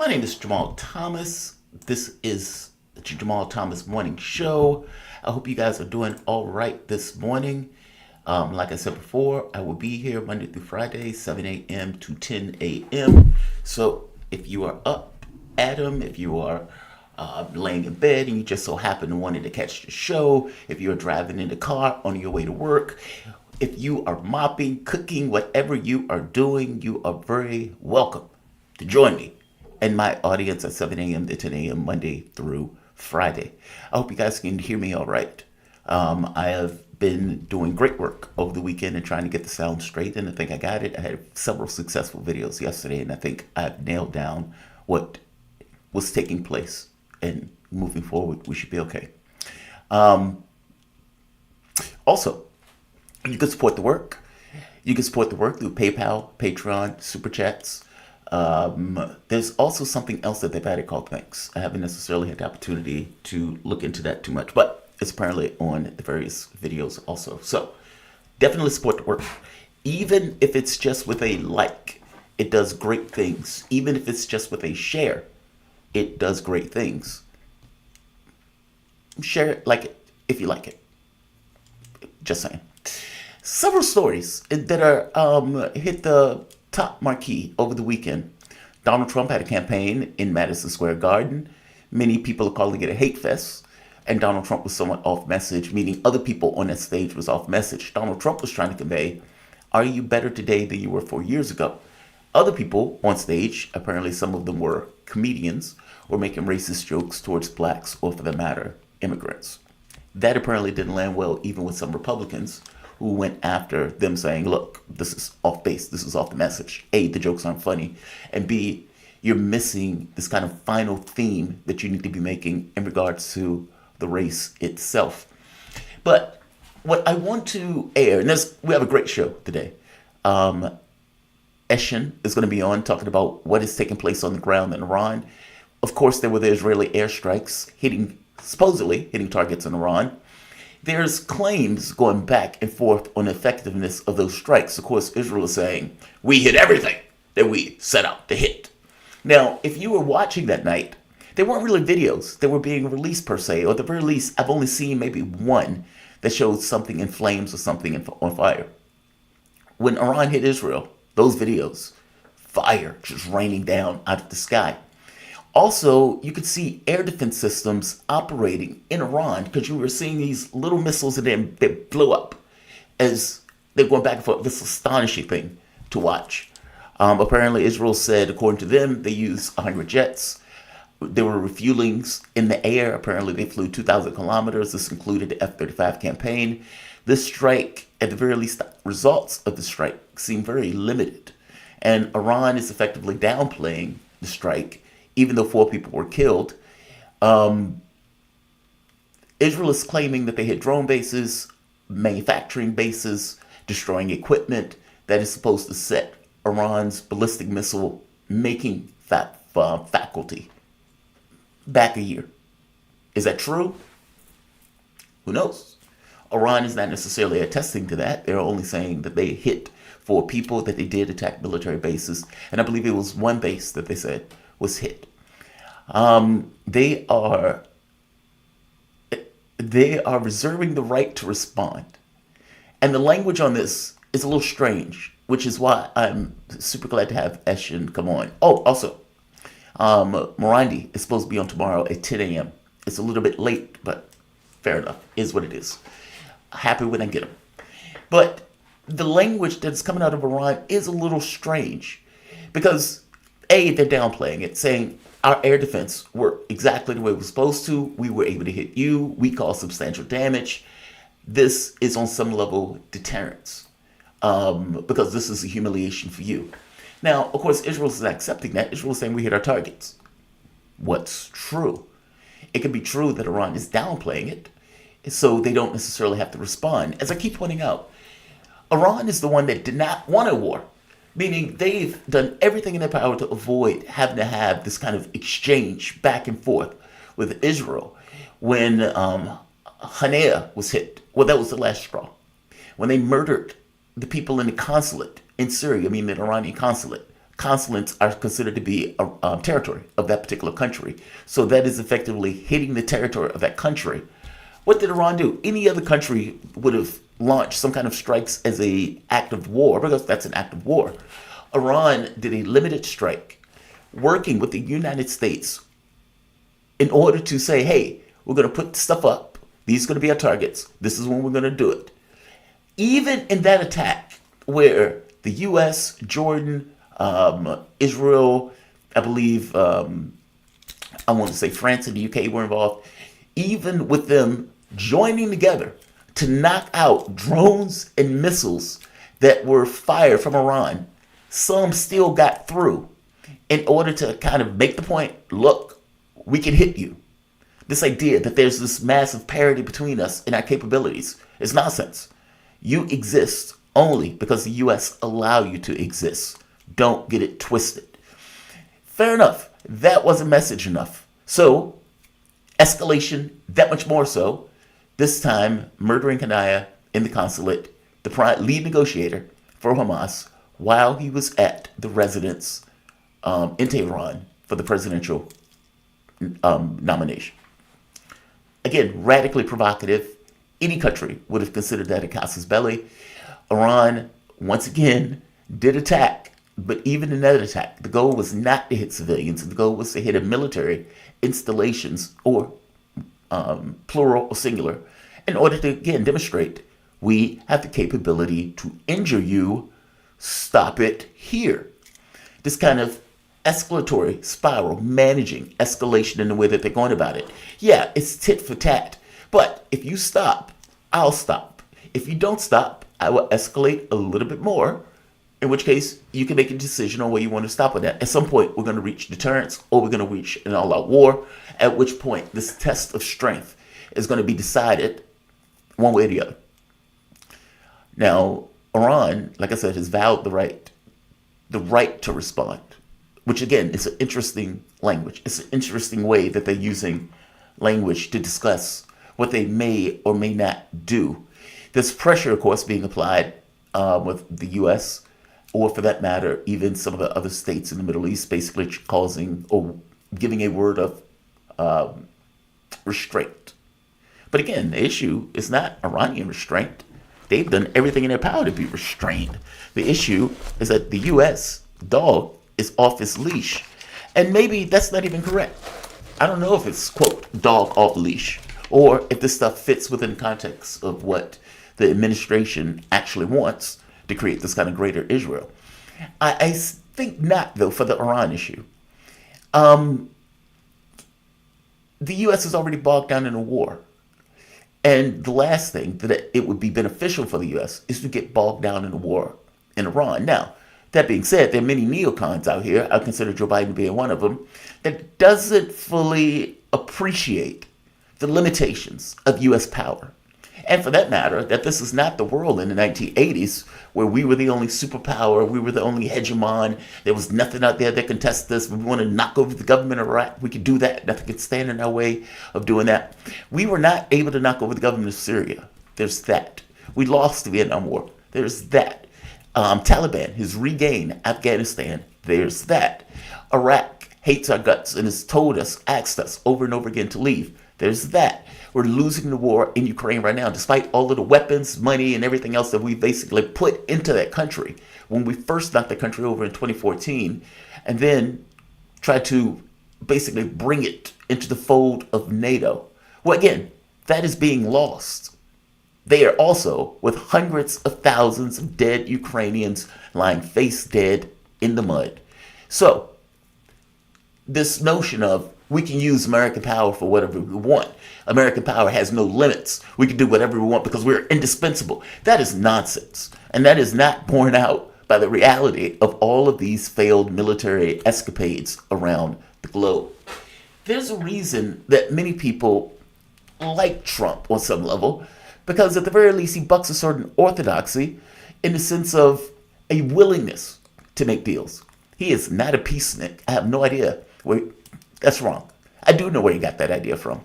My name is Jamal Thomas. This is the Jamal Thomas Morning Show. I hope you guys are doing all right this morning. Like I said before, I will be here Monday through Friday, 7 a.m. to 10 a.m. So if you are up, Adam, if you are laying in bed and you just so happen to wanted to catch the show, if you're driving in the car on your way to work, if you are mopping, cooking, whatever you are doing, you are very welcome to join me and my audience at 7 a.m. to 10 a.m. Monday through Friday. I hope you guys can hear me all right. I have been doing great work over the weekend and trying to get the sound straight, and I think I got it. I had several successful videos yesterday, and I think I've nailed down what was taking place, and moving forward, we should be okay. Also, you can support the work. You can support the work through PayPal, Patreon, Super Chats. There's also something else that they've added called Thanks. I haven't necessarily had the opportunity to look into that too much, but it's apparently on the various videos also. So definitely support the work. Even if it's just with a like, it does great things. Even if it's just with a share, it does great things. Share it, like it, if you like it. Just saying. Several stories that are hit the top marquee over the weekend. Donald Trump had a campaign in Madison Square Garden. Many people are calling it a hate fest. And Donald Trump was somewhat off message, meaning other people on that stage was off message. Donald Trump was trying to convey, are you better today than you were 4 years ago? Other people on stage, apparently some of them were comedians, were making racist jokes towards blacks or, for that matter, immigrants. That apparently didn't land well even with some Republicans who went after them saying, look, this is off base, this is off the message. A, the jokes aren't funny, and B, you're missing this kind of final theme that you need to be making in regards to the race itself. But what I want to air, and we have a great show today. Ehsan is going to be on talking about what is taking place on the ground in Iran. Of course, there were the Israeli airstrikes supposedly hitting targets in Iran. There's claims going back and forth on the effectiveness of those strikes. Of course, Israel is saying, we hit everything that we set out to hit. Now, if you were watching that night, there weren't really videos that were being released per se, or at the very least, I've only seen maybe one that showed something in flames or something on fire. When Iran hit Israel, those videos, fire just raining down out of the sky. Also, you could see air defense systems operating in Iran because you were seeing these little missiles and then they blow up as they're going back and forth. This astonishing thing to watch. Apparently, Israel said, according to them, they used 100 jets. There were refuelings in the air. Apparently, they flew 2,000 kilometers. This included the F-35 campaign. This strike, at the very least, the results of the strike seem very limited. And Iran is effectively downplaying the strike, even though 4 people were killed. Israel is claiming that they hit drone bases, manufacturing bases, destroying equipment that is supposed to set Iran's ballistic missile making faculty back a year. Is that true? Who knows? Iran is not necessarily attesting to that. They're only saying that they hit 4 people, that they did attack military bases, and I believe it was 1 base that they said was hit. They are reserving the right to respond. And the language on this is a little strange, which is why I'm super glad to have Ehsan come on. Oh, also, Morandi is supposed to be on tomorrow at 10 a.m. It's a little bit late, but fair enough. Is what it is. Happy when I get him. But the language that's coming out of Iran is a little strange because, A, they're downplaying it, saying our air defense worked exactly the way it was supposed to. We were able to hit you. We caused substantial damage. This is on some level deterrence because this is a humiliation for you. Now, of course, Israel is not accepting that. Israel is saying we hit our targets. What's true? It could be true that Iran is downplaying it, so they don't necessarily have to respond. As I keep pointing out, Iran is the one that did not want a war, meaning they've done everything in their power to avoid having to have this kind of exchange back and forth with Israel. When Hanea was hit, well, that was the last straw. When they murdered the people in the consulate in Syria, I mean the Iranian consulate, consulates are considered to be a territory of that particular country. So that is effectively hitting the territory of that country. What did Iran do? Any other country would have launched some kind of strikes as a act of war, because that's an act of war. Iran did a limited strike, working with the United States in order to say, hey, we're going to put stuff up. These are going to be our targets. This is when we're going to do it. Even in that attack, where the U.S., Jordan, Israel, I believe, I want to say France and the UK were involved, even with them joining together to knock out drones and missiles that were fired from Iran, some still got through in order to kind of make the point, look, we can hit you. This idea that there's this massive parity between us and our capabilities is nonsense. You exist only because the U.S. allow you to exist. Don't get it twisted. Fair enough. That wasn't message enough. So, escalation, that much more so. This time, murdering Kanaya in the consulate, the lead negotiator for Hamas, while he was at the residence in Tehran for the presidential nomination. Again, radically provocative. Any country would have considered that a casus belli. Iran, once again, did attack. But even in that attack, the goal was not to hit civilians. The goal was to hit a military installations, or plural or singular, in order to, again, demonstrate we have the capability to injure you. Stop it here. This kind of escalatory spiral, managing escalation in the way that they're going about it. Yeah, it's tit for tat. But if you stop, I'll stop. If you don't stop, I will escalate a little bit more, in which case you can make a decision on where you want to stop with that. At some point, we're going to reach deterrence, or we're going to reach an all-out war, at which point this test of strength is going to be decided one way or the other. Now, Iran, like I said, has vowed the right to respond, which again is an interesting language. It's an interesting way that they're using language to discuss what they may or may not do. There's pressure, of course, being applied with the U.S., or for that matter, even some of the other states in the Middle East, basically causing or giving a word of restraint. But again, the issue is not Iranian restraint. They've done everything in their power to be restrained. The issue is that the U.S. dog is off its leash. And maybe that's not even correct. I don't know if it's, quote, dog off leash, or if this stuff fits within the context of what the administration actually wants to create this kind of greater Israel. I think not, though, for the Iran issue. The U.S. is already bogged down in a war. And the last thing that it would be beneficial for the U.S. is to get bogged down in a war in Iran. Now, that being said, there are many neocons out here, I consider Joe Biden being one of them, that doesn't fully appreciate the limitations of U.S. power. And for that matter, that this is not the world in the 1980s where we were the only superpower, we were the only hegemon, there was nothing out there that could test this. We want to knock over the government of Iraq, we could do that, nothing could stand in our way of doing that. We were not able to knock over the government of Syria. There's that. We lost the Vietnam War. There's that. Taliban has regained Afghanistan. There's that. Iraq hates our guts and has told us, asked us over and over again to leave. There's that. We're losing the war in Ukraine right now, despite all of the weapons, money, and everything else that we basically put into that country when we first knocked the country over in 2014, and then tried to basically bring it into the fold of NATO. Well, again, that is being lost. They are also with hundreds of thousands of dead Ukrainians lying face dead in the mud. So, this notion of we can use American power for whatever we want. American power has no limits. We can do whatever we want because we're indispensable. That is nonsense. And that is not borne out by the reality of all of these failed military escapades around the globe. There's a reason that many people like Trump on some level, because at the very least he bucks a certain orthodoxy in the sense of a willingness to make deals. He is not a peacenik. I have no idea where. That's wrong. I do know where he got that idea from.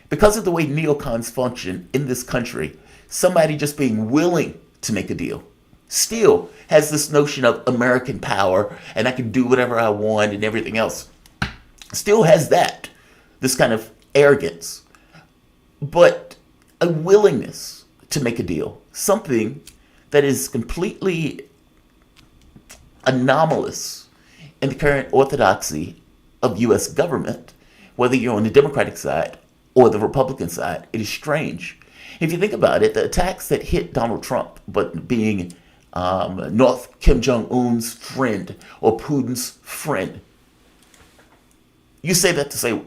Because of the way neocons function in this country, somebody just being willing to make a deal still has this notion of American power and I can do whatever I want and everything else. Still has that, this kind of arrogance, but a willingness to make a deal, something that is completely anomalous in the current orthodoxy of U.S. government, whether you're on the Democratic side or the Republican side. It is strange. If you think about it, the attacks that hit Donald Trump, but being North Kim Jong-un's friend or Putin's friend, you say that to say,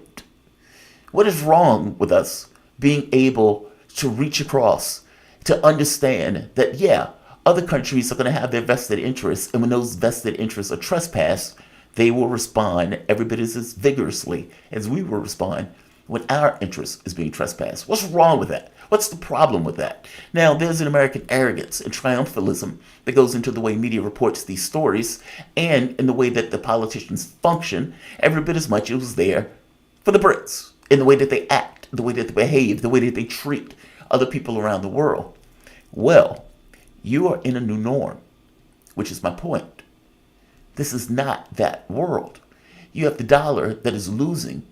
what is wrong with us being able to reach across to understand that, yeah, other countries are going to have their vested interests, and when those vested interests are trespassed, they will respond every bit as vigorously as we will respond when our interest is being trespassed. What's wrong with that? What's the problem with that? Now, there's an American arrogance and triumphalism that goes into the way media reports these stories and in the way that the politicians function every bit as much as it was there for the BRICS, in the way that they act, the way that they behave, the way that they treat other people around the world. Well, you are in a new norm, which is my point. This is not that world. You have the dollar that is losing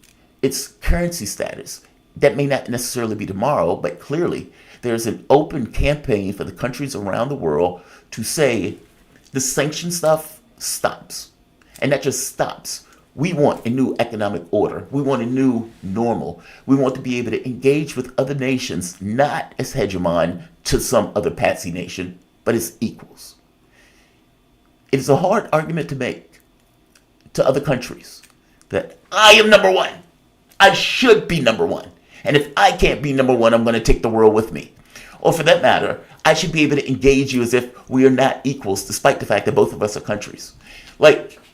its currency status. That may not necessarily be tomorrow, but clearly there's an open campaign for the countries around the world to say the sanction stuff stops. And that just stops. We want a new economic order. We want a new normal. We want to be able to engage with other nations, not as hegemon to some other patsy nation, but as equals. It is a hard argument to make to other countries that I am number one. I should be number one. And if I can't be number one, I'm going to take the world with me. Or for that matter, I should be able to engage you as if we are not equals, despite the fact that both of us are countries.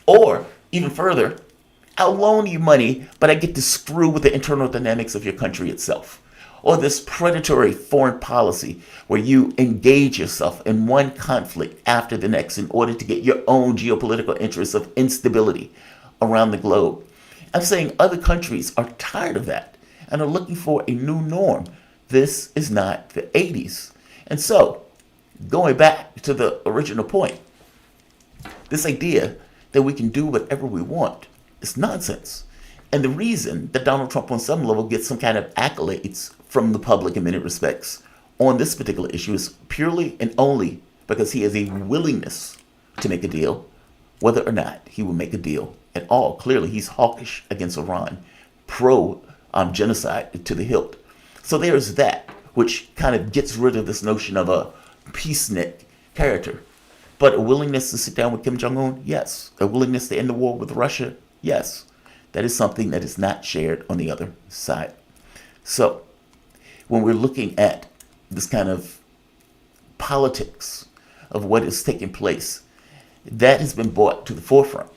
Or even further, I'll loan you money, but I get to screw with the internal dynamics of your country itself. Or this predatory foreign policy where you engage yourself in one conflict after the next in order to get your own geopolitical interests of instability around the globe. I'm saying other countries are tired of that and are looking for a new norm. This is not the 80s. And so, going back to the original point, this idea that we can do whatever we want is nonsense. And the reason that Donald Trump on some level gets some kind of accolades from the public in many respects on this particular issue is purely and only because he has a willingness to make a deal, whether or not he will make a deal at all. Clearly, he's hawkish against Iran, pro-genocide to the hilt. So there's that, which kind of gets rid of this notion of a peacenik character. But a willingness to sit down with Kim Jong-un, yes. A willingness to end the war with Russia, yes. That is something that is not shared on the other side. So, when we're looking at this kind of politics of what is taking place, that has been brought to the forefront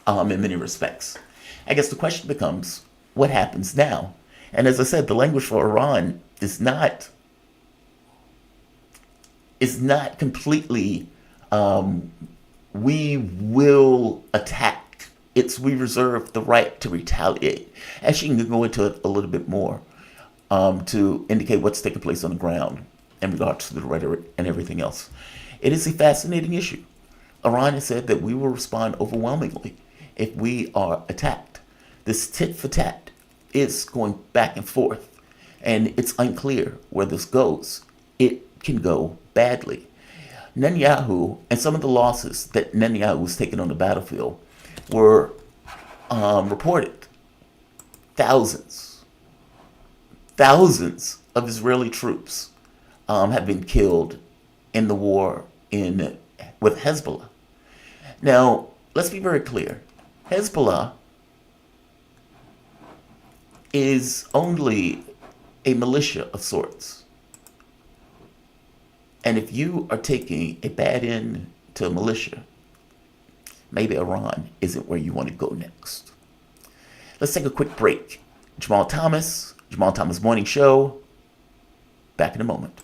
in many respects. I guess the question becomes, what happens now? And as I said, the language for Iran is not completely we will attack. It's we reserve the right to retaliate. Actually, you can go into it a little bit more to indicate what's taking place on the ground in regards to the rhetoric and everything else. It is a fascinating issue. Iran has said that we will respond overwhelmingly if we are attacked. This tit for tat is going back and forth, and it's unclear where this goes. It can go badly. Netanyahu and some of the losses that Netanyahu was taking on the battlefield were reported. Thousands of Israeli troops have been killed in the war with Hezbollah. Now, let's be very clear. Hezbollah is only a militia of sorts. And if you are taking a bad end to a militia, maybe Iran isn't where you want to go next. Let's take a quick break. Jamarl Thomas Morning Show. Back in a moment.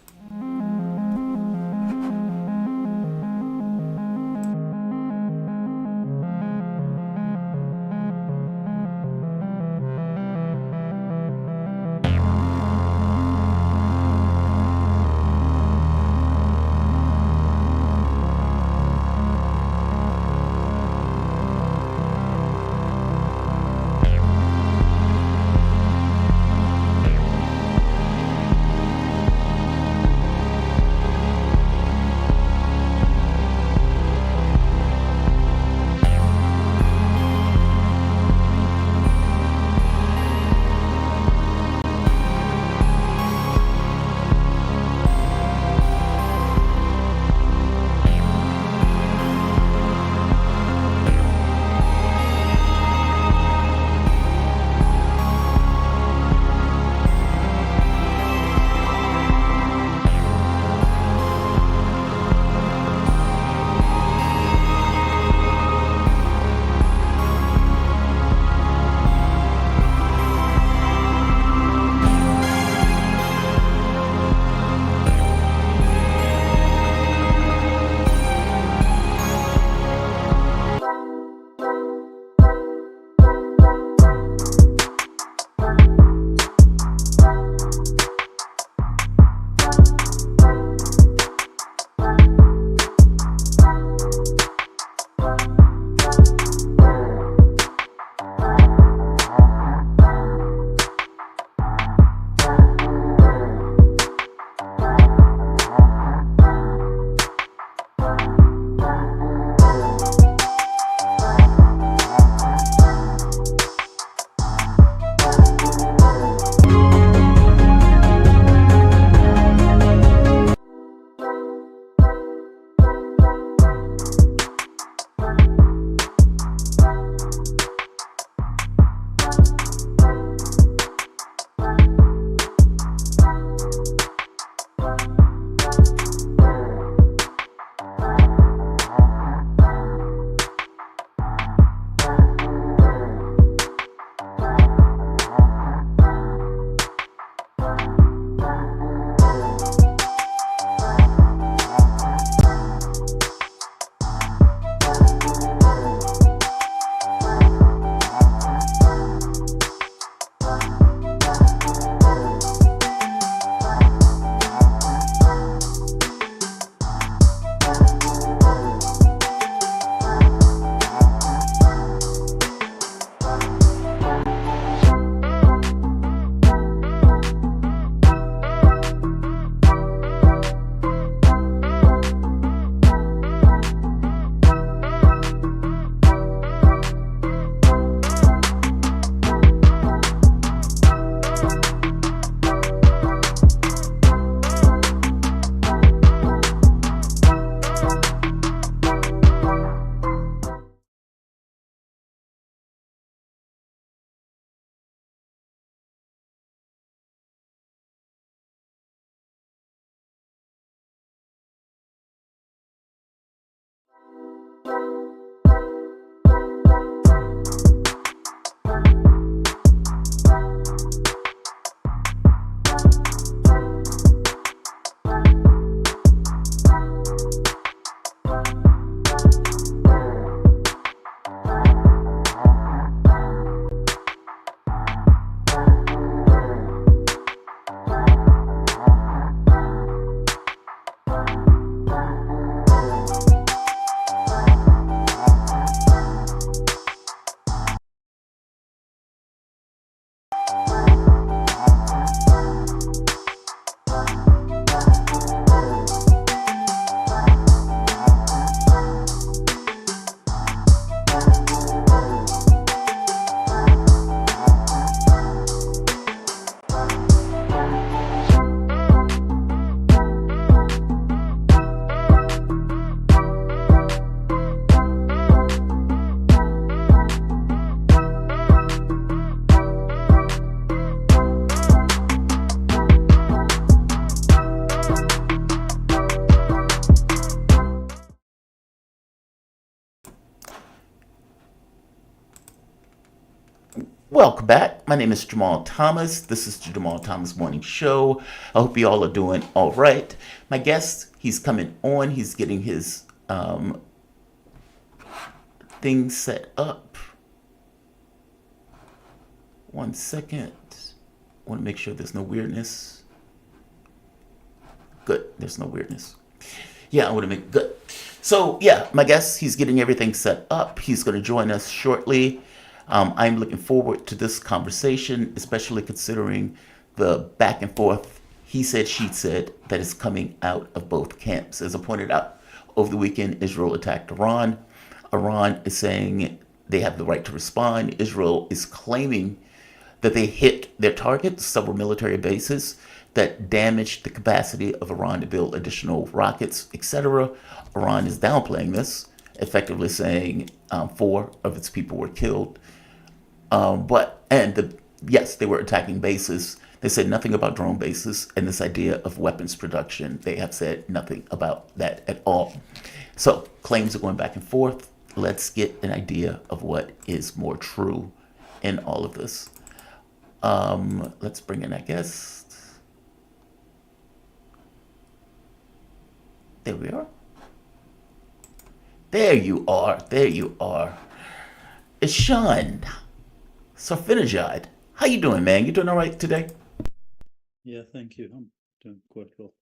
Welcome back. My name is Jamal Thomas. This is the Jamal Thomas Morning Show. I hope you all are doing all right. My guest, he's coming on. He's getting his thing set up. 1 second. I want to make sure there's no weirdness. Good. There's no weirdness. Yeah, I want to make good. So, yeah, my guest, he's getting everything set up. He's going to join us shortly. I'm looking forward to this conversation, especially considering the back and forth, he said, she said, that is coming out of both camps. As I pointed out, over the weekend, Israel attacked Iran. Iran is saying they have the right to respond. Israel is claiming that they hit their targets, several military bases that damaged the capacity of Iran to build additional rockets, etc. Iran is downplaying this, effectively saying 4 of its people were killed. Yes, they were attacking bases. They said nothing about drone bases and this idea of weapons production. They have said nothing about that at all. So claims are going back and forth. Let's get an idea of what is more true in all of this. Let's bring in our guest. There we are. There you are. There you are. Ehsan Safarnejad. How you doing, man? You doing all right today? Yeah, thank you. I'm doing quite well.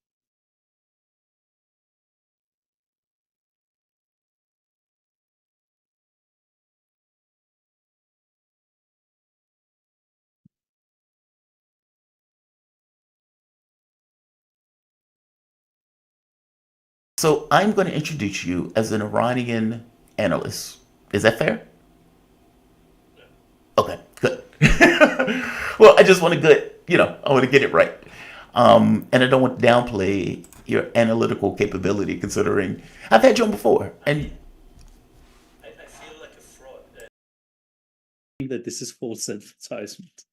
So I'm going to introduce you as an Iranian analyst. Is that fair? Okay, good. Well, I just want to I want to get it right. And I don't want to downplay your analytical capability, considering I've had you on before. And I feel like a fraud. I think that this is false advertisement.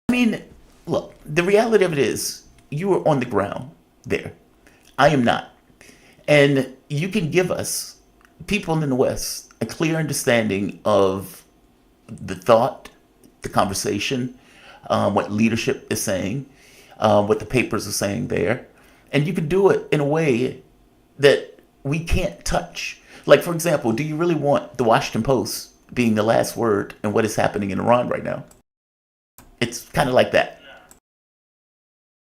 I mean, look, the reality of it is you are on the ground there. I am not. And you can give us, people in the West, a clear understanding of the thought, the conversation, what leadership is saying, what the papers are saying there. And you can do it in a way that we can't touch. Like, for example, do you really want the Washington Post being the last word in what is happening in Iran right now? It's kind of like that.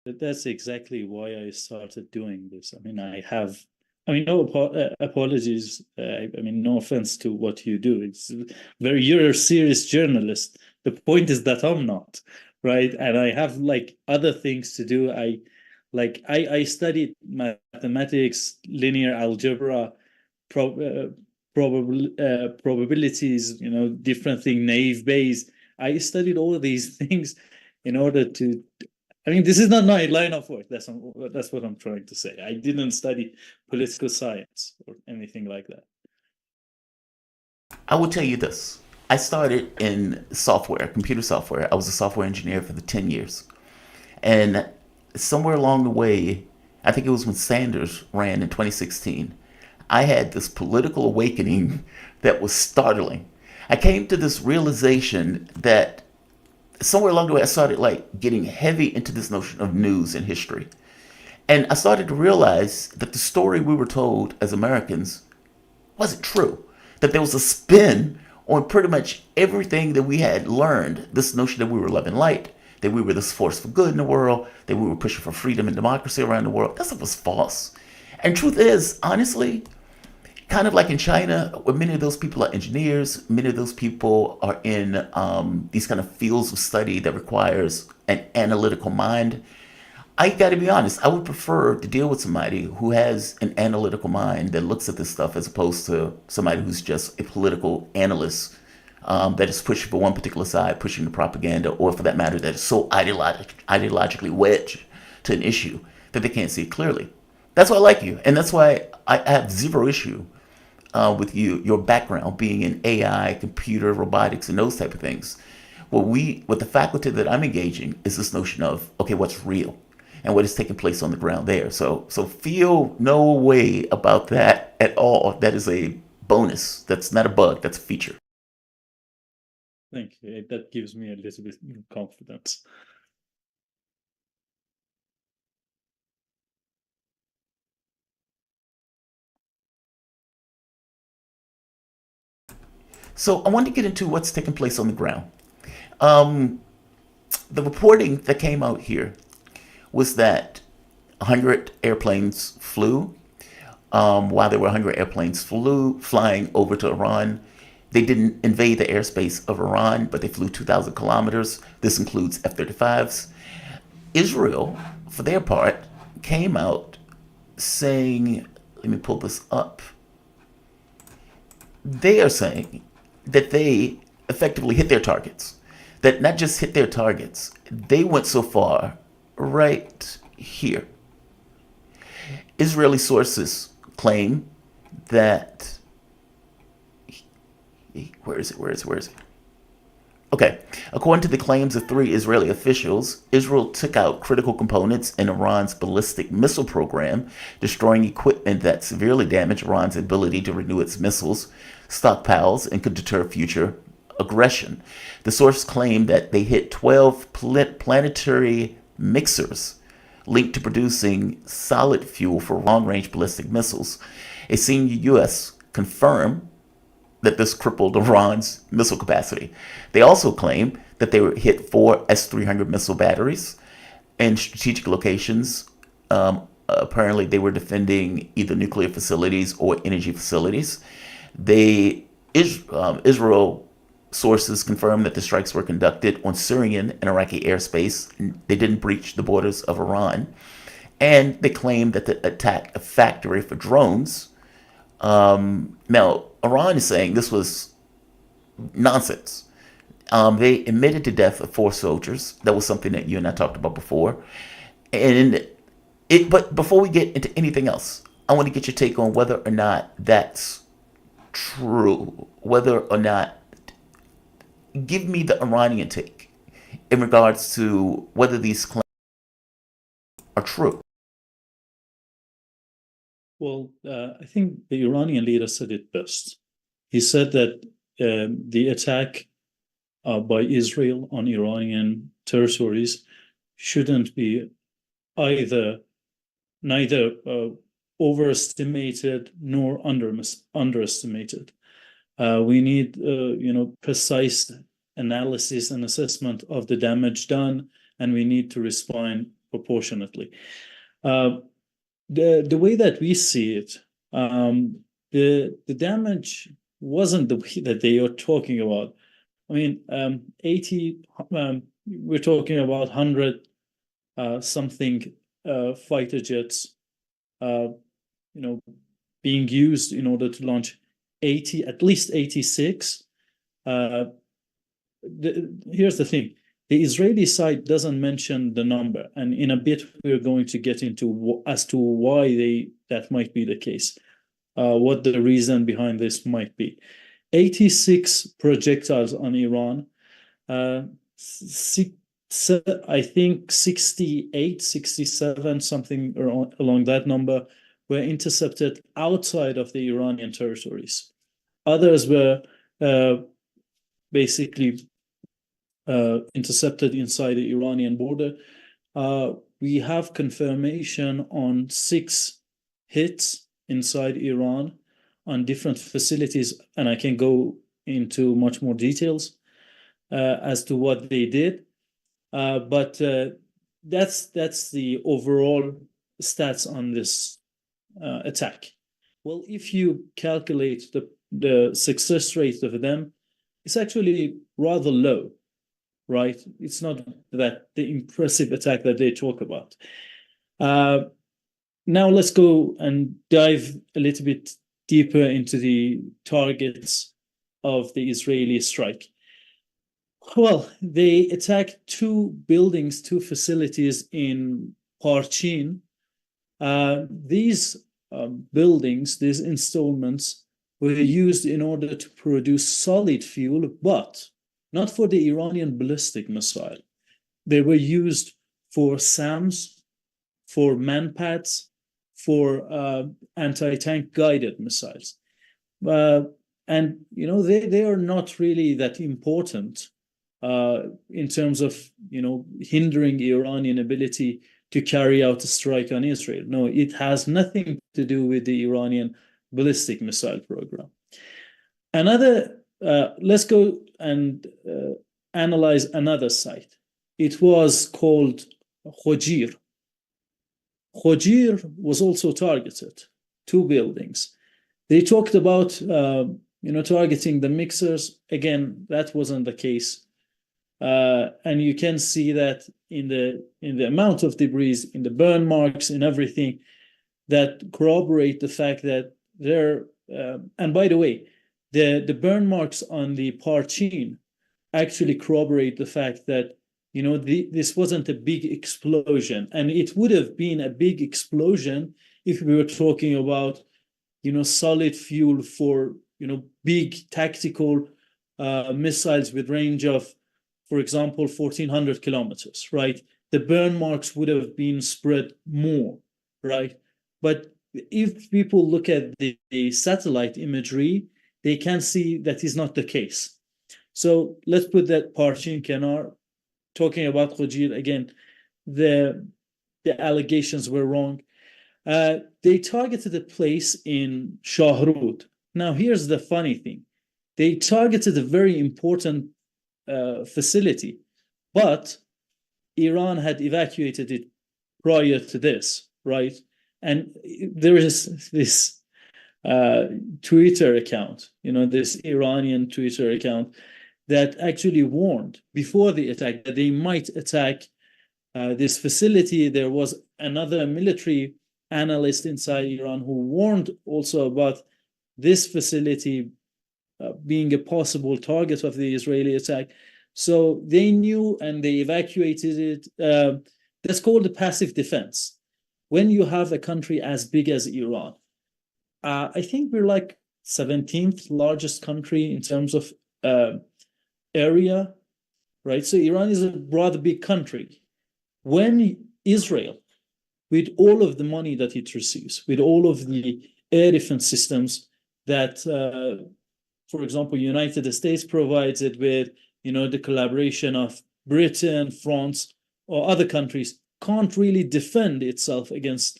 That's exactly why I started doing this. I mean, no apologies. No offense to what you do. You're a serious journalist. The point is that I'm not, right? And I have like other things to do. I studied mathematics, linear algebra, probabilities, different thing, naive Bayes. I studied all of these things in order to. This is not my line of work. That's what I'm trying to say. I didn't study political science or anything like that. I will tell you this. I started in software, computer software. I was a software engineer for the 10 years. And somewhere along the way, I think it was when Sanders ran in 2016, I had this political awakening that was startling. I came to this realization that somewhere along the way, I started like getting heavy into this notion of news and history. And I started to realize that the story we were told as Americans wasn't true. That there was a spin on pretty much everything that we had learned. This notion that we were love and light, that we were this force for good in the world, that we were pushing for freedom and democracy around the world. That stuff was false. And truth is, honestly, kind of like in China, where many of those people are engineers, many of those people are in these kind of fields of study that requires an analytical mind. I got to be honest, I would prefer to deal with somebody who has an analytical mind that looks at this stuff as opposed to somebody who's just a political analyst that is pushing for one particular side, pushing the propaganda, or for that matter, that is so ideologically wedged to an issue that they can't see it clearly. That's why I like you, and that's why I have zero issue with your background being in AI, computer, robotics, and those type of things. What the faculty that I'm engaging is this notion of, okay, what's real and what is taking place on the ground there. So feel no way about that at all. That is a bonus. That's not a bug. That's a feature. Thank you. That gives me a little bit of confidence. So I want to get into what's taking place on the ground. Um, the reporting that came out here was that 100 airplanes flew. While there were 100 airplanes flying over to Iran, they didn't invade the airspace of Iran, but they flew 2,000 kilometers. This includes F-35s. Israel, for their part, came out saying, let me pull this up. They are saying that they effectively hit their targets. That not just hit their targets, they went so far right here. Israeli sources claim that, where is it? Okay, according to the claims of 3 Israeli officials, Israel took out critical components in Iran's ballistic missile program, destroying equipment that severely damaged Iran's ability to renew its missiles, stockpiles, and could deter future aggression. The source claimed that they hit 12 planetary mixers linked to producing solid fuel for long-range ballistic missiles. A senior U.S. confirmed that this crippled Iran's missile capacity. They also claim that they hit 4 S-300 missile batteries in strategic locations. Apparently, they were defending either nuclear facilities or energy facilities. Israel sources confirmed that the strikes were conducted on Syrian and Iraqi airspace. They didn't breach the borders of Iran. And they claimed that they attacked a factory for drones. Now, Iran is saying this was nonsense. They admitted the death of 4 soldiers. That was something that you and I talked about before. But before we get into anything else, I want to get your take on whether or not that's true. Whether or not, give me the Iranian take in regards to whether these claims are true. Well, I think the Iranian leader said it best. He said that the attack by Israel on Iranian territories shouldn't be neither overestimated nor underestimated. We need, precise analysis and assessment of the damage done, and we need to respond proportionately. The way that we see it, the damage wasn't the way that they are talking about. I mean, 80. We're talking about 100 something fighter jets, being used in order to launch at least 86. Here's the thing. The Israeli side doesn't mention the number, and in a bit we're going to get into as to why that might be the case, what the reason behind this might be. 86 projectiles on Iran, I think 68, 67, something along that number were intercepted outside of the Iranian territories. Others were basically intercepted inside the Iranian border. We have confirmation on 6 hits inside Iran on different facilities, and I can go into much more details as to what they did. But that's the overall stats on this attack. Well, if you calculate the success rate of them, it's actually rather low, right? It's not that the impressive attack that they talk about. Now let's go and dive a little bit deeper into the targets of the Israeli strike. Well, they attacked 2 buildings, 2 facilities in Parchin. These buildings, these installments, were used in order to produce solid fuel, but not for the Iranian ballistic missile. They were used for SAMs, for manpads, for anti-tank guided missiles. And, you know, they are not really that important in terms of, you know, hindering Iranian ability to carry out a strike on Israel. No, it has nothing to do with the Iranian ballistic missile program. Let's go and analyze another site. It was called Khojir. Khojir was also targeted, 2 buildings. They talked about, you know, targeting the mixers. Again, that wasn't the case. And you can see that in the amount of debris, in the burn marks, in everything that corroborate the fact that there. And by the way, the burn marks on the Parchin actually corroborate the fact that, you know, this wasn't a big explosion, and it would have been a big explosion if we were talking about, you know, solid fuel for, you know, big tactical missiles with range of, for example, 1,400 kilometers, right? The burn marks would have been spread more, right? But if people look at the satellite imagery, they can see that is not the case. So let's put that part in Kenar. Talking about Khojir again, the allegations were wrong. They targeted a place in Shahrud. Now, here's the funny thing. They targeted a very important facility, but Iran had evacuated it prior to this, right? And there is this Twitter account, you know, this Iranian Twitter account that actually warned before the attack that they might attack this facility. There was another military analyst inside Iran who warned also about this facility being a possible target of the Israeli attack. So they knew and they evacuated it. That's called a passive defense. When you have a country as big as Iran, I think we're like 17th largest country in terms of area, right? So Iran is a rather big country. When Israel, with all of the money that it receives, with all of the air defense systems that, for example, United States provides it with, you know, the collaboration of Britain, France, or other countries, can't really defend itself against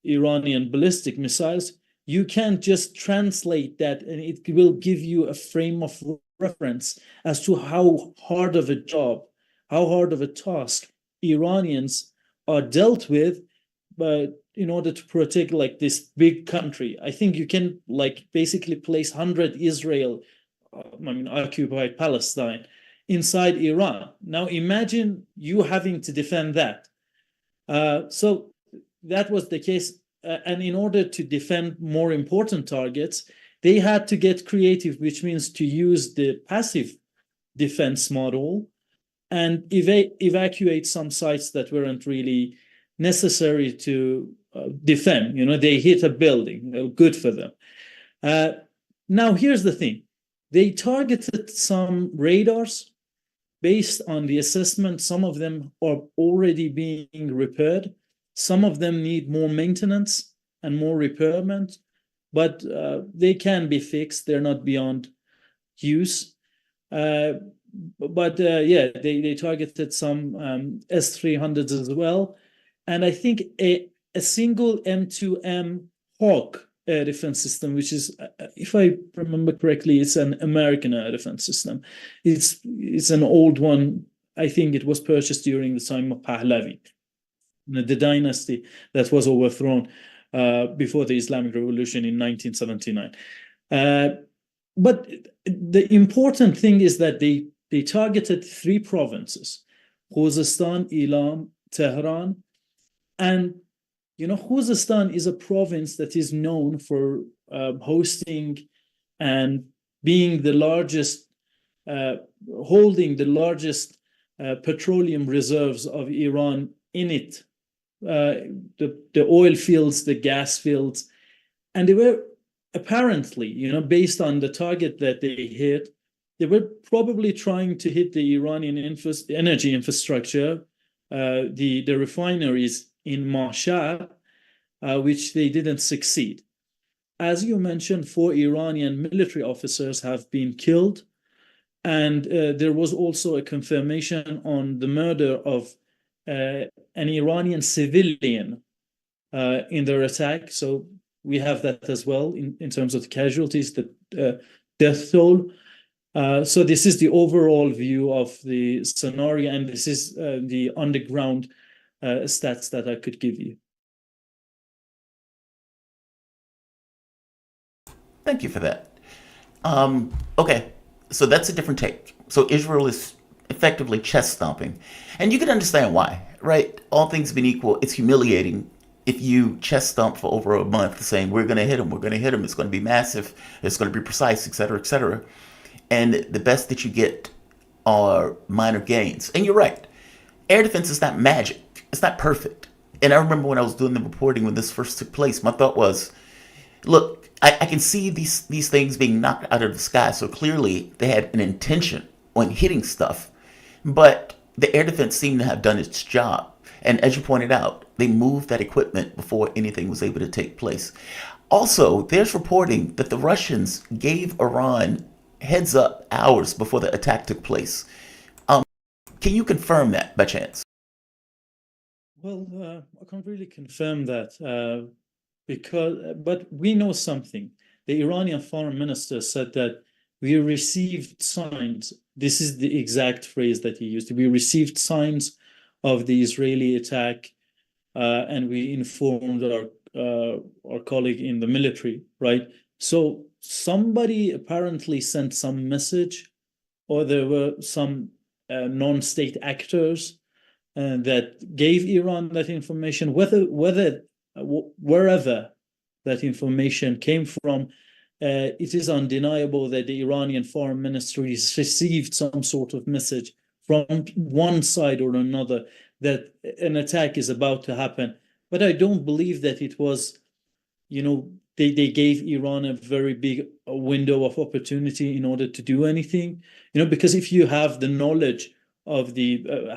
Iranian ballistic missiles, you can't just translate that and it will give you a frame of reference as to how hard of a job, how hard of a task Iranians are dealt with, but in order to protect like this big country. I think you can like basically place 100 Israel, occupied Palestine inside Iran. Now imagine you having to defend that. So that was the case. And in order to defend more important targets, they had to get creative, which means to use the passive defense model and evacuate some sites that weren't really necessary to defend. You know, they hit a building, well, good for them. Now, here's the thing. They targeted some radars based on the assessment. Some of them are already being repaired. Some of them need more maintenance. and more repairment, but they can be fixed. They're not beyond use. But yeah, they targeted some S-300s as well. And I think a single M2M Hawk air defense system, which is, if I remember correctly, it's an American air defense system. It's an old one. I think it was purchased during the time of Pahlavi, the dynasty that was overthrown before the Islamic Revolution in 1979. But the important thing is that they targeted 3 provinces: Khuzestan, Elam, Tehran. And Khuzestan is a province that is known for hosting and being the largest, holding the largest petroleum reserves of Iran in it. The oil fields, the gas fields, and they were apparently, based on the target that they hit, they were probably trying to hit the Iranian energy infrastructure, the refineries in Mashhad, which they didn't succeed. As you mentioned, 4 Iranian military officers have been killed, and there was also a confirmation on the murder of an Iranian civilian in their attack. So we have that as well in terms of the casualties, the death toll. So this is the overall view of the scenario, and this is the underground stats that I could give you. Thank you for that. Okay, so that's a different take. So Israel is effectively chest stomping, and you can understand why, right? All things being equal, it's humiliating if you chest stomp for over a month saying we're going to hit them, it's going to be massive, it's going to be precise, etc., etc., and the best that you get are minor gains. And you're right, air defense is not magic, it's not perfect. And I remember when I was doing the reporting when this first took place, my thought was, look, I can see these things being knocked out of the sky, so clearly they had an intention on hitting stuff, but the air defense seemed to have done its job. And as you pointed out, they moved that equipment before anything was able to take place. Also, there's reporting that the Russians gave Iran heads up hours before the attack took place. Can you confirm that by chance? Well, I can't really confirm that but we know something. The Iranian foreign minister said that we received signs. This is the exact phrase that he used. We received signs of the Israeli attack, and we informed our colleague in the military, right? So somebody apparently sent some message, or there were some non-state actors that gave Iran that information. Wherever that information came from, it is undeniable that the Iranian foreign ministry received some sort of message from one side or another that an attack is about to happen. But I don't believe that it was, they gave Iran a very big window of opportunity in order to do anything, because if you have the knowledge of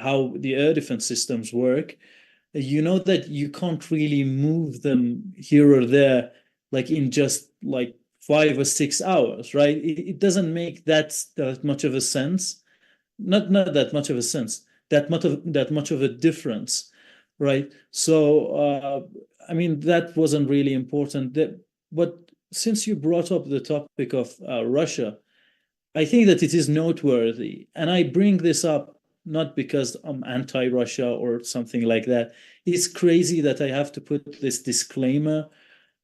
how the air defense systems work, you know that you can't really move them here or there, like in just like 5 or 6 hours, right? It doesn't make that much of a sense. Not that much of a sense, that much of a difference, right? So I mean, that wasn't really important. But since you brought up the topic of Russia, I think that it is noteworthy, and I bring this up not because I'm anti-Russia or something like that. It's crazy that I have to put this disclaimer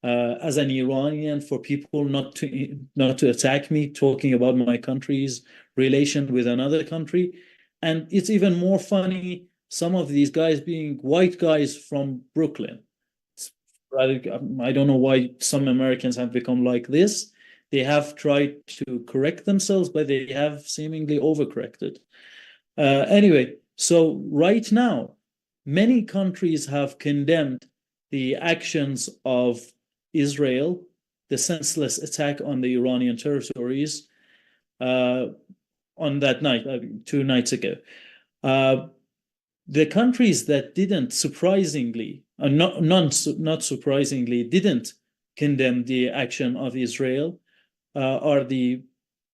as an Iranian for people not to attack me talking about my country's relation with another country. And it's even more funny, some of these guys being white guys from Brooklyn. I don't know why some Americans have become like this. They have tried to correct themselves, but they have seemingly overcorrected. Anyway, so right now, many countries have condemned the actions of Israel, the senseless attack on the Iranian territories on that night, 2 nights ago. The countries that didn't, surprisingly, not surprisingly, didn't condemn the action of Israel are the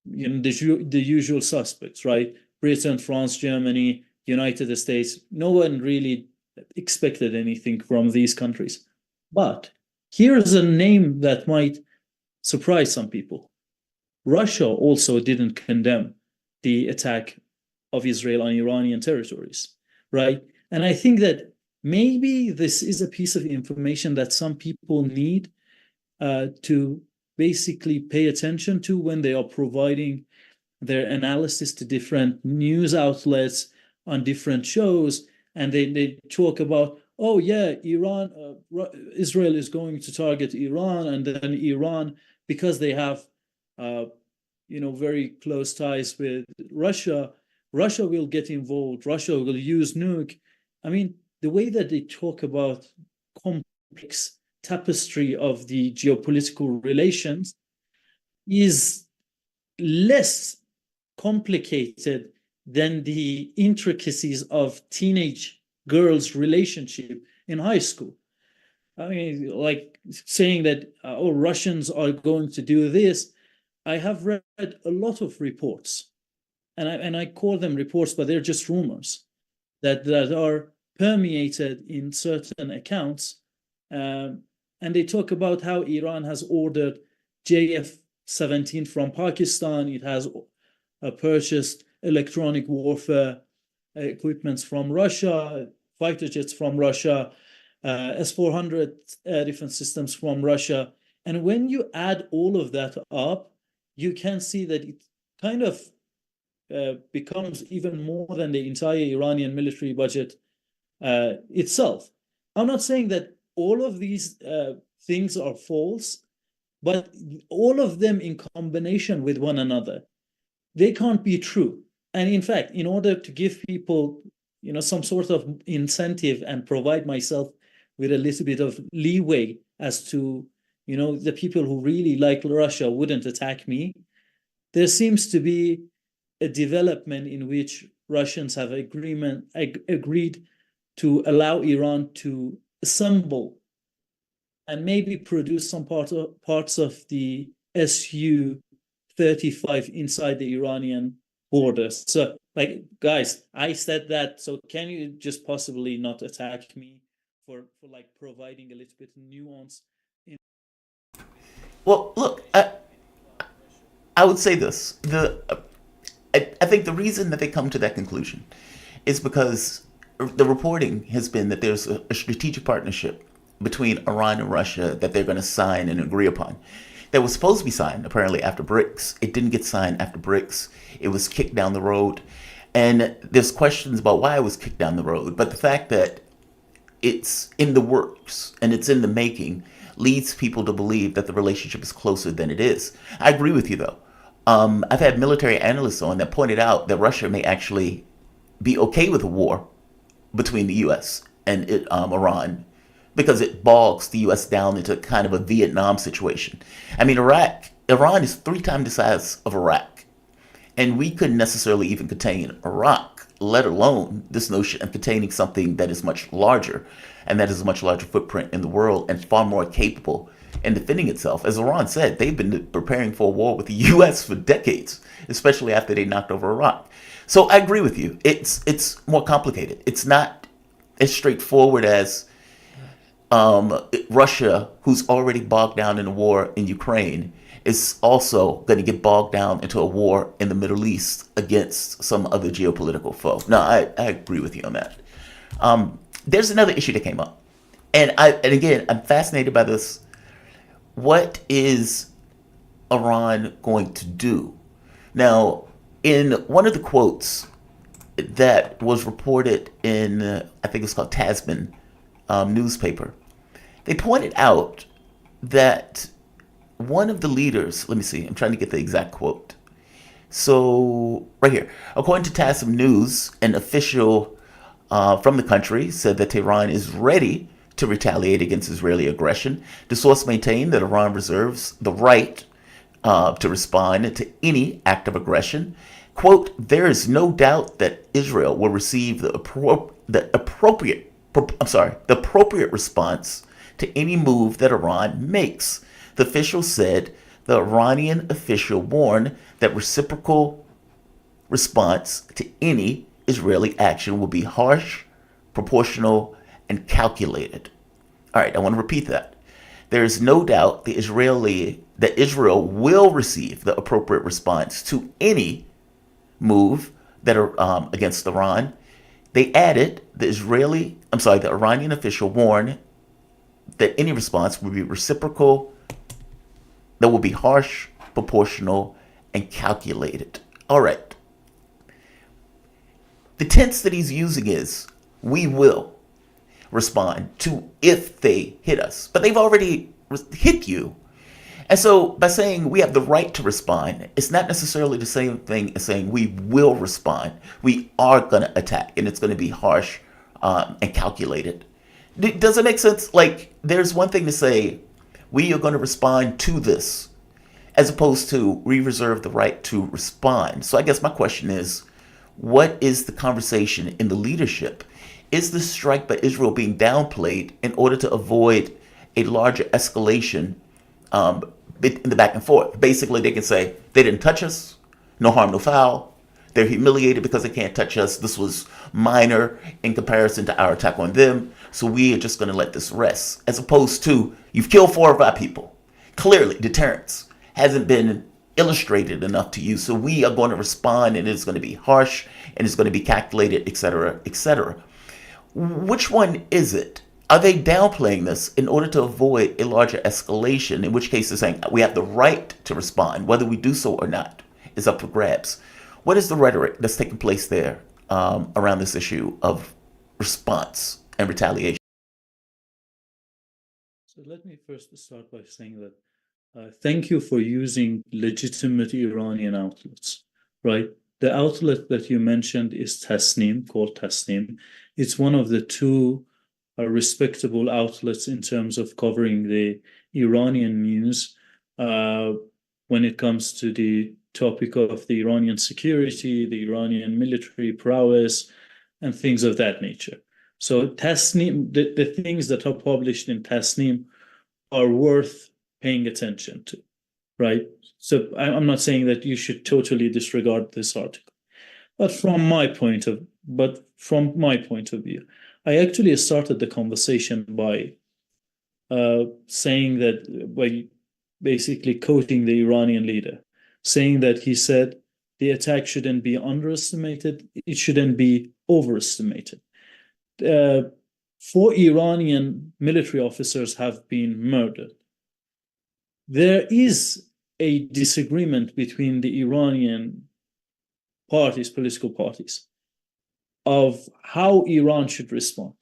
usual suspects, right? Britain, France, Germany, United States. No one really expected anything from these countries. But here's a name that might surprise some people. Russia also didn't condemn the attack of Israel on Iranian territories, right? And I think that maybe this is a piece of information that some people need to basically pay attention to when they are providing their analysis to different news outlets on different shows, and they talk about, oh yeah, Israel is going to target Iran, and then Iran, because they have very close ties with Russia will get involved, Russia will use nuke. I mean, the way that they talk about complex tapestry of the geopolitical relations is less complicated than the intricacies of teenage girls' relationship in high school. I mean, like saying that, Russians are going to do this. I have read a lot of reports, and I call them reports, but they're just rumors that are permeated in certain accounts. And they talk about how Iran has ordered JF-17 from Pakistan. It has purchased electronic warfare equipments from Russia, fighter jets from Russia, S-400 air defense systems from Russia. And when you add all of that up, you can see that it kind of becomes even more than the entire Iranian military budget itself. I'm not saying that all of these things are false, but all of them in combination with one another, they can't be true. And in fact, in order to give people, some sort of incentive and provide myself with a little bit of leeway as to, the people who really like Russia wouldn't attack me, there seems to be a development in which Russians have agreed to allow Iran to assemble and maybe produce some parts of the Su-35 inside the Iranian borders. So, guys, I said that, so can you just possibly not attack me for providing a little bit of nuance? Well, look, I would say this. I think the reason that they come to that conclusion is because the reporting has been that there's a strategic partnership between Iran and Russia that they're going to sign and agree upon. That was supposed to be signed, apparently, after BRICS. It didn't get signed after BRICS. It was kicked down the road. And there's questions about why it was kicked down the road. But the fact that it's in the works and it's in the making leads people to believe that the relationship is closer than it is. I agree with you, though. I've had military analysts on that pointed out that Russia may actually be okay with a war between the U.S. and Iran because it bogs the U.S. down into kind of a Vietnam situation. I mean, Iran is 3 times the size of Iraq, and we couldn't necessarily even contain Iraq, let alone this notion of containing something that is much larger, and that is a much larger footprint in the world and far more capable in defending itself. As Iran said, they've been preparing for a war with the U.S. for decades, especially after they knocked over Iraq. So I agree with you. It's more complicated. It's not as straightforward as Russia, who's already bogged down in a war in Ukraine, is also going to get bogged down into a war in the Middle East against some other geopolitical foe. No, I agree with you on that. There's another issue that came up. And again, I'm fascinated by this. What is Iran going to do? Now, in one of the quotes that was reported in, I think it's called Tasman newspaper, they pointed out that one of the leaders, let me see, I'm trying to get the exact quote. So, right here, according to Tasman News, an official from the country said that Tehran is ready to retaliate against Israeli aggression. The source maintained that Iran reserves the right to respond to any act of aggression. Quote, there is no doubt that Israel will receive the appropriate the appropriate response to any move that Iran makes. The official said the Iranian official warned that reciprocal response to any Israeli action will be harsh, proportional, and calculated. All right, I want to repeat that. There is no doubt that Israel will receive the appropriate response to any move that are against Iran. They added the Iranian official warned that any response will be reciprocal, that will be harsh, proportional, and calculated. All right. The tense that he's using is, we will respond to if they hit us. But they've already hit you. And so by saying we have the right to respond, it's not necessarily the same thing as saying we will respond. We are going to attack, and it's going to be harsh and calculated. Does it make sense? Like, there's one thing to say, we are going to respond to this, as opposed to we reserve the right to respond. So I guess my question is, what is the conversation in the leadership? Is the strike by Israel being downplayed in order to avoid a larger escalation in the back and forth? Basically, they can say, they didn't touch us, no harm, no foul. They're humiliated because they can't touch us. This was minor in comparison to our attack on them. So we are just going to let this rest. As opposed to, you've killed 4 of our people. Clearly, deterrence hasn't been illustrated enough to you. So we are going to respond, and it's going to be harsh, and it's going to be calculated, etc., etc. Which one is it? Are they downplaying this in order to avoid a larger escalation? In which case they're saying we have the right to respond. Whether we do so or not is up for grabs. What is the rhetoric that's taking place there around this issue of response and retaliation? So let me first start by saying that thank you for using legitimate Iranian outlets, right? The outlet that you mentioned is Tasnim, called Tasnim. It's one of the 2 respectable outlets in terms of covering the Iranian news when it comes to the topic of the Iranian security, the Iranian military prowess, and things of that nature. So Tasnim, the things that are published in Tasnim are worth paying attention to, right? So I'm not saying that you should totally disregard this article, but from my point of view, I actually started the conversation by saying that, by basically quoting the Iranian leader, saying that he said the attack shouldn't be underestimated, it shouldn't be overestimated. 4 Iranian military officers have been murdered. There is a disagreement between the Iranian parties, political parties, of how Iran should respond.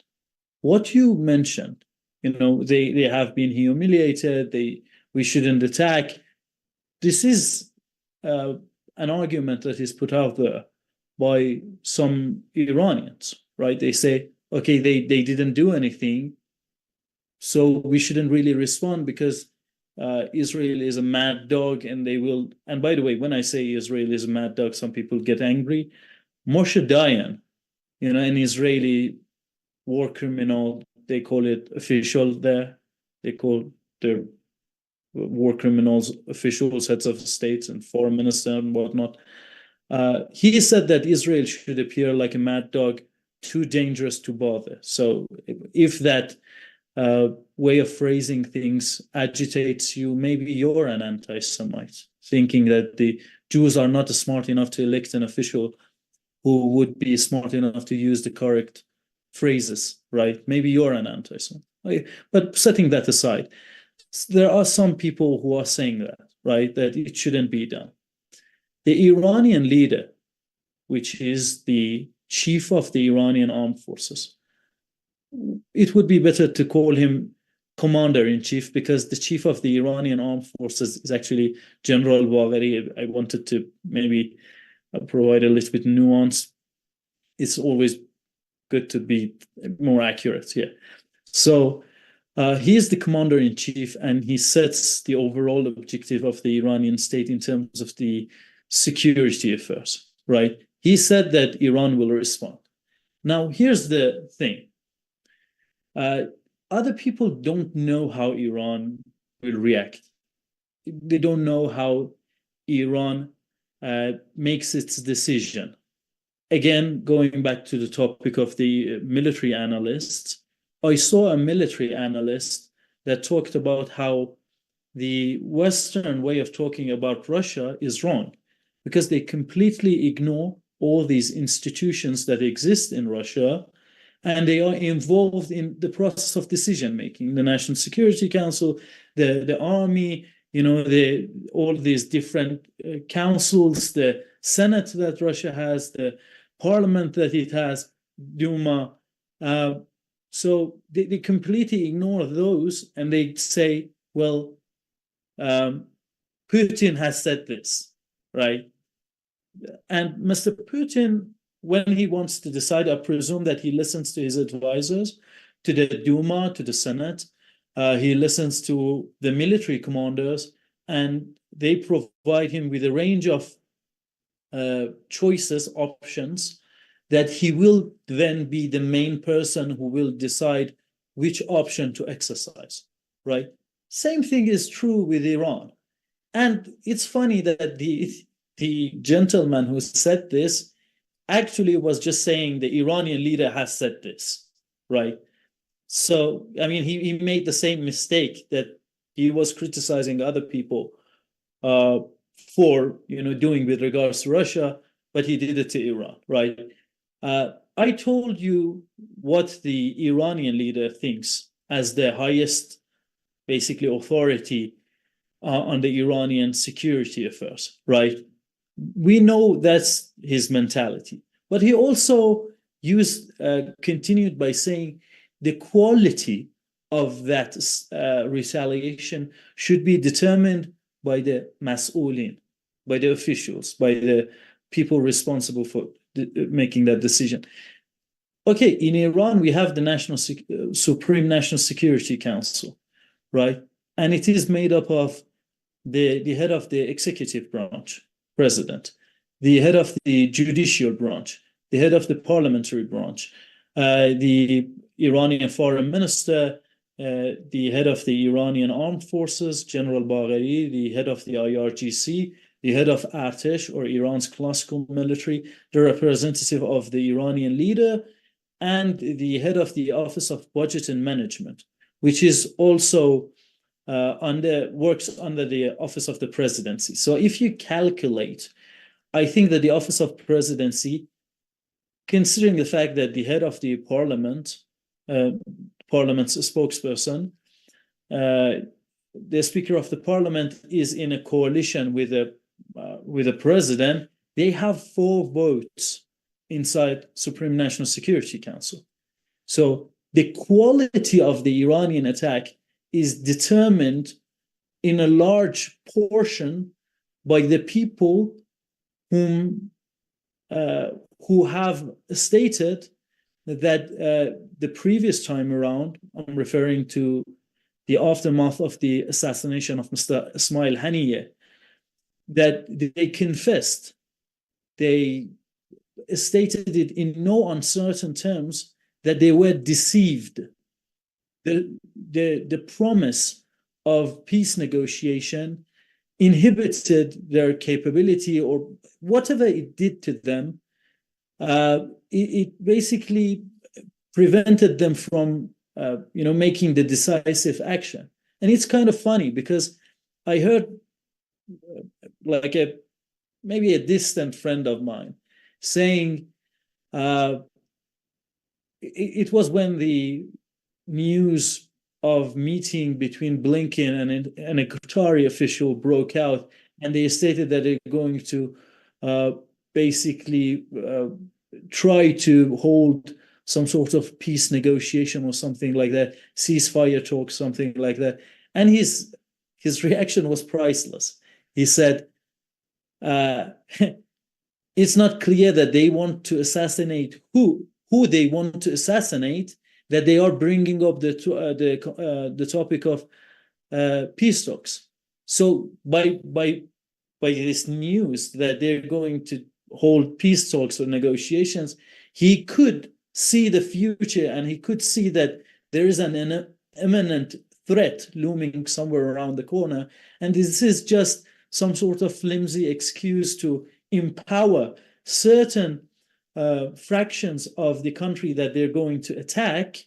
What you mentioned, they have been humiliated, we shouldn't attack. This is an argument that is put out there by some Iranians, right? They say, okay, they didn't do anything, so we shouldn't really respond because Israel is a mad dog, and they will. And by the way, when I say Israel is a mad dog, some people get angry. Moshe Dayan, an Israeli war criminal, they call it official there. They call their war criminals officials, heads of states and foreign minister and whatnot. He said that Israel should appear like a mad dog, too dangerous to bother. So if that way of phrasing things agitates you, maybe you're an anti-Semite, thinking that the Jews are not smart enough to elect an official who would be smart enough to use the correct phrases, right? Maybe you're an anti-Semite. Okay. But setting that aside, there are some people who are saying that, right, that it shouldn't be done. The Iranian leader, which is the chief of the Iranian armed forces, it would be better to call him commander-in-chief, because the chief of the Iranian armed forces is actually General Bagheri. I wanted to maybe provide a little bit nuance. It's always good to be more accurate here. So he is the commander-in-chief, and he sets the overall objective of the Iranian state in terms of the security affairs, right? He said that Iran will respond. Now, here's the thing. Other people don't know how Iran will react. They don't know how Iran makes its decision. Again, going back to the topic of the military analysts, I saw a military analyst that talked about how the Western way of talking about Russia is wrong because they completely ignore all these institutions that exist in Russia, and they are involved in the process of decision making. The National Security Council, the army, all these different councils, the Senate that Russia has, the parliament that it has, Duma. So they completely ignore those, and they say, well, Putin has said this, right? And Mr. Putin, when he wants to decide, I presume that he listens to his advisors, to the Duma, to the Senate. He listens to the military commanders, and they provide him with a range of choices, options, that he will then be the main person who will decide which option to exercise, right? Same thing is true with Iran. And it's funny that the gentleman who said this actually was just saying the Iranian leader has said this, right? So, I mean, he made the same mistake that he was criticizing other people for, doing with regards to Russia, but he did it to Iran, right? I told you what the Iranian leader thinks as the highest, basically, authority on the Iranian security affairs, right? We know that's his mentality. But he also continued by saying the quality of that retaliation should be determined by the mas'ulin, by the officials, by the people responsible for making that decision. Okay, in Iran, we have the Supreme National Security Council, right? And it is made up of the head of the executive branch, president, the head of the judicial branch, the head of the parliamentary branch, the Iranian foreign minister, the head of the Iranian armed forces, General Bagheri, the head of the IRGC, the head of Artesh, or Iran's classical military, the representative of the Iranian leader, and the head of the Office of Budget and Management, which is also works under the Office of the Presidency. So if you calculate, I think that the Office of Presidency, considering the fact that the head of the parliament's spokesperson, the Speaker of the Parliament is in a coalition with the president, they have 4 votes inside Supreme National Security Council. So the quality of the Iranian attack is determined in a large portion by the people who have stated that the previous time around, I'm referring to the aftermath of the assassination of Mr. Ismail Haniyeh, that they confessed, they stated it in no uncertain terms that they were deceived. The promise of peace negotiation inhibited their capability, or whatever it did to them. It basically prevented them from making the decisive action. And it's kind of funny because I heard like maybe a distant friend of mine saying it was when the news of meeting between Blinken and a Qatari official broke out, and they stated that they're going to basically try to hold some sort of peace negotiation or something like that, ceasefire talk, something like that. And his reaction was priceless. He said, it's not clear that they want to assassinate who they want to assassinate, that they are bringing up the topic of peace talks. So by this news that they're going to hold peace talks or negotiations, he could see the future, and he could see that there is an imminent threat looming somewhere around the corner, and this is just some sort of flimsy excuse to empower certain fractions of the country that they're going to attack,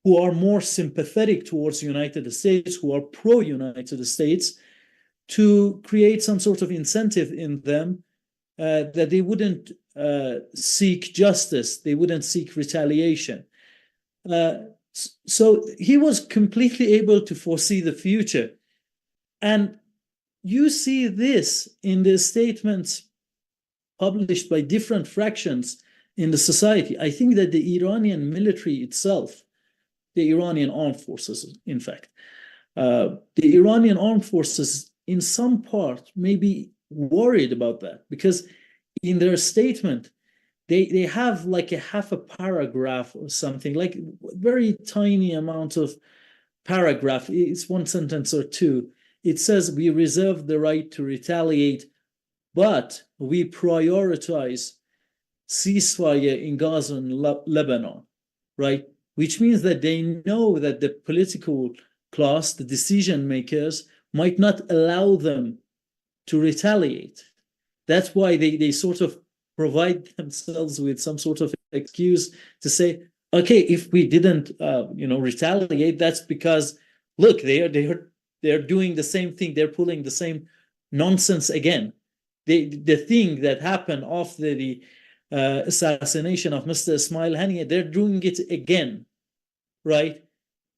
who are more sympathetic towards the United States, who are pro-United States, to create some sort of incentive in them that they wouldn't seek justice, they wouldn't seek retaliation. So he was completely able to foresee the future. And you see this in the statements published by different fractions in the society. I think that the Iranian military itself, the Iranian armed forces, in fact, the Iranian armed forces, in some part, may be worried about that, because in their statement, they have like a half a paragraph or something, like very tiny amount of paragraph. It's one sentence or two. It says, we reserve the right to retaliate, but we prioritize ceasefire in Gaza and Lebanon, right? Which means that they know that the political class, the decision makers, might not allow them to retaliate. That's why they sort of provide themselves with some sort of excuse to say, okay, if we didn't retaliate, that's because, look, they're doing the same thing, they're pulling the same nonsense again. The thing that happened after the assassination of Mr. Ismail Haniyeh, they're doing it again, right?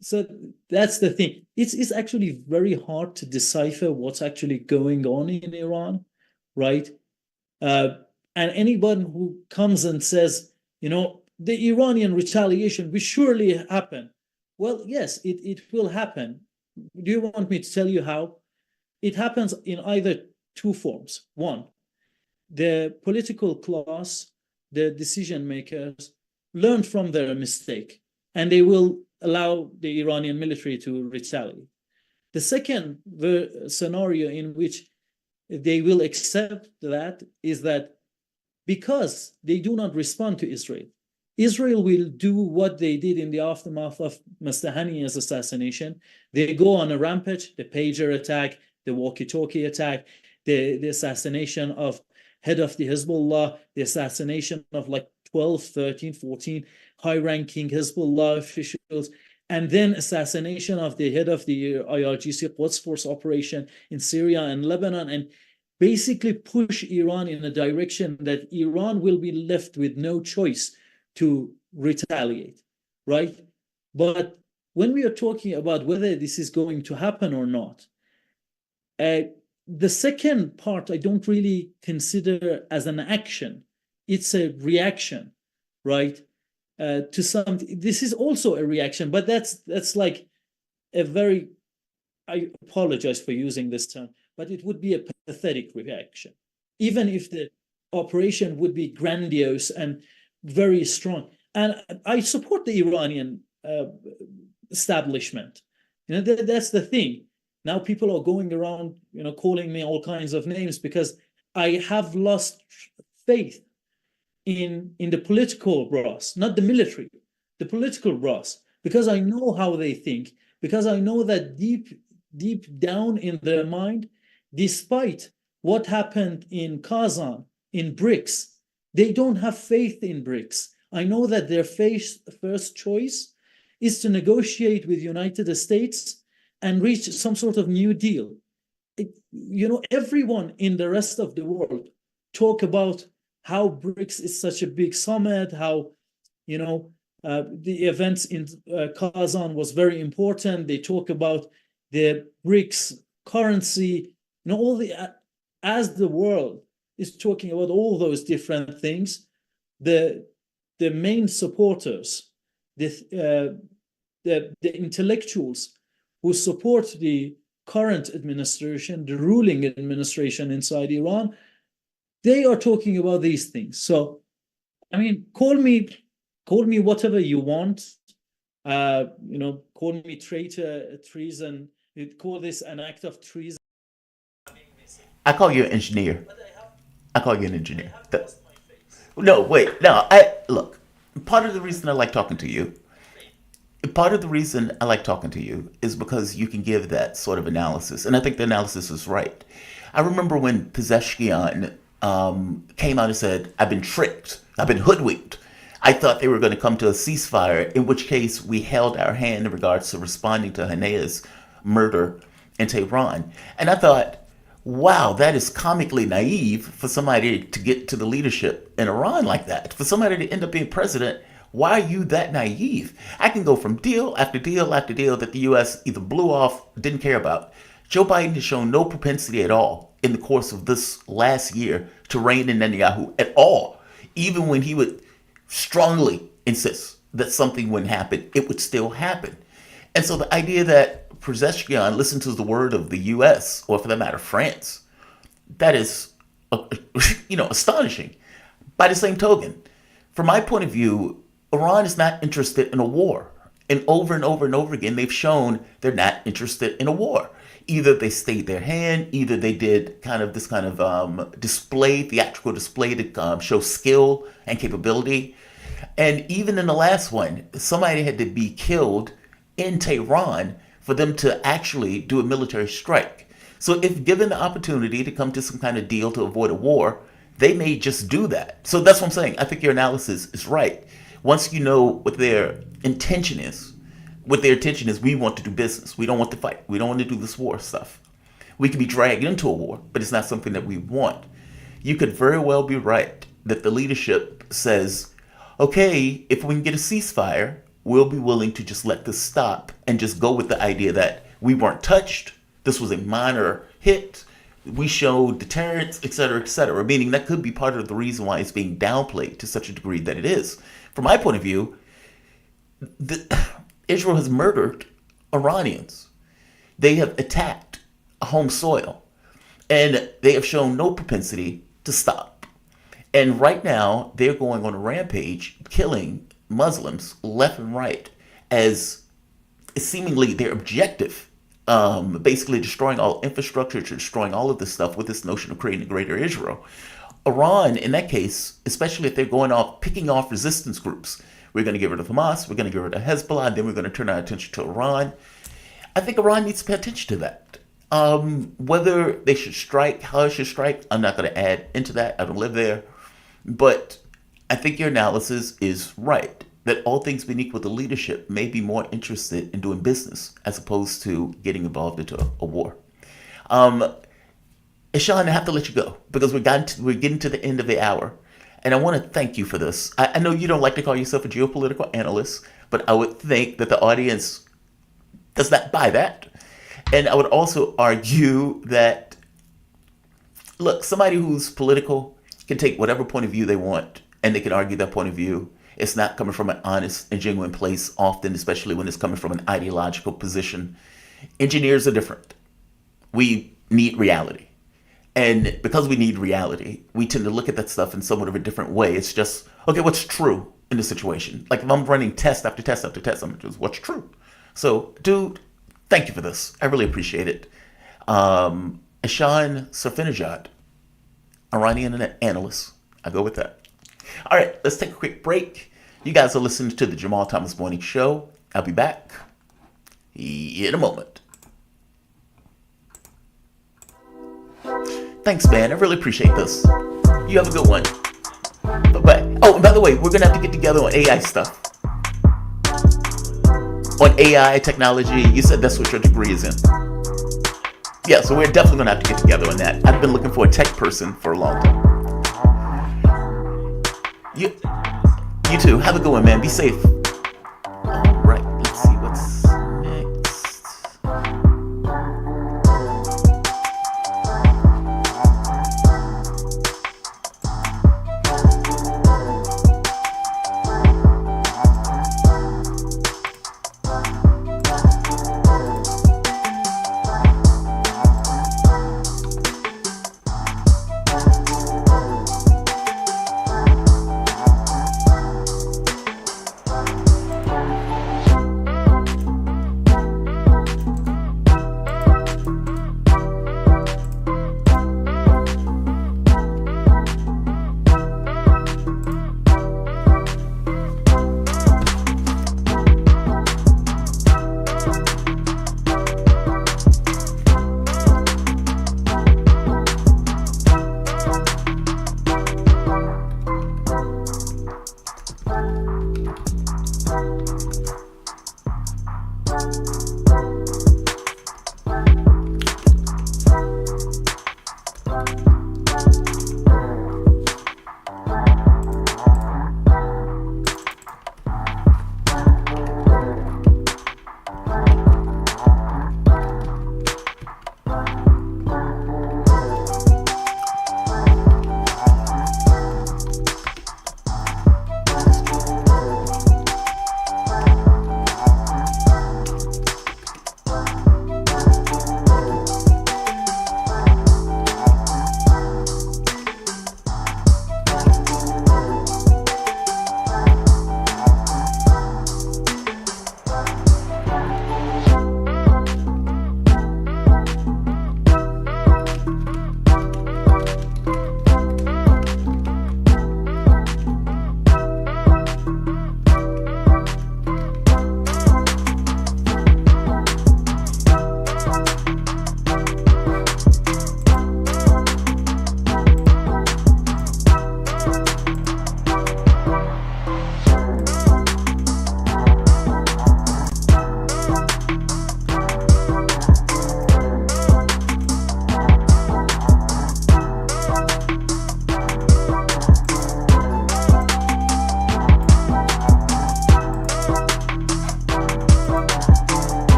So that's the thing. It's actually very hard to decipher what's actually going on in Iran, right? And anyone who comes and says, the Iranian retaliation will surely happen. Well, yes, it will happen. Do you want me to tell you how? It happens in either two forms. One, the political class, the decision makers, learn from their mistake, and they will allow the Iranian military to retaliate. The second scenario in which they will accept that is that because they do not respond to Israel, Israel will do what they did in the aftermath of Mr. Haniyeh's assassination. They go on a rampage, the pager attack, the walkie-talkie attack, the assassination of head of the Hezbollah, the assassination of like 12, 13, 14 high-ranking Hezbollah officials, and then assassination of the head of the IRGC Quds Force operation in Syria and Lebanon, and basically push Iran in a direction that Iran will be left with no choice to retaliate, right? But when we are talking about whether this is going to happen or not, the second part I don't really consider as an action. It's a reaction, right? To something. This is also a reaction, but that's like a very, I apologize for using this term, but it would be a pathetic reaction, even if the operation would be grandiose and very strong. And I support the Iranian establishment. That's the thing. Now people are going around, calling me all kinds of names because I have lost faith in the political brass, not the military, the political brass, because I know how they think, because I know that deep down in their mind, despite what happened in Kazan, in BRICS, they don't have faith in BRICS. I know that their first choice is to negotiate with the United States and reach some sort of new deal. Everyone in the rest of the world talk about how BRICS is such a big summit, how, the events in Kazan was very important. They talk about the BRICS currency, as the world is talking about all those different things, the main supporters, the intellectuals who support the current administration, the ruling administration inside Iran, they are talking about these things. So, call me whatever you want. Call me traitor, treason. Call this an act of treason. I call you an engineer. I call you an engineer. No, wait. No, look. Part of the reason I like talking to you Part of the reason I like talking to you is because you can give that sort of analysis, and I think the analysis is right. I remember when Pezeshkian came out and said, "I've been tricked, I've been hoodwinked. I thought they were going to come to a ceasefire, in which case we held our hand in regards to responding to Hanea's murder in Tehran." And I thought, wow, that is comically naive for somebody to get to the leadership in Iran like that. For somebody to end up being president, why are you that naive? I can go from deal after deal after deal that the U.S. either blew off, didn't care about. Joe Biden has shown no propensity at all in the course of this last year to rein in Netanyahu at all. Even when he would strongly insist that something wouldn't happen, it would still happen. And so the idea that Pezeshkian listens to the word of the U.S., or for that matter, France, that is, astonishing. By the same token, from my point of view, Iran is not interested in a war. And over and over again, they've shown they're not interested in a war. Either they stayed their hand, either they did this kind of display, theatrical display to show skill and capability. And even in the last one, somebody had to be killed in Tehran for them to actually do a military strike. So if given the opportunity to come to some kind of deal to avoid a war, they may just do that. So that's what I'm saying. I think your analysis is right. Once you know what their intention is, we want to do business. We don't want to fight. We don't want to do this war stuff. We could be dragged into a war, but it's not something that we want. You could very well be right that the leadership says, okay, if we can get a ceasefire, we'll be willing to just let this stop and just go with the idea that we weren't touched. This was a minor hit. We showed deterrence, et cetera, meaning that could be part of the reason why it's being downplayed to such a degree that it is. From my point of view, Israel has murdered Iranians. They have attacked home soil, and they have shown no propensity to stop. And right now, they're going on a rampage, killing Muslims left and right as seemingly their objective, basically destroying all infrastructure, destroying all of this stuff with this notion of creating a greater Israel. Iran, in that case, especially if they're picking off resistance groups, we're going to get rid of Hamas, we're going to get rid of Hezbollah, and then we're going to turn our attention to Iran. I think Iran needs to pay attention to that. Whether they should strike, how it should strike, I'm not going to add into that. I don't live there. But I think your analysis is right, that all things being equal, the leadership may be more interested in doing business as opposed to getting involved into a war. Ehsan, I have to let you go because we're getting to the end of the hour. And I want to thank you for this. I know you don't like to call yourself a geopolitical analyst, but I would think that the audience does not buy that. And I would also argue that, look, somebody who's political can take whatever point of view they want, and they can argue that point of view. It's not coming from an honest and genuine place often, especially when it's coming from an ideological position. Engineers are different. We need reality. And because we need reality, we tend to look at that stuff in somewhat of a different way. It's just, okay, what's true in the situation? Like if I'm running test after test after test, I'm just, what's true? So, dude, thank you for this. I really appreciate it. Ehsan Safarnejad, Iranian analyst. I go with that. All right, let's take a quick break. You guys are listening to the Jamal Thomas Morning Show. I'll be back in a moment. Thanks, man. I really appreciate this. You have a good one. Bye-bye. Oh, and by the way, we're going to have to get together on AI stuff. On AI technology. You said that's what your degree is in. Yeah, so we're definitely going to have to get together on that. I've been looking for a tech person for a long time. You too. Have a good one, man. Be safe. All right. Let's see what's next.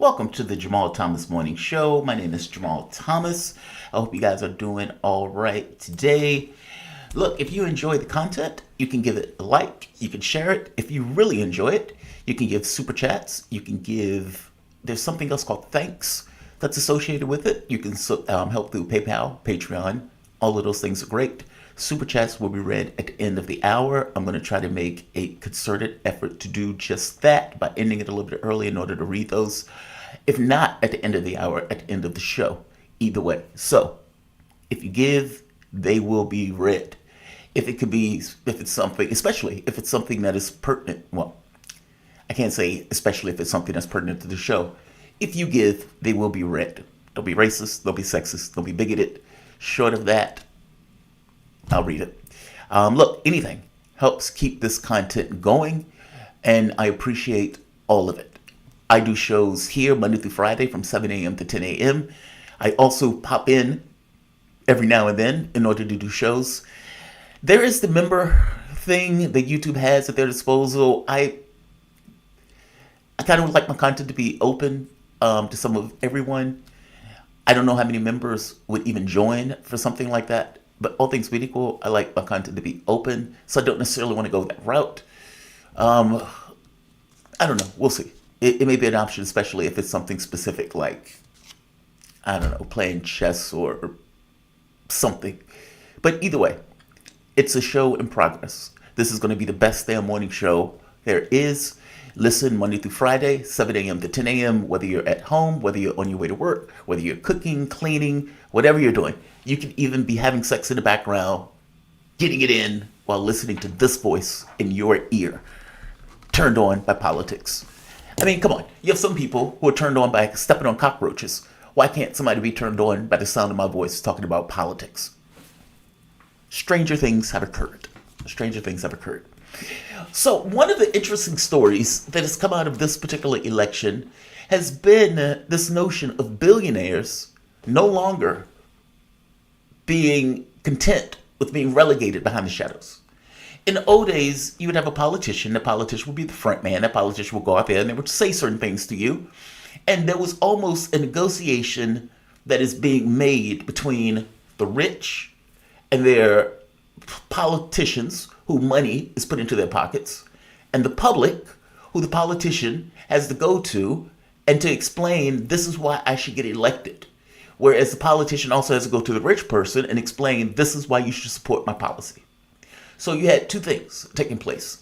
Welcome to the Jamal Thomas Morning Show. My name is Jamal Thomas. I hope you guys are doing all right today. Look, if you enjoy the content, you can give it a like, you can share it. If you really enjoy it, you can give super chats. You can give, there's something else called thanks that's associated with it. You can help through PayPal, Patreon. All of those things are great. Super chats will be read at the end of the hour. I'm going to try to make a concerted effort to do just that by ending it a little bit early in order to read those. If not at the end of the hour, at the end of the show. Either way. So, if you give, they will be read. If it's something, especially if it's something that is pertinent, well, I can't say especially if it's something that's pertinent to the show. If you give, they will be read. They'll be racist, they'll be sexist, they'll be bigoted. Short of that, I'll read it. Look, anything helps keep this content going, and I appreciate all of it. I do shows here Monday through Friday from 7 a.m. to 10 a.m. I also pop in every now and then in order to do shows. There is the member thing that YouTube has at their disposal. I kind of would like my content to be open to some of everyone. I don't know how many members would even join for something like that. But all things being equal, I like my content to be open, so I don't necessarily want to go that route. I don't know. We'll see. It may be an option, especially if it's something specific like, I don't know, playing chess or something. But either way, it's a show in progress. This is going to be the best damn morning show there is. Listen Monday through Friday, 7 a.m. to 10 a.m., whether you're at home, whether you're on your way to work, whether you're cooking, cleaning, whatever you're doing. You can even be having sex in the background, getting it in while listening to this voice in your ear, turned on by politics. I mean, come on. You have some people who are turned on by stepping on cockroaches. Why can't somebody be turned on by the sound of my voice talking about politics? Stranger things have occurred. Stranger things have occurred. So one of the interesting stories that has come out of this particular election has been this notion of billionaires no longer being content with being relegated behind the shadows. In the old days, you would have a politician. The politician would be the front man. That politician would go out there and they would say certain things to you. And there was almost a negotiation that is being made between the rich and their politicians who money is put into their pockets, and the public who the politician has to go to and to explain this is why I should get elected. Whereas the politician also has to go to the rich person and explain this is why you should support my policy. So you had two things taking place.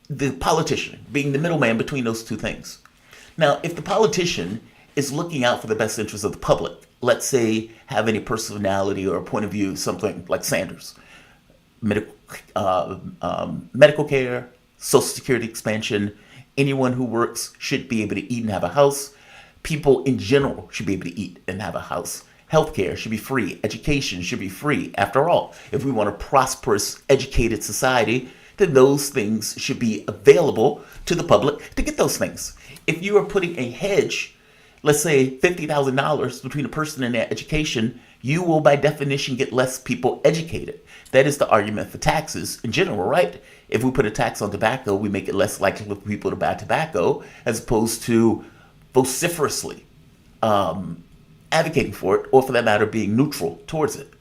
The politician being the middleman between those two things. Now, if the politician is looking out for the best interest of the public, let's say have any personality or a point of view, something like Sanders, medical care, Social Security expansion, anyone who works should be able to eat and have a house. People in general should be able to eat and have a house. Healthcare should be free. Education should be free. After all, if we want a prosperous, educated society, then those things should be available to the public to get those things. If you are putting a hedge, let's say $50,000 between a person and their education, you will by definition get less people educated. That is the argument for taxes in general, right? If we put a tax on tobacco, we make it less likely for people to buy tobacco as opposed to vociferously advocating for it, or for that matter, being neutral towards it.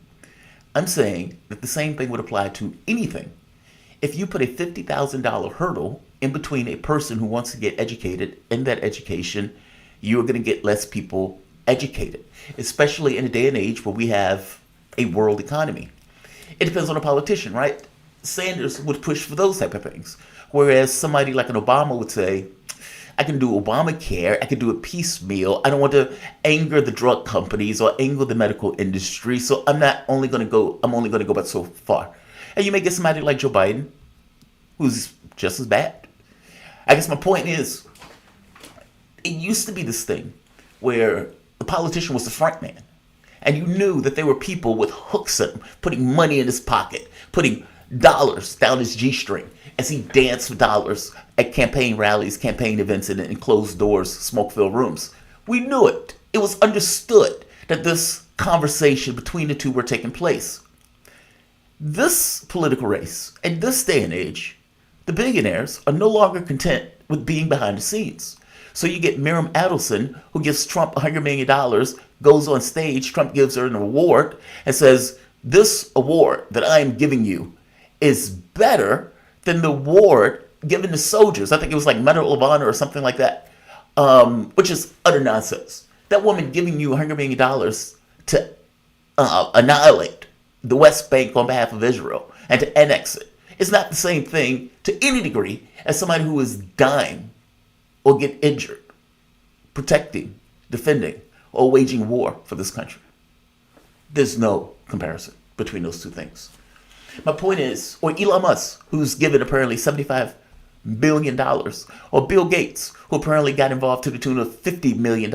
I'm saying that the same thing would apply to anything. If you put a $50,000 hurdle in between a person who wants to get educated and that education, you are going to get less people educated, especially in a day and age where we have a world economy. It depends on the politician, right? Sanders would push for those type of things, whereas somebody like an Obama would say, I can do Obamacare, I can do it piecemeal. I don't want to anger the drug companies or anger the medical industry, so I'm only going to go but so far. And you may get somebody like Joe Biden, who's just as bad. I guess my point is, it used to be this thing where the politician was the front man. And you knew that there were people with hooks in him, putting money in his pocket, putting dollars down his G-string as he danced for dollars at campaign rallies, campaign events, and in closed doors, smoke-filled rooms. We knew it. It was understood that this conversation between the two were taking place. This political race, in this day and age, the billionaires are no longer content with being behind the scenes. So you get Miriam Adelson, who gives Trump $100 million, goes on stage, Trump gives her an award, and says, this award that I am giving you is better than the award given to soldiers. I think it was like Medal of Honor or something like that, which is utter nonsense. That woman giving you $100 million to annihilate the West Bank on behalf of Israel and to annex it is not the same thing to any degree as somebody who is dying or get injured, protecting, defending, or waging war for this country. There's no comparison between those two things. My point is, or Elon Musk, who's given apparently $75 billion, or Bill Gates, who apparently got involved to the tune of $50 million.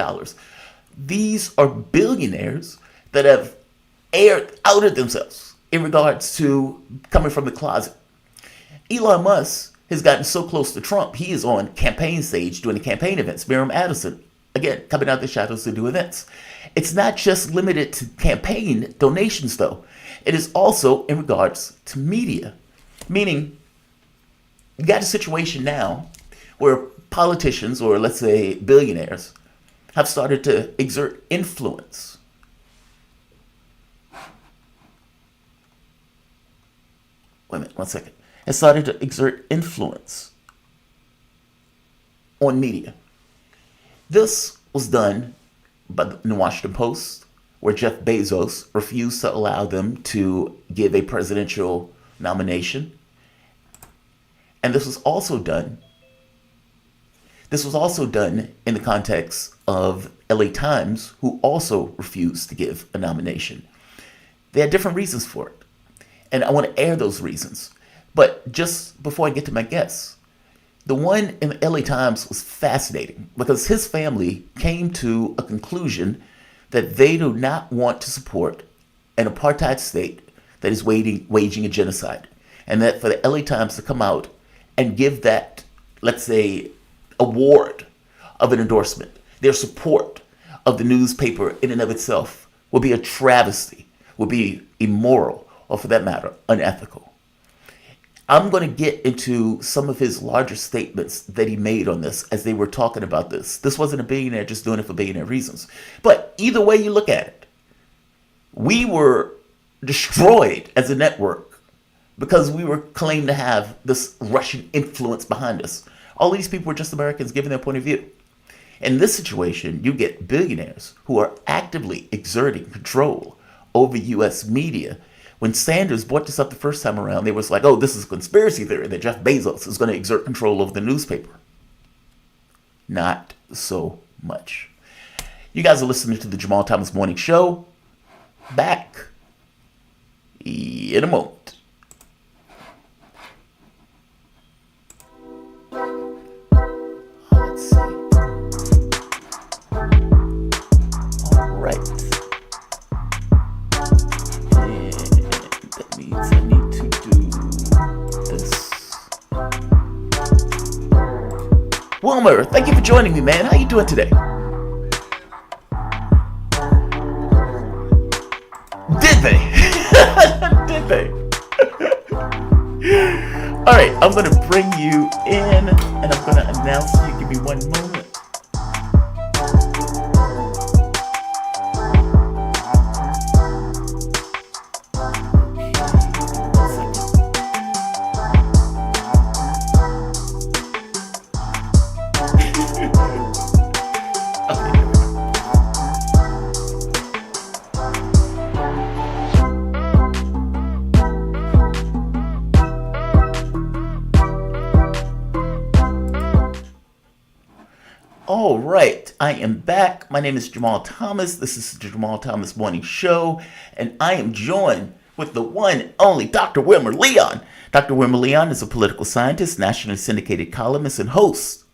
These are billionaires that have outed themselves in regards to coming from the closet. Elon Musk has gotten so close to Trump, he is on campaign stage doing the campaign events. Miriam Adelson, again, coming out of the shadows to do events. It's not just limited to campaign donations, though. It is also in regards to media. Meaning, you got a situation now where politicians, or let's say billionaires, have started to exert influence. Wait a minute, one second. Has started to exert influence on media. This was done by the Washington Post, where Jeff Bezos refused to allow them to give a presidential nomination. And this was also done in the context of LA Times, who also refused to give a nomination. They had different reasons for it. And I want to air those reasons. But just before I get to my guess, the one in the LA Times was fascinating because his family came to a conclusion that they do not want to support an apartheid state that is waging a genocide. And that for the LA Times to come out and give that, let's say, award of an endorsement, their support of the newspaper in and of itself would be a travesty, would be immoral, or for that matter, unethical. I'm going to get into some of his larger statements that he made on this as they were talking about this. This wasn't a billionaire just doing it for billionaire reasons. But either way you look at it, we were destroyed as a network because we were claimed to have this Russian influence behind us. All these people were just Americans giving their point of view. In this situation, you get billionaires who are actively exerting control over U.S. media. When Sanders brought this up the first time around, they was like, oh, this is a conspiracy theory that Jeff Bezos is going to exert control over the newspaper. Not so much. You guys are listening to the Jamal Thomas Morning Show. Back in a moment. Let's see. All right. That means I need to do this. Wilmer, thank you for joining me, man. How you doing today? Did they? Did they? All right, I'm going to bring you in, and I'm going to announce you. Give me one moment. All right, I am back. My name is Jamal Thomas. This is the Jamal Thomas Morning Show, and I am joined with the one and only Dr. Wilmer Leon. Dr. Wilmer Leon is a political scientist, nationally syndicated columnist, and host,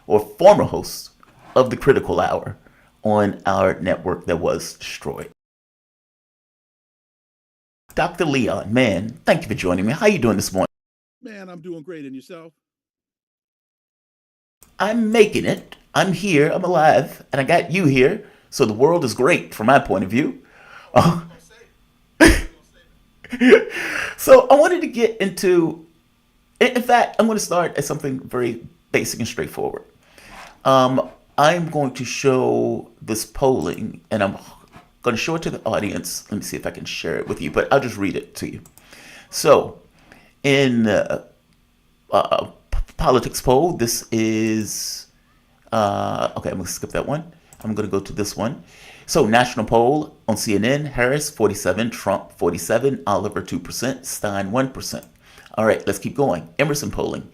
or former host, of the Critical Hour on our network that was destroyed. Dr. Leon, man, thank you for joining me. How you doing this morning? Man, I'm doing great. And yourself? I'm making it. I'm here. I'm alive. And I got you here. So the world is great from my point of view. So I wanted to get into, in fact, I'm going to start at something very basic and straightforward. I'm going to show this polling, and I'm going to show it to the audience. Let me see if I can share it with you, but I'll just read it to you. So, in politics poll, this is okay. I'm going to skip that one. I'm going to go to this one. So, national poll on CNN: Harris 47, Trump 47, Oliver 2%, Stein 1%. All right, let's keep going. Emerson polling: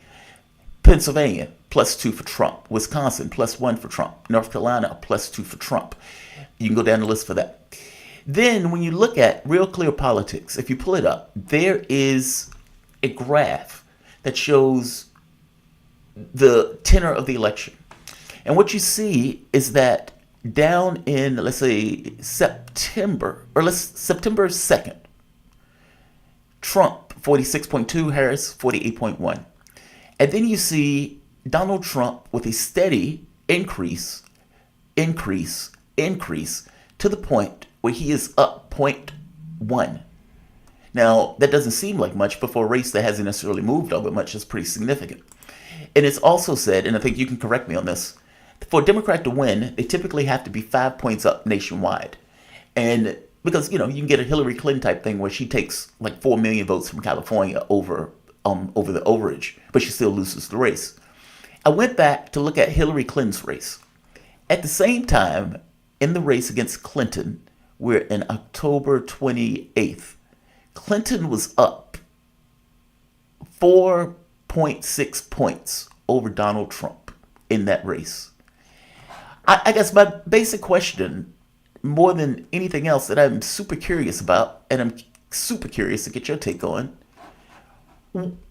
Pennsylvania +2 for Trump, Wisconsin +1 for Trump, North Carolina +2 for Trump. You can go down the list for that. Then, when you look at Real Clear Politics, if you pull it up, there is a graph that shows the tenor of the election. And what you see is that down in, let's say, September 2nd, Trump 46.2, Harris 48.1. And then you see Donald Trump with a steady increase to the point where he is up 0.1. Now, that doesn't seem like much, but for a race that hasn't necessarily moved all that much, is pretty significant. And it's also said, and I think you can correct me on this, for a Democrat to win, they typically have to be 5 points up nationwide. And because, you can get a Hillary Clinton type thing where she takes like 4 million votes from California over the overage, but she still loses the race. I went back to look at Hillary Clinton's race. At the same time, in the race against Clinton, we're in October 28th. Clinton was up 4.6 points over Donald Trump in that race. I guess my basic question, more than anything else that I'm super curious about, and I'm super curious to get your take on,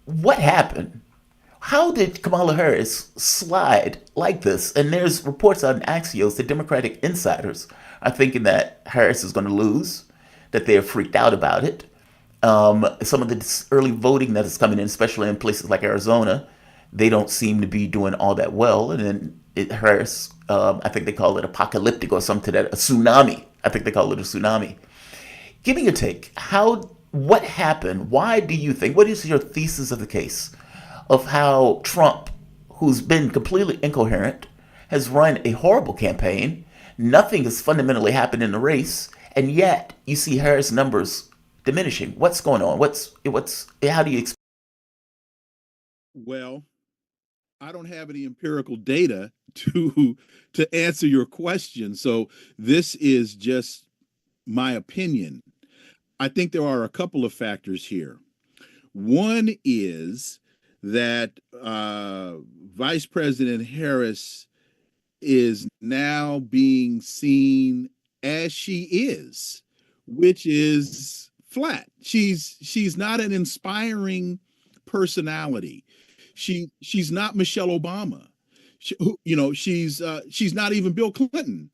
what happened? How did Kamala Harris slide like this? And there's reports out in Axios that Democratic insiders are thinking that Harris is going to lose, that they're freaked out about it. Some of the early voting that is coming in, especially in places like Arizona, they don't seem to be doing all that well. And then Harris, I think they call it apocalyptic or something, a tsunami. I think they call it a tsunami. Give me your take. What happened? Why do you think, what is your thesis of the case of how Trump, who's been completely incoherent, has run a horrible campaign? Nothing has fundamentally happened in the race, and yet you see Harris' numbers diminishing. What's going on? How do you explain? Well, I don't have any empirical data to answer your question, so this is just my opinion. I think there are a couple of factors here. One is that Vice President Harris is now being seen as she is, which is flat. She's not an inspiring personality. She's not Michelle Obama. She's not even Bill Clinton.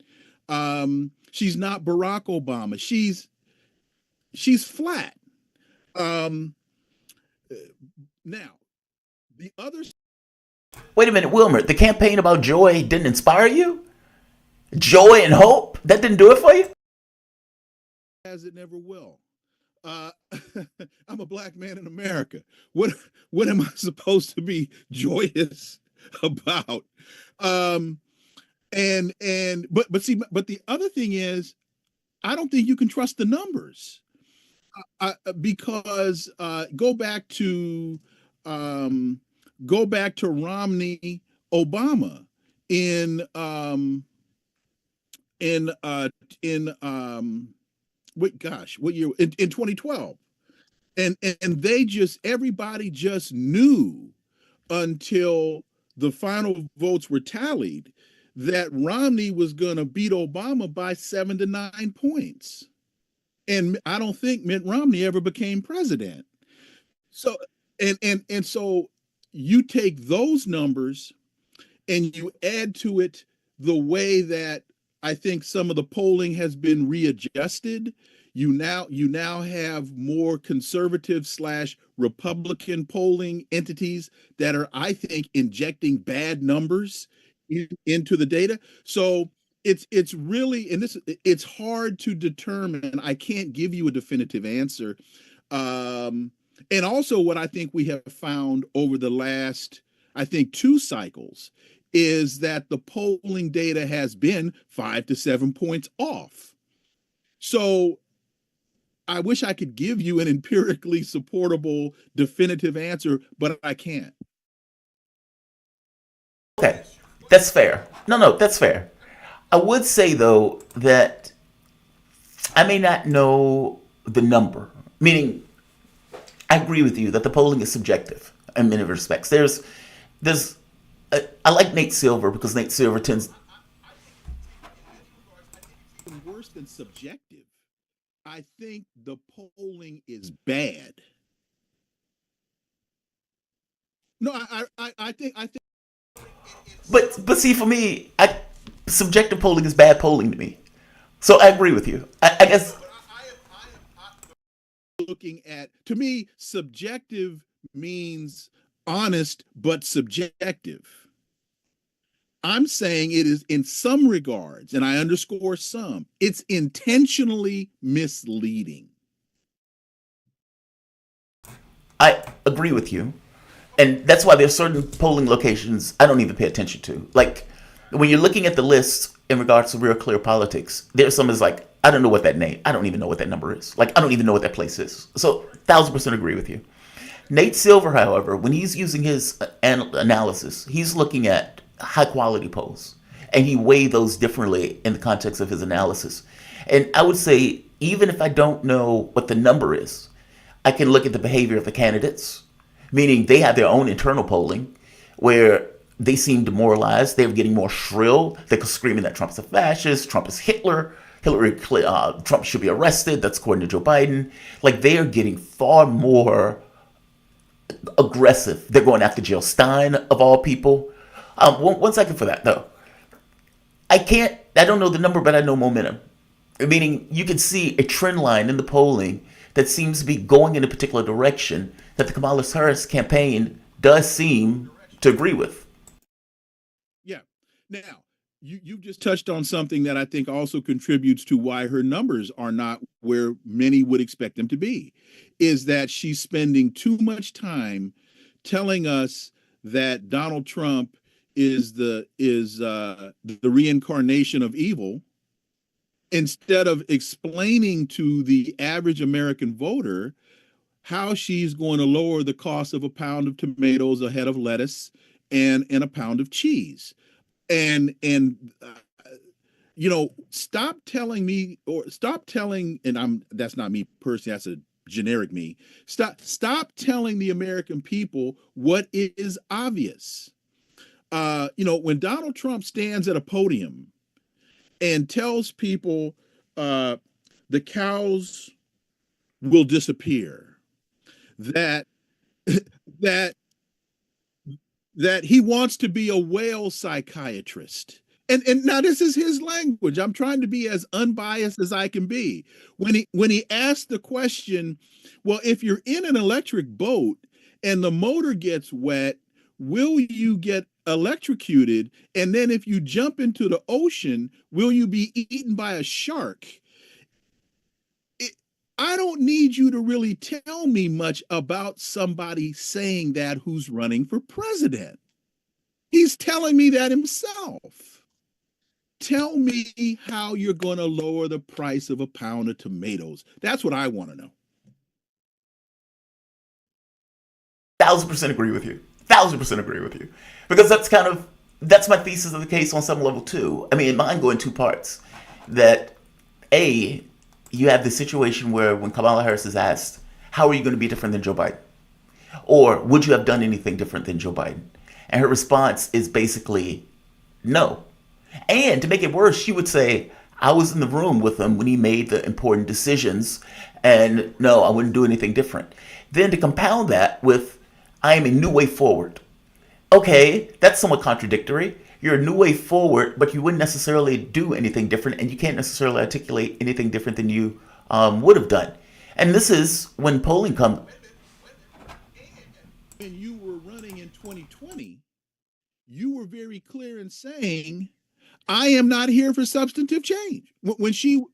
She's not Barack Obama. She's flat. Now, the other. Wait a minute, Wilmer. The campaign about joy didn't inspire you? Joy and hope? That didn't do it for you? As it never will. I'm a black man in America. What am I supposed to be joyous about? But the other thing is, I don't think you can trust the numbers. Because go back to Romney Obama in what year, in 2012, and everybody just knew until the final votes were tallied that Romney was going to beat Obama by 7 to 9 points. And I don't think Mitt Romney ever became president. So, so you take those numbers and you add to it the way that I think some of the polling has been readjusted. You now have more conservative / Republican polling entities that are, I think, injecting bad numbers into the data. So it's really, and it's hard to determine. I can't give you a definitive answer. And also what I think we have found over the last, I think, 2 cycles is that the polling data has been 5 to 7 points off. So I wish I could give you an empirically supportable, definitive answer, but I can't. Okay, that's fair. No, that's fair. I would say, though, that I may not know the number, meaning I agree with you that the polling is subjective in many respects. I like Nate Silver because Nate Silver tends. Worse than subjective. I think the polling is bad. No, I think. But see, for me, subjective polling is bad polling to me. So I agree with you. I guess. Looking at, to me, subjective means honest but subjective. I'm saying it is, in some regards, and I underscore some, it's intentionally misleading. I agree with you. And that's why there's certain polling locations I don't even pay attention to. Like, when you're looking at the list in regards to Real Clear Politics, there's some is like, I don't know what that name, I don't even know what that number is. Like, I don't even know what that place is. So, 1000% agree with you. Nate Silver, however, when he's using his analysis, he's looking at high quality polls. And he weighed those differently in the context of his analysis. And I would say, even if I don't know what the number is, I can look at the behavior of the candidates, meaning they have their own internal polling where they seem demoralized. They're getting more shrill. They're screaming that Trump's a fascist, Trump is Hitler, Trump should be arrested. That's according to Joe Biden. Like, they are getting far more aggressive. They're going after Jill Stein, of all people. One second for that, though. I don't know the number, but I know momentum. Meaning, you can see a trend line in the polling that seems to be going in a particular direction that the Kamala Harris campaign does seem to agree with. Yeah. Now, you just touched on something that I think also contributes to why her numbers are not where many would expect them to be, is that she's spending too much time telling us that Donald Trump is the reincarnation of evil, instead of explaining to the average American voter how she's going to lower the cost of a pound of tomatoes, a head of lettuce, and a pound of cheese. And stop telling, and that's not me personally, that's a generic me. Stop telling the American people what is obvious. When Donald Trump stands at a podium and tells people the cows will disappear, that he wants to be a whale psychiatrist. And now this is his language. I'm trying to be as unbiased as I can be. When he asked the question, well, if you're in an electric boat and the motor gets wet, will you get electrocuted? And then if you jump into the ocean, will you be eaten by a shark? I don't need you to really tell me much about somebody saying that who's running for president. He's telling me that himself. Tell me how you're going to lower the price of a pound of tomatoes. That's what I want to know. 1000% agree with you. 1000% agree with you. Because that's my thesis of the case on some level too. I mean, mine go in two parts. That A, you have the situation where when Kamala Harris is asked, how are you going to be different than Joe Biden? Or would you have done anything different than Joe Biden? And her response is basically no. And to make it worse, she would say, I was in the room with him when he made the important decisions, and no, I wouldn't do anything different. Then to compound that with, I am a new way forward. Okay, that's somewhat contradictory. You're a new way forward, but you wouldn't necessarily do anything different, and you can't necessarily articulate anything different than you would have done. And this is when polling comes. When you were running in 2020, you were very clear in saying, I am not here for substantive change. When she,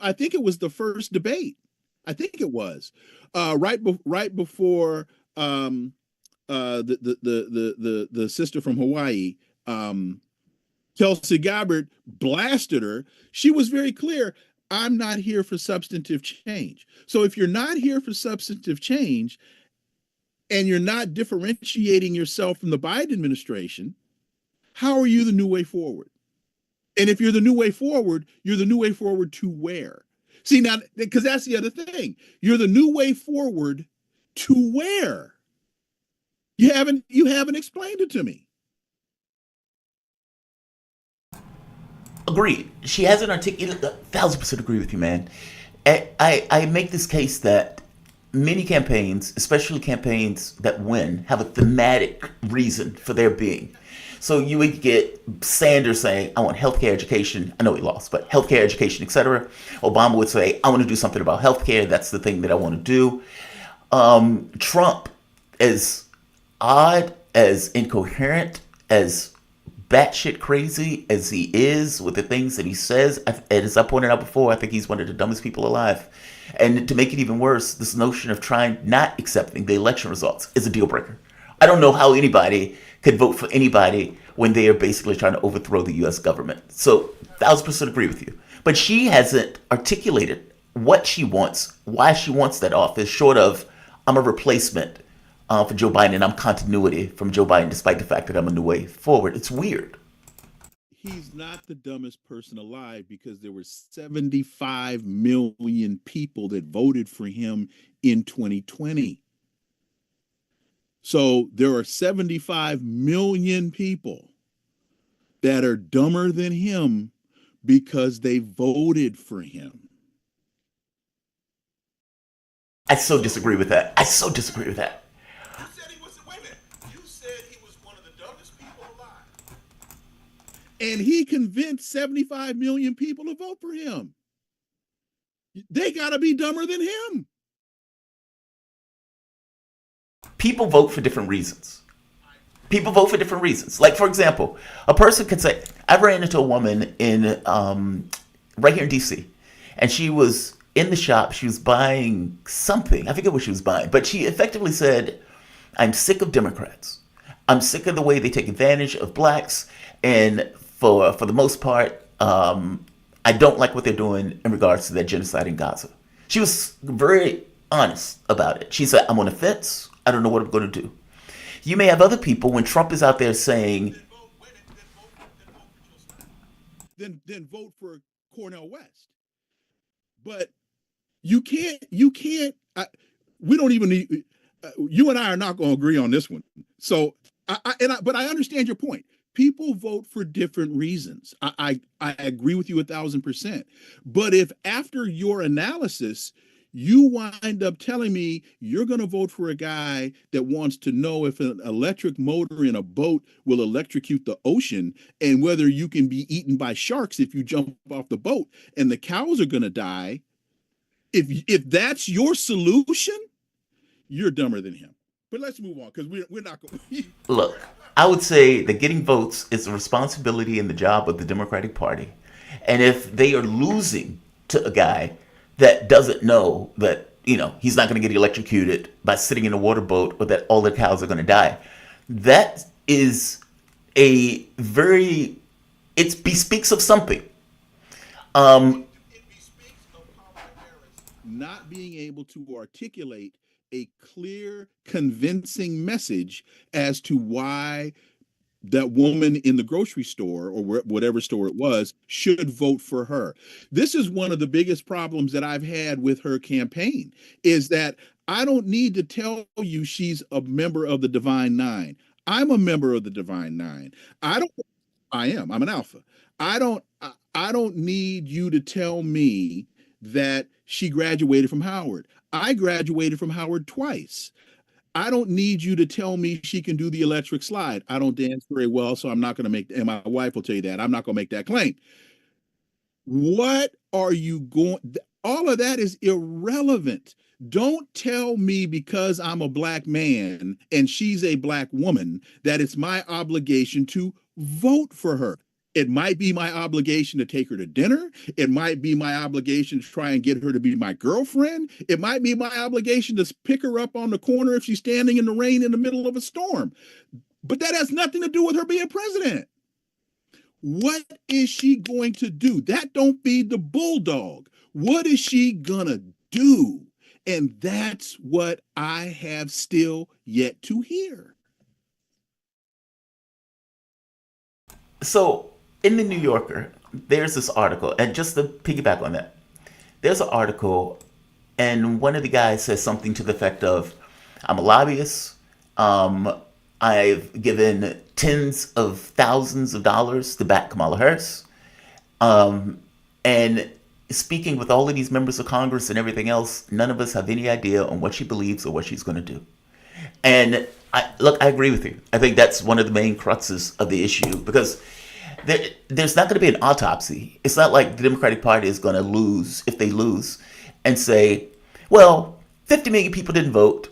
I think it was the first debate. I think it was right before the sister from Hawaii Tulsi Gabbard blasted her, she was very clear, I'm not here for substantive change. So if you're not here for substantive change and you're not differentiating yourself from the Biden administration, how are you the new way forward? And if you're the new way forward, you're the new way forward to where? See, now, because that's the other thing. You're the new way forward to where? You haven't explained it to me. Agreed. She hasn't articulated. 1,000% agree with you, man. I make this case that many campaigns, especially campaigns that win, have a thematic reason for their being. So you would get Sanders saying, I want healthcare, education. I know he lost, but healthcare, education, etc. Obama would say, I want to do something about healthcare. That's the thing that I want to do. Trump, as odd, as incoherent, as batshit crazy as he is with the things that he says, and as I pointed out before, I think he's one of the dumbest people alive. And to make it even worse, this notion of trying not accepting the election results is a deal breaker. I don't know how anybody could vote for anybody when they are basically trying to overthrow the U.S. government. So 1,000% agree with you. But she hasn't articulated what she wants, why she wants that office, short of I'm a replacement for Joe Biden and I'm continuity from Joe Biden, despite the fact that I'm a new way forward. It's weird. He's not the dumbest person alive because there were 75 million people that voted for him in 2020. So there are 75 million people that are dumber than him because they voted for him. I so disagree with that. I so disagree with that. You said he was, wait a minute, you said he was one of the dumbest people alive. And he convinced 75 million people to vote for him. They got to be dumber than him. People vote for different reasons. People vote for different reasons. Like, for example, a person could say, I ran into a woman in right here in D.C., and she was in the shop. She was buying something. I forget what she was buying, but she effectively said, I'm sick of Democrats. I'm sick of the way they take advantage of blacks, and for the most part, I don't like what they're doing in regards to that genocide in Gaza. She was very honest about it. She said, I'm on the fence. I don't know what I'm going to do. You may have other people when Trump is out there saying, then vote for Cornel West. But you can't, we don't even need, you and I are not going to agree on this one. So, but I understand your point. People vote for different reasons. I agree with you 1,000%. But if after your analysis, you wind up telling me you're going to vote for a guy that wants to know if an electric motor in a boat will electrocute the ocean and whether you can be eaten by sharks if you jump off the boat and the cows are going to die. If that's your solution, you're dumber than him. But let's move on because we're not going to. Look, I would say that getting votes is a responsibility and the job of the Democratic Party. And if they are losing to a guy that doesn't know that, he's not going to get electrocuted by sitting in a water boat or that all the cows are going to die, that is it bespeaks of something. It bespeaks of Kamala Harris not being able to articulate a clear, convincing message as to why that woman in the grocery store or whatever store it was should vote for her. This is one of the biggest problems that I've had with her campaign is that I don't need to tell you she's a member of the Divine Nine. I'm a member of the Divine Nine. I'm an alpha. I don't need you to tell me that she graduated from Howard. I graduated from Howard twice. I don't need you to tell me she can do the electric slide. I don't dance very well, so I'm not going to make, and my wife will tell you that, I'm not going to make that claim. What are you going, all of that is irrelevant. Don't tell me because I'm a black man and she's a black woman that it's my obligation to vote for her. It might be my obligation to take her to dinner. It might be my obligation to try and get her to be my girlfriend. It might be my obligation to pick her up on the corner if she's standing in the rain in the middle of a storm. But that has nothing to do with her being president. What is she going to do? That don't feed the bulldog. What is she gonna do? And that's what I have still yet to hear. So in the New Yorker, there's this article, and just to piggyback on that, there's an article, and one of the guys says something to the effect of, "I'm a lobbyist. I've given tens of thousands of dollars to back Kamala Harris, and speaking with all of these members of Congress and everything else, none of us have any idea on what she believes or what she's going to do." And I agree with you. I think that's one of the main cruxes of the issue, because there's not going to be an autopsy. It's not like the Democratic Party is going to lose, if they lose, and say, well, 50 million people didn't vote,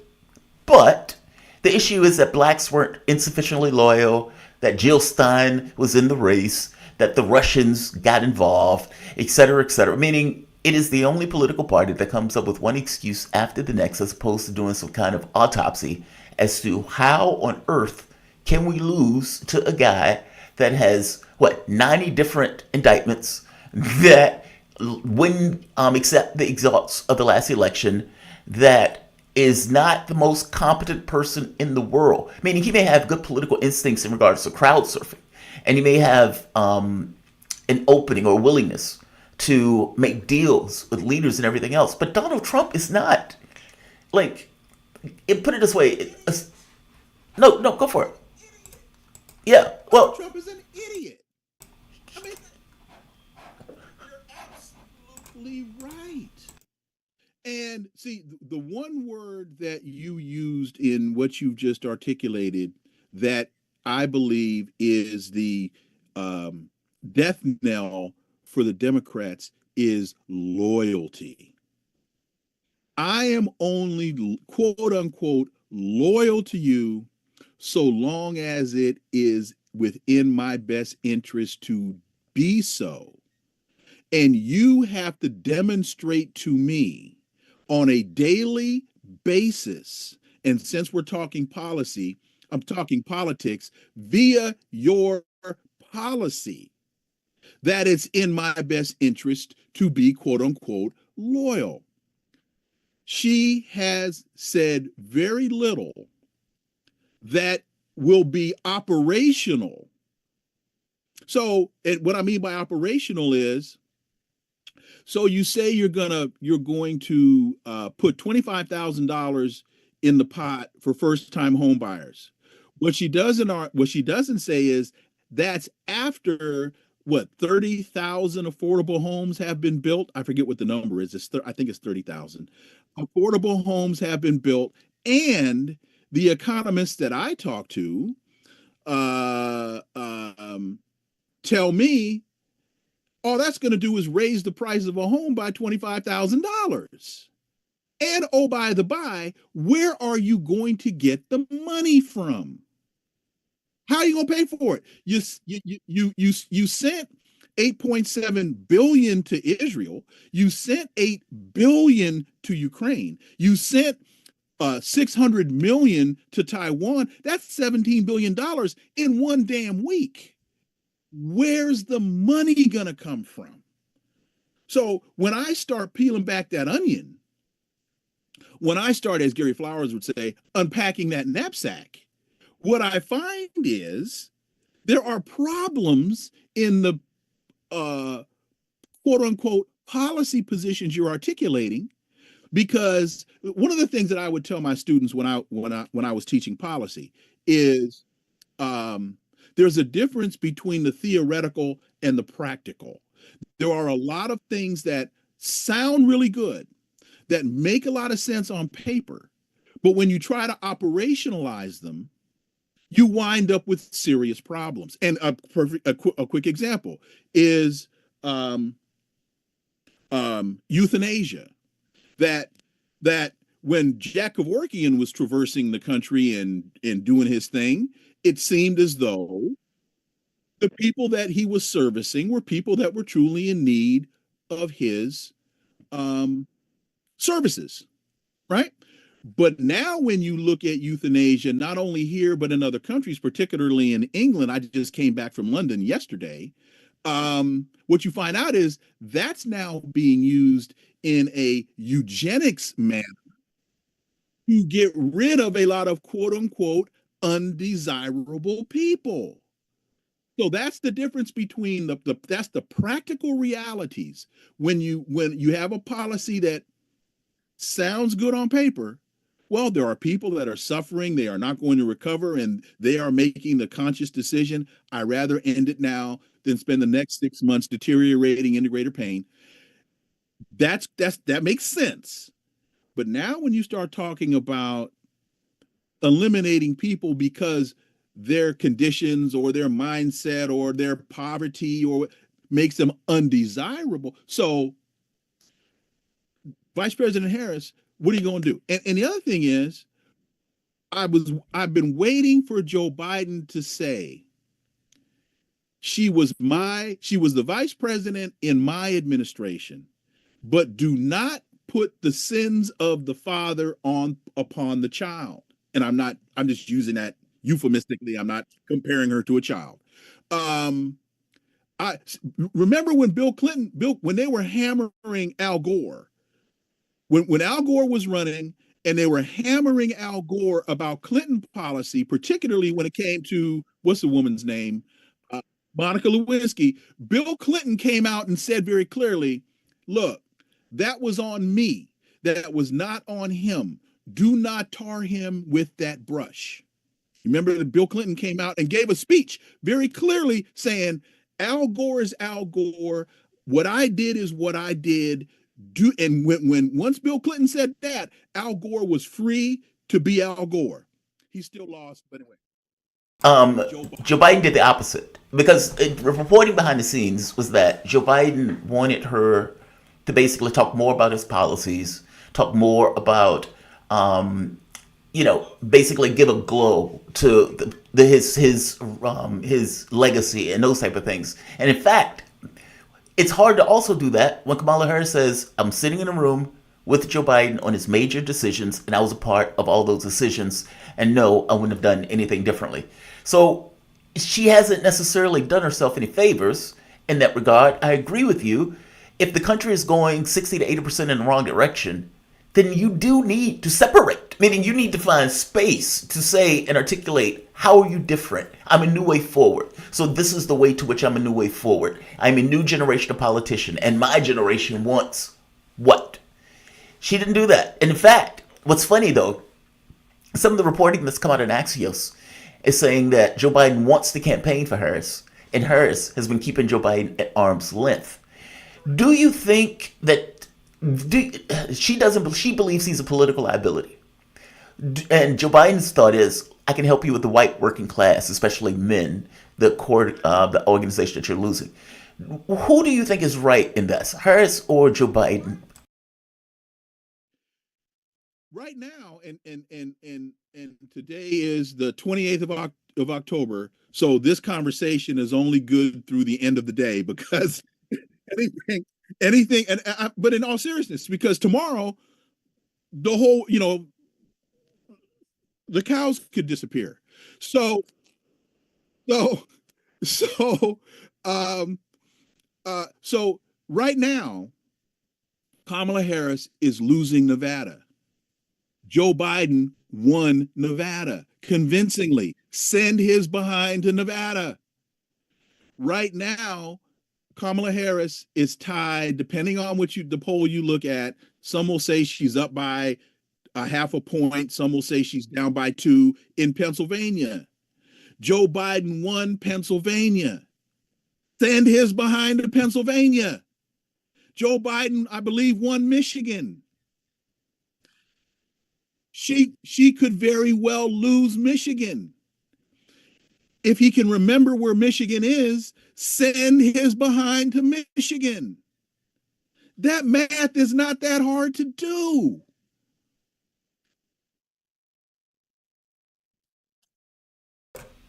but the issue is that blacks weren't insufficiently loyal, that Jill Stein was in the race, that the Russians got involved, et cetera, meaning it is the only political party that comes up with one excuse after the next, as opposed to doing some kind of autopsy as to how on earth can we lose to a guy that has, 90 different indictments, that wouldn't accept the results of the last election, that is not the most competent person in the world. Meaning he may have good political instincts in regards to crowd surfing, and he may have an opening or willingness to make deals with leaders and everything else. But Donald Trump is not. Like, put it this way. No, go for it. Yeah, well, Trump is an idiot. I mean, you're absolutely right. And see, the one word that you used in what you've just articulated that I believe is the death knell for the Democrats is loyalty. I am only, quote unquote, loyal to you so long as it is within my best interest to be so. And you have to demonstrate to me on a daily basis, and since we're talking policy, I'm talking politics, via your policy, that it's in my best interest to be, quote unquote, loyal. She has said very little that will be operational. So, what I mean by operational is, so you say you're going to put $25,000 in the pot for first-time home buyers. What she doesn't say is that's after what 30,000 affordable homes have been built. I forget what the number is. I think it's 30,000 affordable homes have been built, and the economists that I talk to tell me all that's going to do is raise the price of a home by $25,000. And oh, by the by, where are you going to get the money from? How are you going to pay for it? You sent 8.7 billion to Israel. You sent 8 billion to Ukraine. You sent 600 million to Taiwan. That's $17 billion in one damn week. Where's the money going to come from? So when I start peeling back that onion, when I start, as Gary Flowers would say, unpacking that knapsack, what I find is there are problems in the quote unquote policy positions you're articulating, because one of the things that I would tell my students when I was teaching policy is there's a difference between the theoretical and the practical. There are a lot of things that sound really good, that make a lot of sense on paper, but when you try to operationalize them, you wind up with serious problems. And a quick example is euthanasia. That when Jack Kevorkian was traversing the country and doing his thing, it seemed as though the people that he was servicing were people that were truly in need of his services, right? But now, when you look at euthanasia, not only here, but in other countries, particularly in England, I just came back from London yesterday. What you find out is that's now being used in a eugenics manner to get rid of a lot of quote unquote undesirable people. So that's the difference between that's the practical realities when you have a policy that sounds good on paper. Well, there are people that are suffering, they are not going to recover, and they are making the conscious decision, I rather end it now than spend the next 6 months deteriorating into greater pain. That makes sense. But now when you start talking about eliminating people because their conditions or their mindset or their poverty or makes them undesirable. So Vice President Harris, what are you going to do? And the other thing is, I've been waiting for Joe Biden to say she was the vice president in my administration, but do not put the sins of the father upon the child. And I'm just using that euphemistically. I'm not comparing her to a child. I remember when when they were hammering Al Gore, when Al Gore was running and they were hammering Al Gore about Clinton policy, particularly when it came to, what's the woman's name? Monica Lewinsky. Bill Clinton came out and said very clearly, look, that was on me. That was not on him. Do not tar him with that brush. Remember that Bill Clinton came out and gave a speech very clearly saying, Al Gore is Al Gore. What I did is what I did. And once Bill Clinton said that, Al Gore was free to be Al Gore. He still lost, but anyway. Joe Biden did the opposite because reporting behind the scenes was that Joe Biden wanted her to basically talk more about his policies, talk more about, basically give a glow to his legacy and those type of things. And in fact, it's hard to also do that when Kamala Harris says, I'm sitting in a room with Joe Biden on his major decisions, and I was a part of all those decisions, and no, I wouldn't have done anything differently. So she hasn't necessarily done herself any favors in that regard. I agree with you. If the country is going 60 to 80% in the wrong direction, then you do need to separate. Meaning you need to find space to say and articulate, how are you different? I'm a new way forward. So this is the way to which I'm a new way forward. I'm a new generation of politician, and my generation wants what? She didn't do that. And in fact, what's funny though, some of the reporting that's come out in Axios is saying that Joe Biden wants to campaign for Harris, and Harris has been keeping Joe Biden at arm's length. Do you think that she believes he's a political liability? And Joe Biden's thought is, I can help you with the white working class, especially men, the organization that you're losing. Who do you think is right in this, Harris or Joe Biden? Right now, and today is the 28th of October, so this conversation is only good through the end of the day because anything, but in all seriousness, because tomorrow, the whole, the cows could disappear. So right now, Kamala Harris is losing Nevada. Joe Biden won Nevada convincingly. Send his behind to Nevada. Right now, Kamala Harris is tied, depending on the poll you look at. Some will say she's up by a half a point. Some will say she's down by 2 in Pennsylvania. Joe Biden won Pennsylvania. Send his behind to Pennsylvania. Joe Biden, I believe, won Michigan. She could very well lose Michigan. If he can remember where Michigan is, send his behind to Michigan. That math is not that hard to do.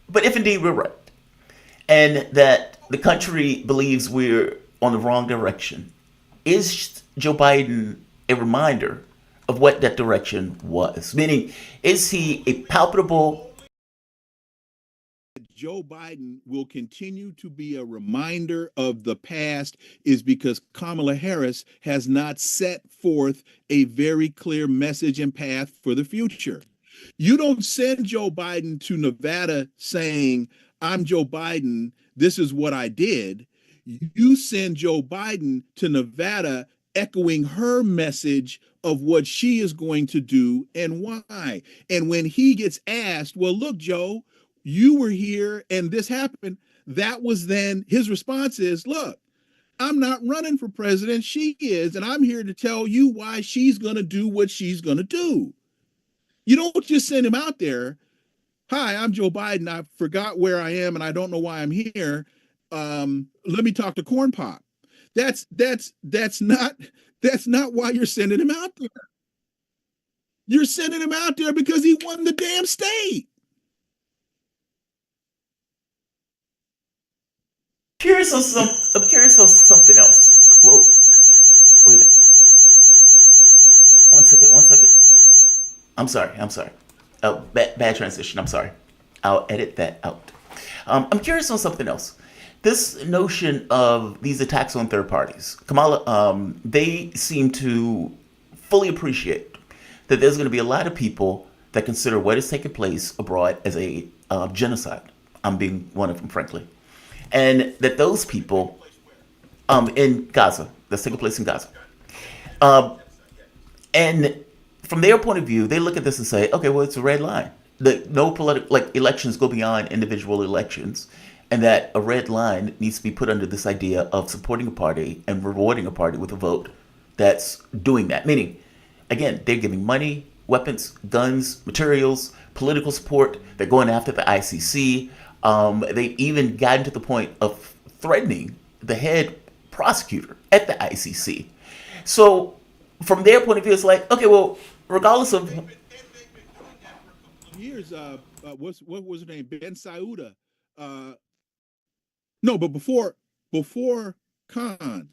But if indeed we're right, and that the country believes we're on the wrong direction, is Joe Biden a reminder of what that direction was? Meaning, is he a palpable? Joe Biden will continue to be a reminder of the past is because Kamala Harris has not set forth a very clear message and path for the future. You don't send Joe Biden to Nevada saying, I'm Joe Biden, this is what I did. You send Joe Biden to Nevada echoing her message of what she is going to do and why. And when he gets asked, well, look, Joe, you were here and this happened. That was then his response is, look, I'm not running for president. She is. And I'm here to tell you why she's going to do what she's going to do. You don't just send him out there. Hi, I'm Joe Biden. I forgot where I am and I don't know why I'm here. Let me talk to Corn Pop. That's not why you're sending him out there. You're sending him out there because he won the damn state. I'm curious on something else. Whoa, wait a minute. One second. I'm sorry. Oh, bad transition. I'm sorry. I'll edit that out. I'm curious on something else. This notion of these attacks on third parties, Kamala, they seem to fully appreciate that there's going to be a lot of people that consider what is taking place abroad as a genocide. I'm being one of them, frankly. And that those people in Gaza, that's taking place in Gaza. And from their point of view, they look at this and say, okay, well, it's a red line. No political, like, elections go beyond individual elections, and that a red line needs to be put under this idea of supporting a party and rewarding a party with a vote that's doing that. Meaning, again, they're giving money, weapons, guns, materials, political support. They're going after the ICC. They've even gotten to the point of threatening the head prosecutor at the ICC. So, from their point of view, it's like, okay, well, regardless of years, what was her name? Ben Sauda. No, but before Khan.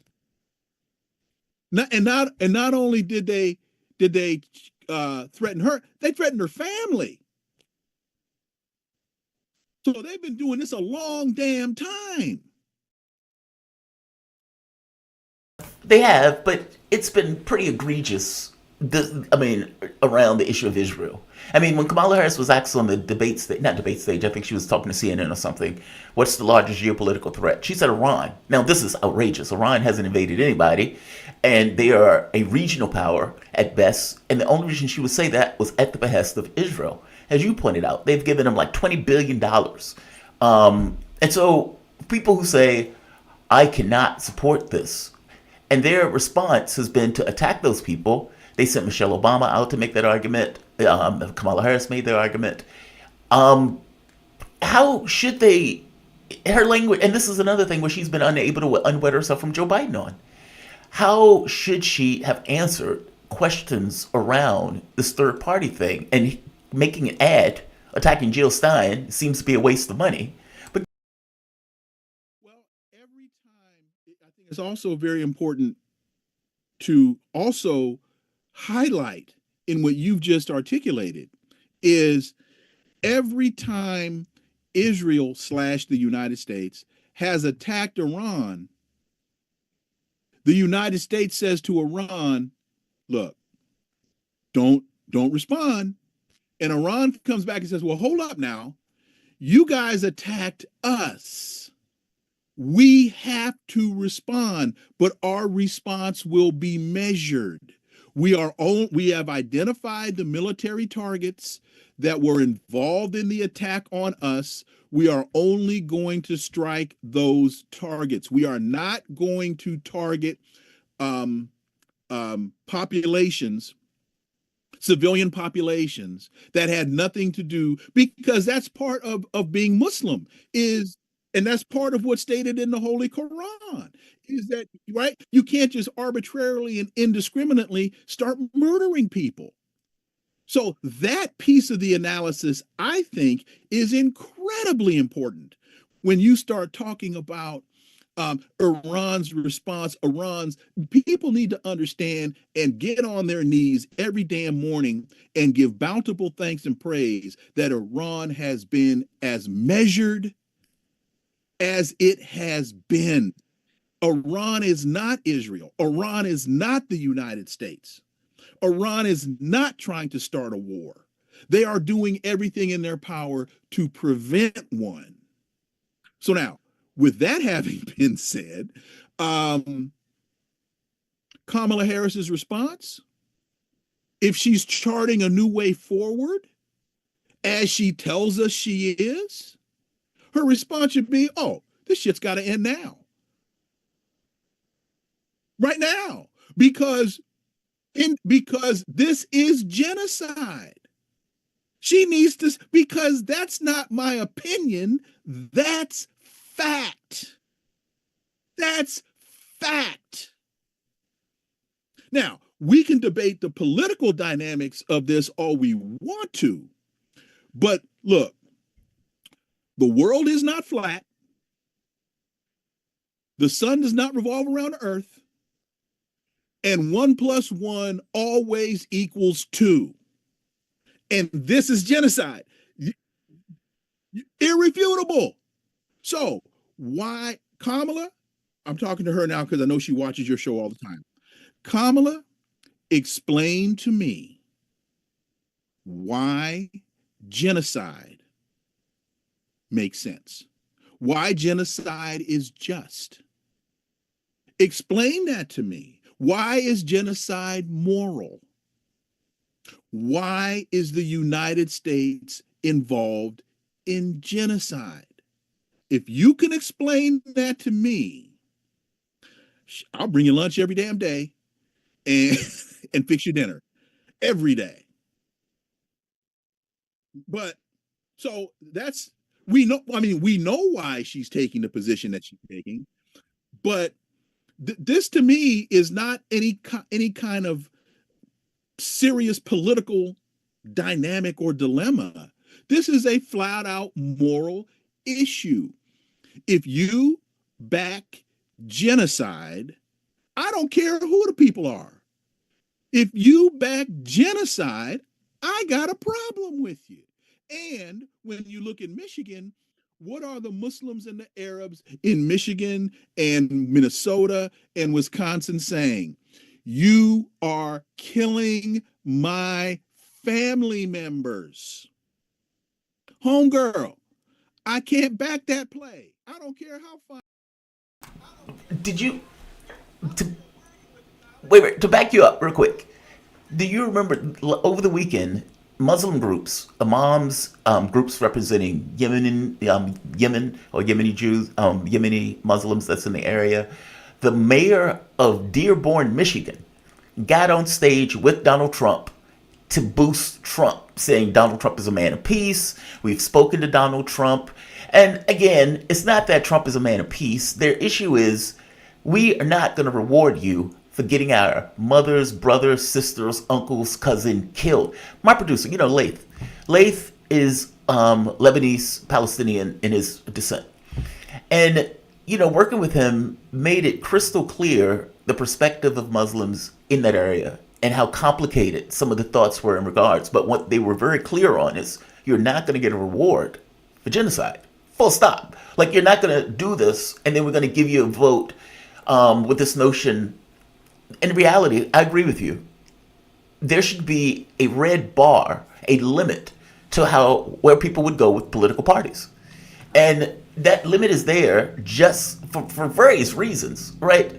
Not only did they threaten her, they threatened her family. So they've been doing this a long damn time. They have, but it's been pretty egregious. Around the issue of Israel. I mean, when Kamala Harris was asked on the not debate stage, I think she was talking to CNN or something, what's the largest geopolitical threat? She said Iran. Now, this is outrageous. Iran hasn't invaded anybody, and they are a regional power at best. And the only reason she would say that was at the behest of Israel. As you pointed out, they've given them like $20 billion. And so people who say, I cannot support this, and their response has been to attack those people. They sent Michelle Obama out to make that argument. Kamala Harris made their argument. How should they, her language, and this is another thing where she's been unable to unwed herself from Joe Biden on. How should she have answered questions around this third party thing? And making an ad attacking Jill Stein seems to be a waste of money. But well, every time, I think it's also very important to also highlight in what you've just articulated is every time Israel / the United States has attacked Iran, the United States says to Iran, look, don't respond. And Iran comes back and says, well, hold up now. You guys attacked us. We have to respond, but our response will be measured. We have identified the military targets that were involved in the attack on us. We are only going to strike those targets. We are not going to target populations, civilian populations that had nothing to do, because that's part of being Muslim and that's part of what's stated in the Holy Quran, is that, right? You can't just arbitrarily and indiscriminately start murdering people. So that piece of the analysis, I think, is incredibly important when you start talking about Iran's response, people need to understand and get on their knees every damn morning and give bountiful thanks and praise that Iran has been as measured as it has been. Iran is not Israel. Iran is not the United States. Iran is not trying to start a war. They are doing everything in their power to prevent one. So now, with that having been said, Kamala Harris's response, if she's charting a new way forward, as she tells us she is, her response should be, oh, this shit's got to end now. Right now. Because this is genocide. She needs to, because that's not my opinion, that's fact. That's fact. Now, we can debate the political dynamics of this all we want to, but look, the world is not flat. The sun does not revolve around the earth. And 1 + 1 always equals 2. And this is genocide. Irrefutable. So why, Kamala, I'm talking to her now because I know she watches your show all the time. Kamala, explain to me why genocide makes sense. Why genocide is just. Explain that to me. Why is genocide moral? Why is the United States involved in genocide? If you can explain that to me, I'll bring you lunch every damn day and fix your dinner every day. But so that's, we know why she's taking the position that she's taking, but this to me is not any kind of serious political dynamic or dilemma. This is a flat out moral issue. If you back genocide, I don't care who the people are. If you back genocide, I got a problem with you. And when you look at Michigan, what are the Muslims and the Arabs in Michigan and Minnesota and Wisconsin saying? You are killing my family members. Homegirl, I can't back that play. I don't care how fun. Did you, wait, to back you up real quick, do you remember over the weekend, Muslim groups, imams, groups representing Yemen or Yemeni Jews, Yemeni Muslims that's in the area, the mayor of Dearborn, Michigan, got on stage with Donald Trump to boost Trump, saying Donald Trump is a man of peace. We've spoken to Donald Trump. And again, it's not that Trump is a man of peace. Their issue is we are not going to reward you for getting our mothers, brothers, sisters, uncles, cousin killed. My producer, Laith. Laith is Lebanese Palestinian in his descent. And, working with him made it crystal clear the perspective of Muslims in that area and how complicated some of the thoughts were in regards. But what they were very clear on is you're not going to get a reward for genocide. Full stop. Like, you're not going to do this and then we're going to give you a vote with this notion. In reality, I agree with you. There should be a red bar, a limit to where people would go with political parties. And that limit is there just for various reasons, right?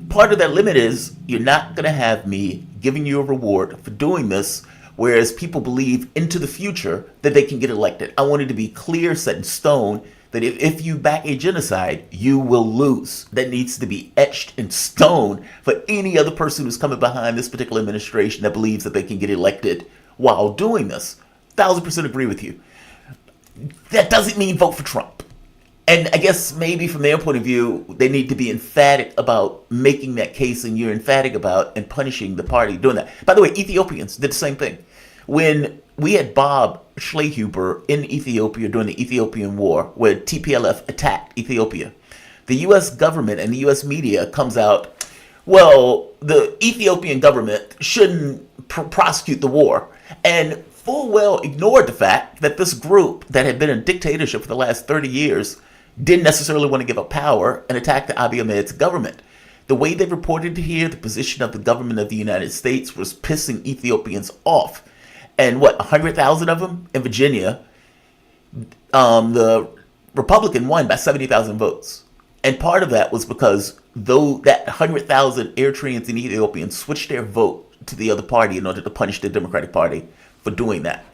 Part of that limit is you're not going to have me giving you a reward for doing this, whereas people believe into the future that they can get elected. I want it to be clear, set in stone, that if you back a genocide, you will lose. That needs to be etched in stone for any other person who's coming behind this particular administration that believes that they can get elected while doing this. 1,000% agree with you. That doesn't mean vote for Trump. And I guess maybe from their point of view, they need to be emphatic about making that case, and you're emphatic about and punishing the party doing that. By the way, Ethiopians did the same thing. When we had Bob Schlehuber in Ethiopia during the Ethiopian War, where TPLF attacked Ethiopia, the U.S. government and the U.S. media comes out, well, the Ethiopian government shouldn't prosecute the war, and full well ignored the fact that this group that had been in dictatorship for the last 30 years didn't necessarily want to give up power and attack the Abiy Ahmed's government. The way they reported here, the position of the government of the United States was pissing Ethiopians off. And what, 100,000 of them in Virginia, the Republican won by 70,000 votes. And part of that was because though that 100,000 Eritreans and Ethiopians switched their vote to the other party in order to punish the Democratic Party for doing that.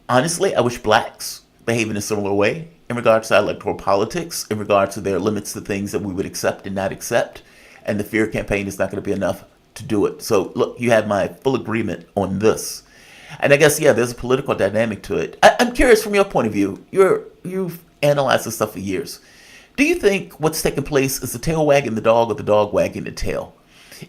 Honestly, I wish blacks behave in a similar way in regards to electoral politics, in regards to their limits to things that we would accept and not accept. And the fear campaign is not going to be enough to do it. So look, you have my full agreement on this. And I guess, yeah, there's a political dynamic to it. I'm curious from your point of view. You've analyzed this stuff for years. Do you think what's taking place is the tail wagging the dog or the dog wagging the tail?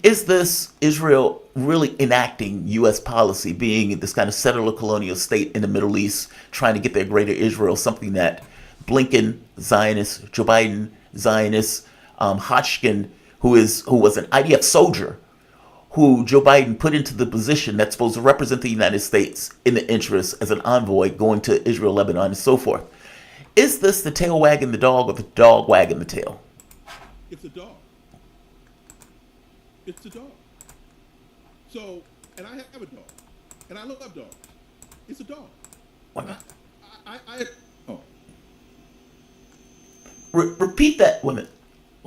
Is this Israel really enacting U.S. policy, being this kind of settler colonial state in the Middle East, trying to get their greater Israel, something that Blinken, Zionist, Joe Biden, Zionist, Hodgkin, who was an IDF soldier, who Joe Biden put into the position that's supposed to represent the United States in the interest as an envoy going to Israel, Lebanon, and so forth. Is this the tail wagging the dog or the dog wagging the tail? It's a dog. It's a dog. So, and I have a dog, and I love dogs. It's a dog. Why not? Oh. Repeat that. Wait a minute.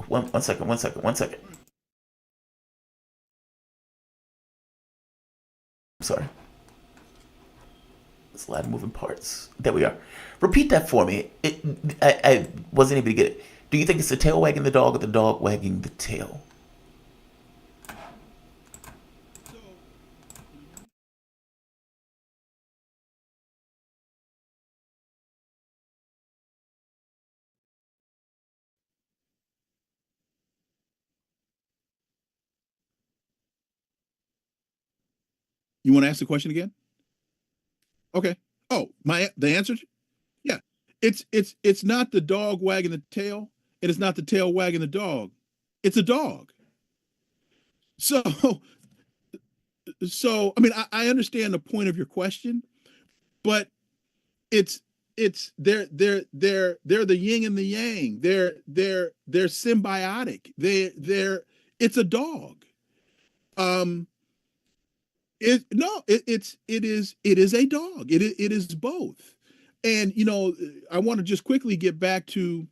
One second. I'm sorry. There's a lot of moving parts. There we are. Repeat that for me. I wasn't able to get it. Do you think it's the tail wagging the dog or the dog wagging the tail? You want to ask the question again? Okay. Oh, the answer? Yeah. It's not the dog wagging the tail, and it's not the tail wagging the dog. It's a dog. So I mean, I understand the point of your question, but it's they're the yin and the yang. They're symbiotic. It's a dog. It is a dog. It is both. And I want to just quickly get back to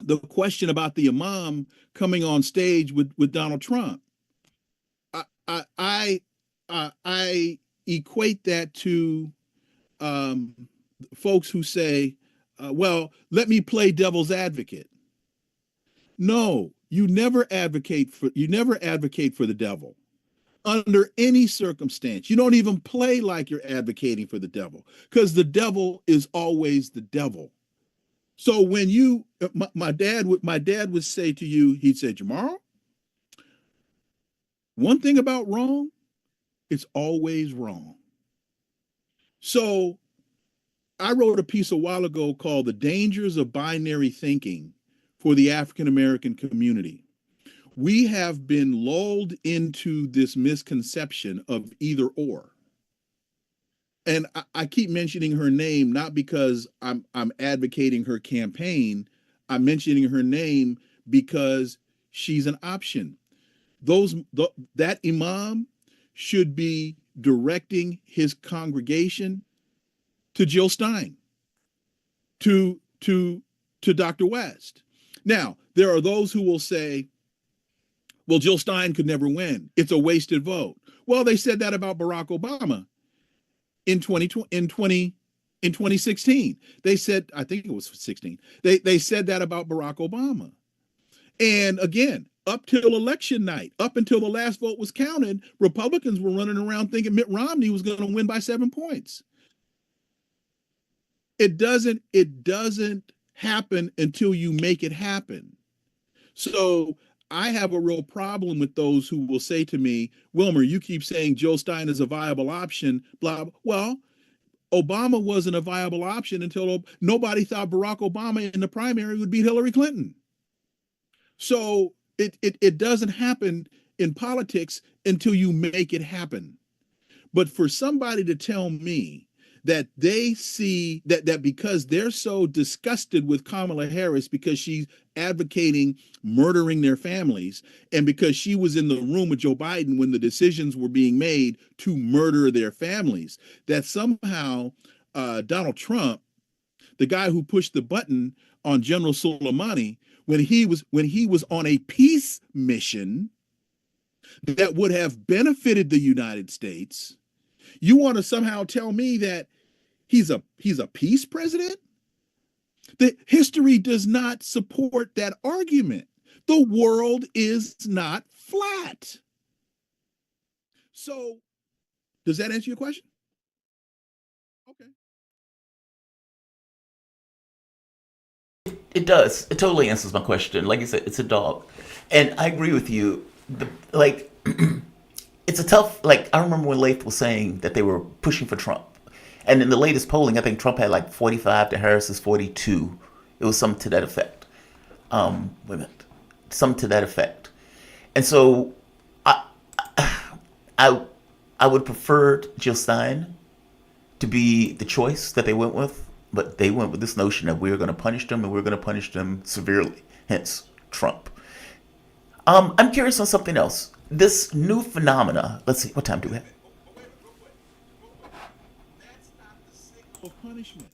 the question about the imam coming on stage with Donald Trump. I equate that to folks who say, well, let me play devil's advocate. No, you never advocate for the devil. Under any circumstance. You don't even play like you're advocating for the devil, because the devil is always the devil. So when my dad would say to you, he'd say, Jamarl, one thing about wrong, it's always wrong. So I wrote a piece a while ago called The Dangers of Binary Thinking for the African American Community. We have been lulled into this misconception of either or. And I keep mentioning her name, not because I'm advocating her campaign. I'm mentioning her name because she's an option. That imam should be directing his congregation to Jill Stein, to Dr. West. Now, there are those who will say, well, Jill Stein could never win. It's a wasted vote. Well, they said that about Barack Obama in 2016. They said, I think it was 16. They said that about Barack Obama. And again, up till election night, up until the last vote was counted, Republicans were running around thinking Mitt Romney was going to win by 7 points. It doesn't happen until you make it happen. So I have a real problem with those who will say to me, Wilmer, you keep saying Jill Stein is a viable option, blah, blah. Well, Obama wasn't a viable option until nobody thought Barack Obama in the primary would beat Hillary Clinton. So it doesn't happen in politics until you make it happen. But for somebody to tell me that they see that because they're so disgusted with Kamala Harris because she's advocating murdering their families, and because she was in the room with Joe Biden when the decisions were being made to murder their families, that somehow Donald Trump, the guy who pushed the button on General Soleimani when he was on a peace mission that would have benefited the United States, you want to somehow tell me that he's a peace president? The history does not support that argument. The world is not flat. So, does that answer your question? Okay. It does. It totally answers my question. Like you said, it's a dog, and I agree with you. Like, it's a tough. Like, I remember when Lath was saying that they were pushing for Trump, and in the latest polling, I think Trump had like 45 to Harris's 42. It was something to that effect. Wait a minute, something to that effect. And so, I, I would prefer Jill Stein to be the choice that they went with, but they went with this notion that we're going to punish them and we're going to punish them severely. Hence, Trump. I'm curious on something else. This new phenomena. Let's see. What time do we have? That's not the signal of punishment.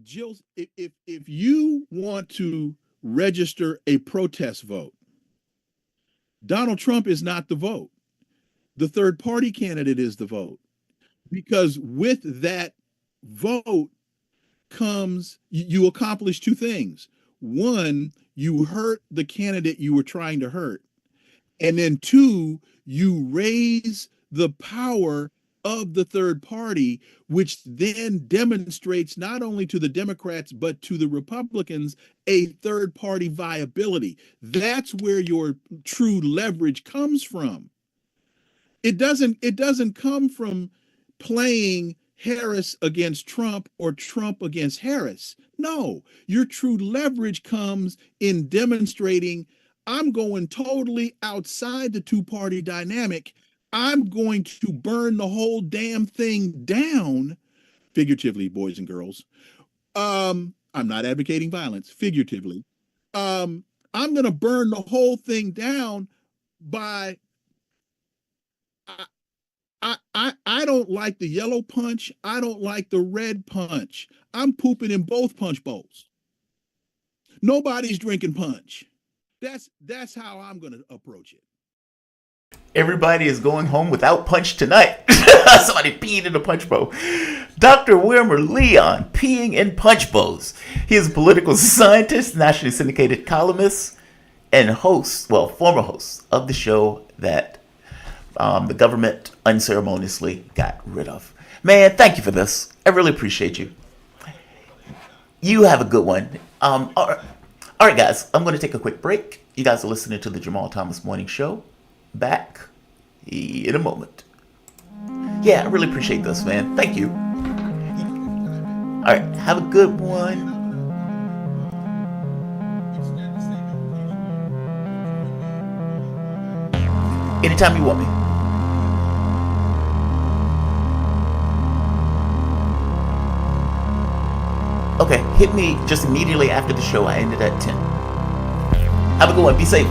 Jill, if you want to register a protest vote, Donald Trump is not the vote. The third party candidate is the vote. Because with that vote comes, you accomplish two things. One, you hurt the candidate you were trying to hurt. And then two, you raise the power of the third party, which then demonstrates not only to the Democrats, but to the Republicans, a third party viability. That's where your true leverage comes from. It doesn't come from playing Harris against Trump or Trump against Harris. No, your true leverage comes in demonstrating I'm going totally outside the two-party dynamic. I'm going to burn the whole damn thing down, figuratively, boys and girls. I'm not advocating violence, figuratively. I'm going to burn the whole thing down by I don't like the yellow punch. I don't like the red punch. I'm pooping in both punch bowls. Nobody's drinking punch. That's how I'm going to approach it. Everybody is going home without punch tonight. Somebody peed in a punch bowl. Dr. Wilmer Leon peeing in punch bowls. He is a political scientist, nationally syndicated columnist, and host, well, former host of the show that the government unceremoniously got rid of. Man, thank you for this. I really appreciate you. You have a good one. All right, guys, I'm going to take a quick break. You guys are listening to the Jamal Thomas Morning Show. Back in a moment. Yeah, I really appreciate this, man. Thank you. All right, have a good one. Anytime you want me. Okay, hit me just immediately after the show. I ended at 10. Have a good one. Be safe.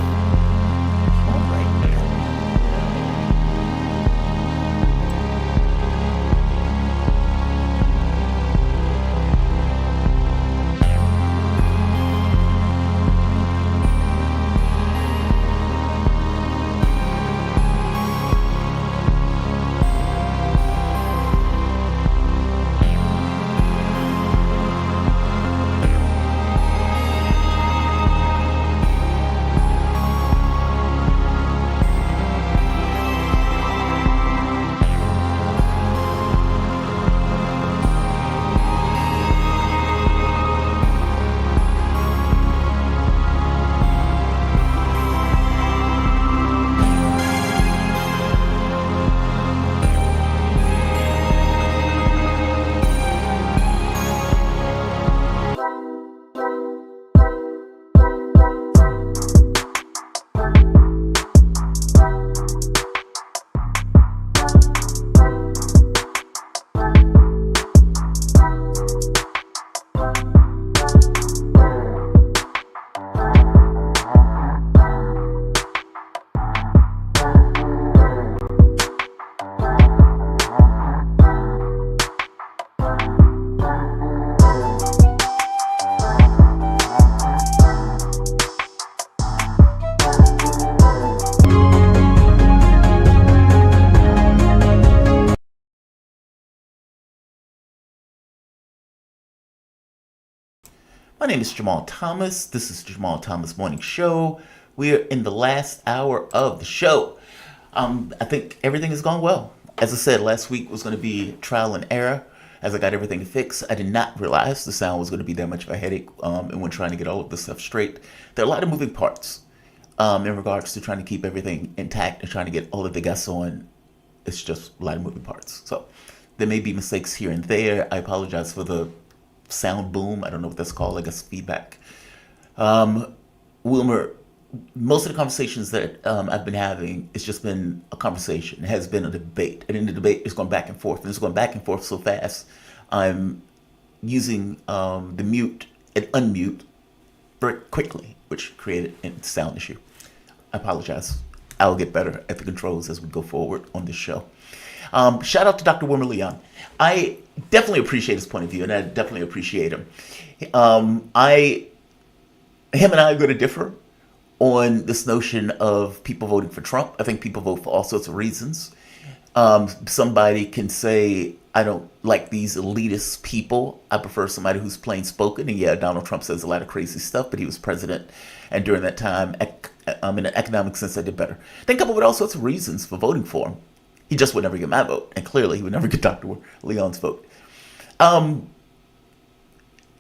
My name is Jamal Thomas. This is Jamal Thomas Morning Show. We are in the last hour of the show. I think everything has gone well. As I said, last week was going to be trial and error as I got everything fixed. I did not realize the sound was going to be that much of a headache, and when trying to get all of this stuff straight. There are a lot of moving parts in regards to trying to keep everything intact and trying to get all of the guests on. It's just a lot of moving parts. So there may be mistakes here and there. I apologize for the sound boom. I don't know what that's called. I guess feedback. Wilmer, most of the conversations that I've been having, it's just been a conversation. It has been a debate. And in the debate, it's going back and forth. And it's going back and forth so fast, I'm using the mute and unmute very quickly, which created a sound issue. I apologize. I'll get better at the controls as we go forward on this show. Shout out to Dr. Wilmer Leon. I definitely appreciate his point of view, and I definitely appreciate him. Him and I are going to differ on this notion of people voting for Trump. I think people vote for all sorts of reasons. Somebody can say, I don't like these elitist people. I prefer somebody who's plain spoken. And yeah, Donald Trump says a lot of crazy stuff, but he was president. And during that time, in an economic sense, I did better. They come up with all sorts of reasons for voting for him. He just would never get my vote. And clearly, he would never get Dr. Leon's vote.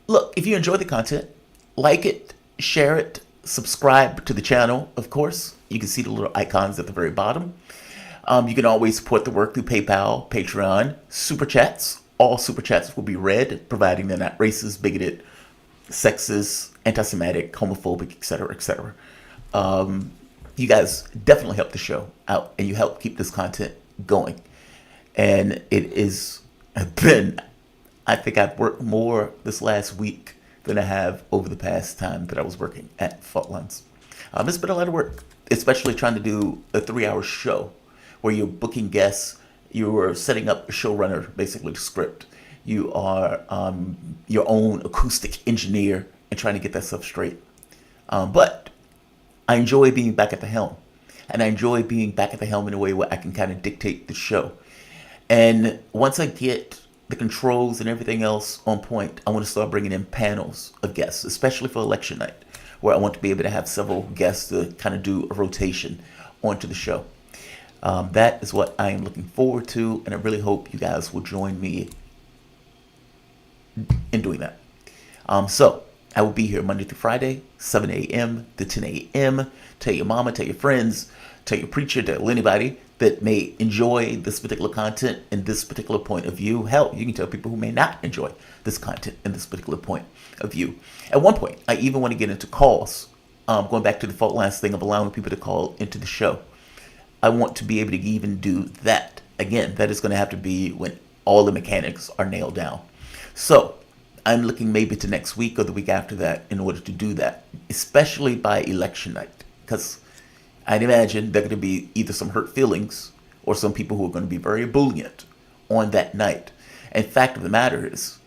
Look, if you enjoy the content, like it, share it, subscribe to the channel, of course. You can see the little icons at the very bottom. You can always support the work through PayPal, Patreon, Super Chats. All Super Chats will be read, providing they're not racist, bigoted, sexist, anti-Semitic, homophobic, etc., etc. You guys definitely help the show out, and you help keep this content going. And it is been, I think I've worked more this last week than I have over the past time that I was working at Fault Lines. It's been a lot of work, especially trying to do a 3-hour show where you're booking guests, you're setting up a showrunner, basically the script. You are your own acoustic engineer and trying to get that stuff straight. But I enjoy being back at the helm. And I enjoy being back at the helm in a way where I can kind of dictate the show. And once I get the controls and everything else on point, I want to start bringing in panels of guests, especially for election night, where I want to be able to have several guests to kind of do a rotation onto the show. That is what I am looking forward to, and I really hope you guys will join me in doing that. So I will be here Monday through Friday, 7 a.m. to 10 a.m. Tell your mama, tell your friends, tell your preacher, tell anybody that may enjoy this particular content and this particular point of view. Hell, you can tell people who may not enjoy this content and this particular point of view. At one point, I even want to get into calls, going back to the Fault Lines thing of allowing people to call into the show. I want to be able to even do that. Again, that is going to have to be when all the mechanics are nailed down. So I'm looking maybe to next week or the week after that in order to do that, especially by election night, because I'd imagine there are going to be either some hurt feelings or some people who are going to be very ebullient on that night. And fact of the matter is,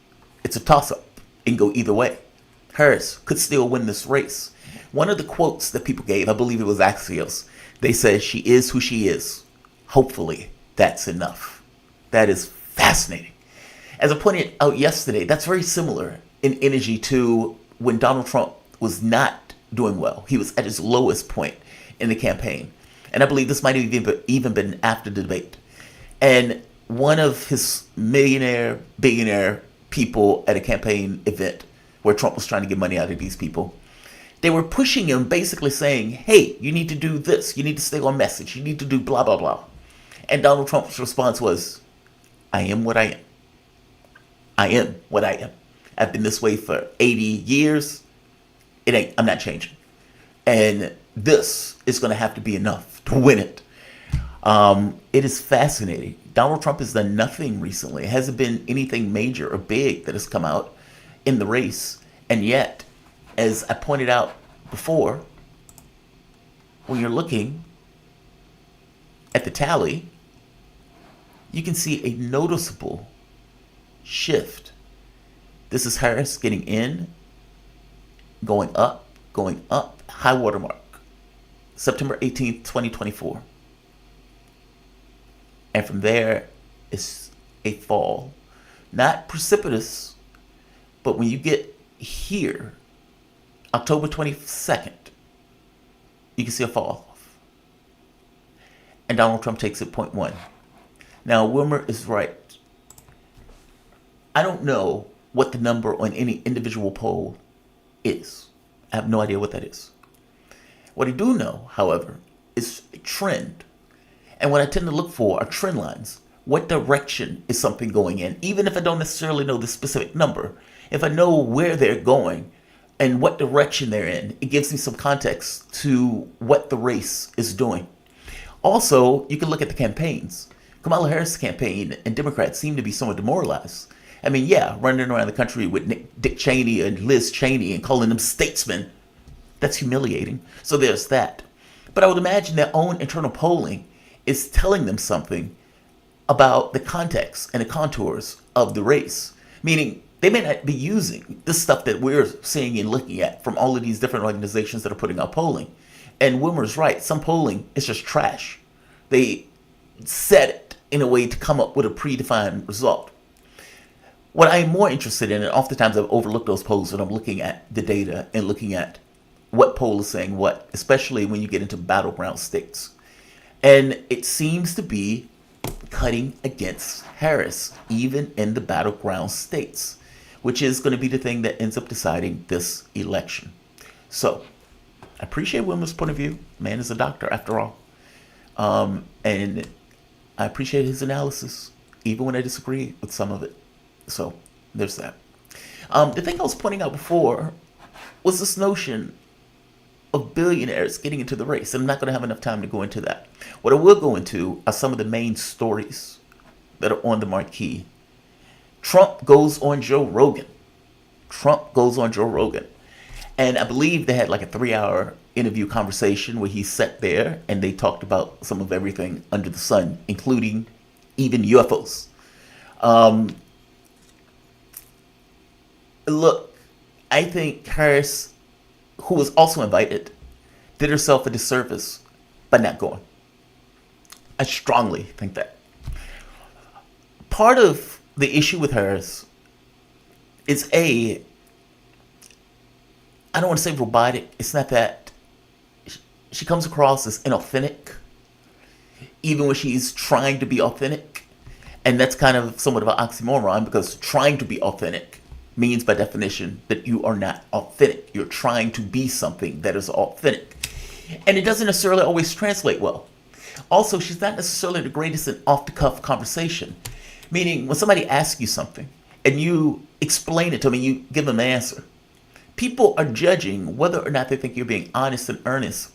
it's a toss-up. It can go either way. Harris could still win this race. One of the quotes that people gave, I believe it was Axios, they said, she is who she is. Hopefully, that's enough. That is fascinating. As I pointed out yesterday, that's very similar in energy to when Donald Trump was not doing well. He was at his lowest point in the campaign. And I believe this might have even been after the debate. And one of his billionaire people at a campaign event where Trump was trying to get money out of these people, they were pushing him, basically saying, hey, you need to do this. You need to stay on message. You need to do blah, blah, blah. And Donald Trump's response was, I am what I am. I am what I am. I've been this way for 80 years. I'm not changing. And this is going to have to be enough to win it. It is fascinating. Donald Trump has done nothing recently. It hasn't been anything major or big that has come out in the race. And yet, as I pointed out before, when you're looking at the tally, you can see a noticeable shift. This is Harris getting in, going up, high watermark, September 18th, 2024. And from there, it's a fall. Not precipitous, but when you get here, October 22nd, you can see a fall off. And Donald Trump takes it 0.1. Now, Wilmer is right. I don't know what the number on any individual poll is. I have no idea what that is. What I do know, however, is a trend. And what I tend to look for are trend lines. What direction is something going in? Even if I don't necessarily know the specific number, if I know where they're going and what direction they're in, it gives me some context to what the race is doing. Also, you can look at the campaigns. Kamala Harris' campaign and Democrats seem to be somewhat demoralized. I mean, yeah, running around the country with Dick Cheney and Liz Cheney and calling them statesmen, that's humiliating. So there's that. But I would imagine their own internal polling is telling them something about the context and the contours of the race. Meaning, they may not be using this stuff that we're seeing and looking at from all of these different organizations that are putting out polling. And Wilmer's right. Some polling is just trash. They set it in a way to come up with a predefined result. What I'm more interested in, and oftentimes I've overlooked those polls when I'm looking at the data and looking at what poll is saying what, especially when you get into battleground states. And it seems to be cutting against Harris, even in the battleground states, which is going to be the thing that ends up deciding this election. So, I appreciate Wilmer's point of view. Man is a doctor, after all. And I appreciate his analysis, even when I disagree with some of it. So, there's that. The thing I was pointing out before was this notion of billionaires getting into the race. And I'm not going to have enough time to go into that. What I will go into are some of the main stories that are on the marquee. Trump goes on Joe Rogan. And I believe they had like a 3-hour interview conversation where he sat there and they talked about some of everything under the sun, including even UFOs. Look, I think Harris, who was also invited, did herself a disservice by not going. I strongly think that. Part of the issue with Harris is I don't want to say robotic. It's not that. She comes across as inauthentic, even when she's trying to be authentic. And that's kind of somewhat of an oxymoron, because trying to be authentic means by definition that you are not authentic. You're trying to be something that is authentic. And it doesn't necessarily always translate well. Also, she's not necessarily the greatest in off-the-cuff conversation. Meaning, when somebody asks you something and you explain it to them and you give them an answer, people are judging whether or not they think you're being honest and earnest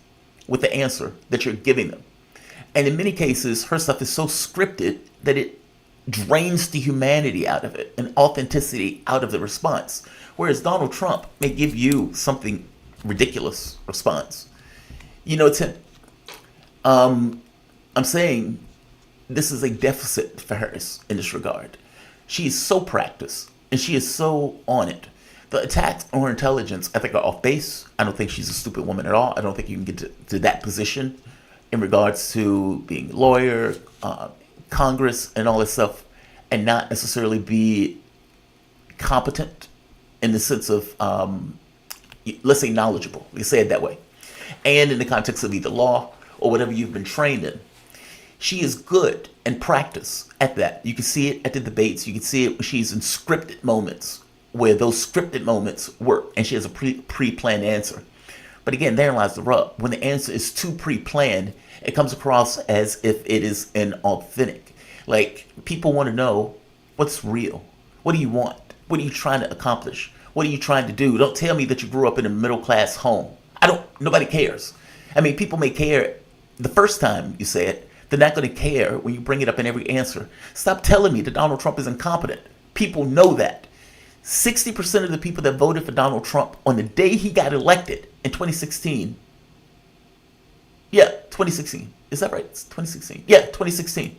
with the answer that you're giving them. And in many cases, her stuff is so scripted that it drains the humanity out of it and authenticity out of the response. Whereas Donald Trump may give you something ridiculous response. You know, it's him. I'm saying this is a deficit for Harris in this regard. She is so practiced and she is so on it. The attacks on her intelligence, I think, are off base. I don't think she's a stupid woman at all. I don't think you can get to that position in regards to being a lawyer, Congress, and all this stuff, and not necessarily be competent in the sense of, let's say, knowledgeable. We say it that way. And in the context of either law or whatever you've been trained in. She is good and practiced at that. You can see it at the debates. You can see it when she's in scripted moments, where those scripted moments work, and she has a pre-planned answer. But again, therein lies the rub. When the answer is too pre-planned, it comes across as if it is inauthentic. Like, people want to know what's real. What do you want? What are you trying to accomplish? What are you trying to do? Don't tell me that you grew up in a middle-class home. Nobody cares. I mean, people may care the first time you say it. They're not going to care when you bring it up in every answer. Stop telling me that Donald Trump is incompetent. People know that. 60% of the people that voted for Donald Trump on the day he got elected in 2016. Yeah, 2016. Is that right? It's 2016. Yeah, 2016.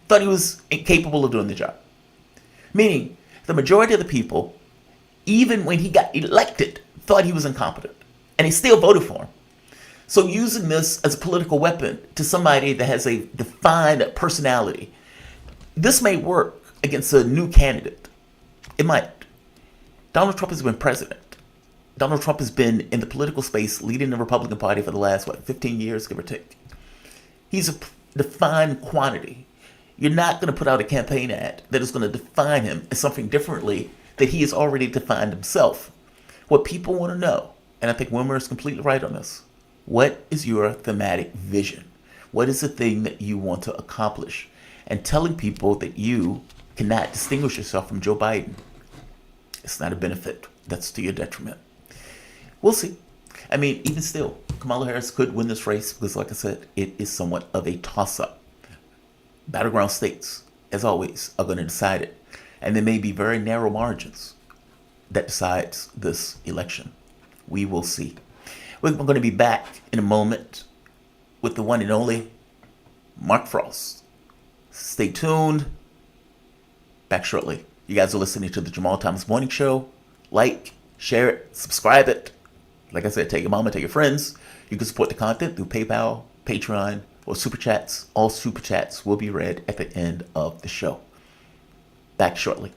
Thought he was incapable of doing the job. Meaning, the majority of the people, even when he got elected, thought he was incompetent. And they still voted for him. So using this as a political weapon to somebody that has a defined personality, this may work against a new candidate. It might. Donald Trump has been president. Donald Trump has been in the political space leading the Republican Party for the last, 15 years, give or take. He's a defined quantity. You're not going to put out a campaign ad that is going to define him as something differently that he has already defined himself. What people want to know, and I think Wilmer is completely right on this, what is your thematic vision? What is the thing that you want to accomplish? And telling people that you cannot distinguish yourself from Joe Biden, it's not a benefit. That's to your detriment. We'll see. I mean, even still, Kamala Harris could win this race because, like I said, it is somewhat of a toss-up. Battleground states, as always, are going to decide it. And there may be very narrow margins that decides this election. We will see. We're going to be back in a moment with the one and only Mark Frost. Stay tuned. Back shortly. You guys are listening to the Jamal Thomas Morning Show. Like, share it, subscribe it. Like I said, take your mama, take your friends. You can support the content through PayPal, Patreon, or Super Chats. All Super Chats will be read at the end of the show. Back shortly.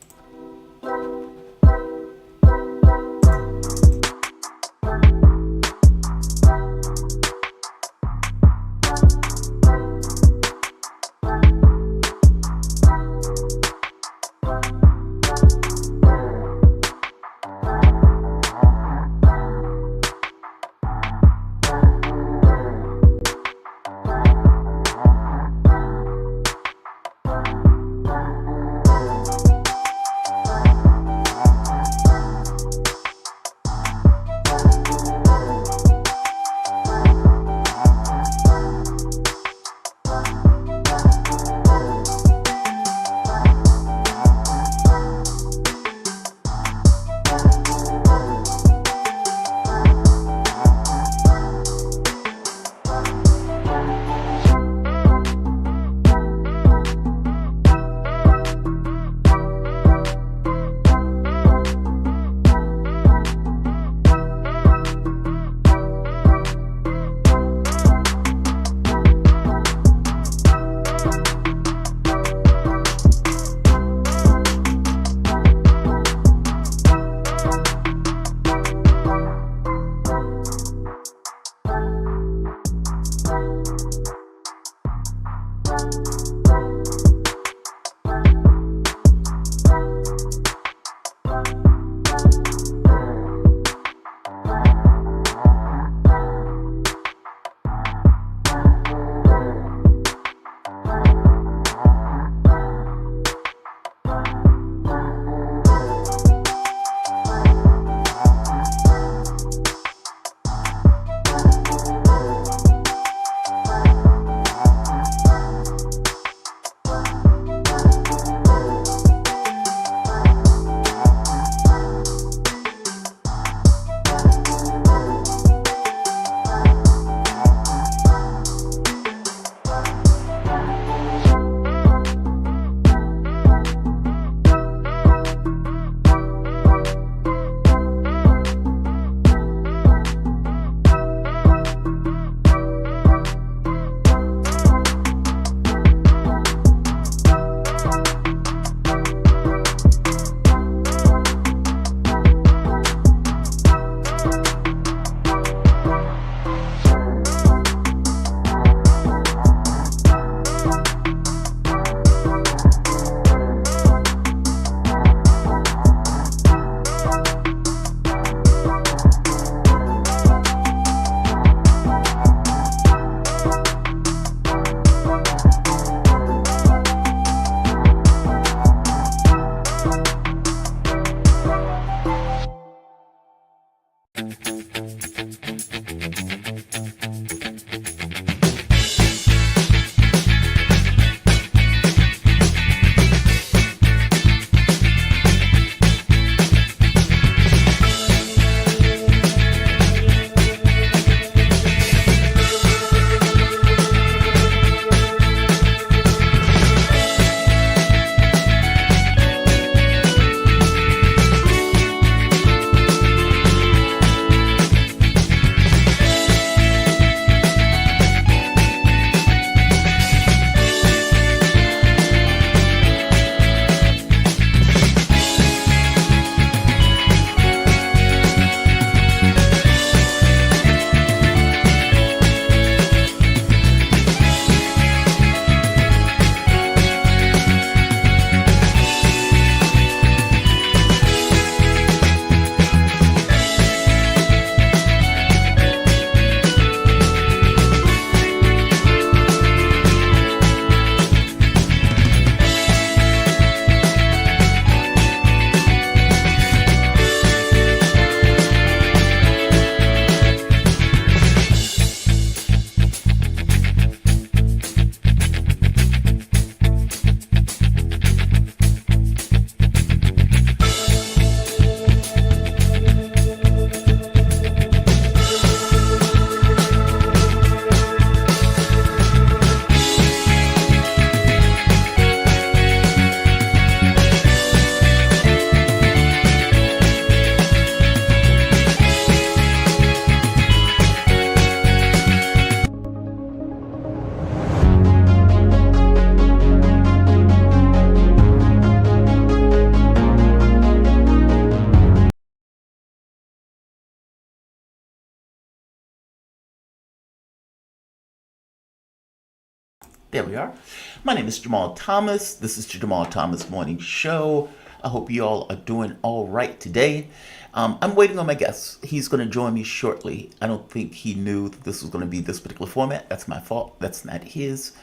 There we are. My name is Jamal Thomas. This is the Jamal Thomas Morning Show. I hope you all are doing all right today. I'm waiting on my guest. He's going to join me shortly. I don't think he knew that this was going to be this particular format. That's my fault. That's not his.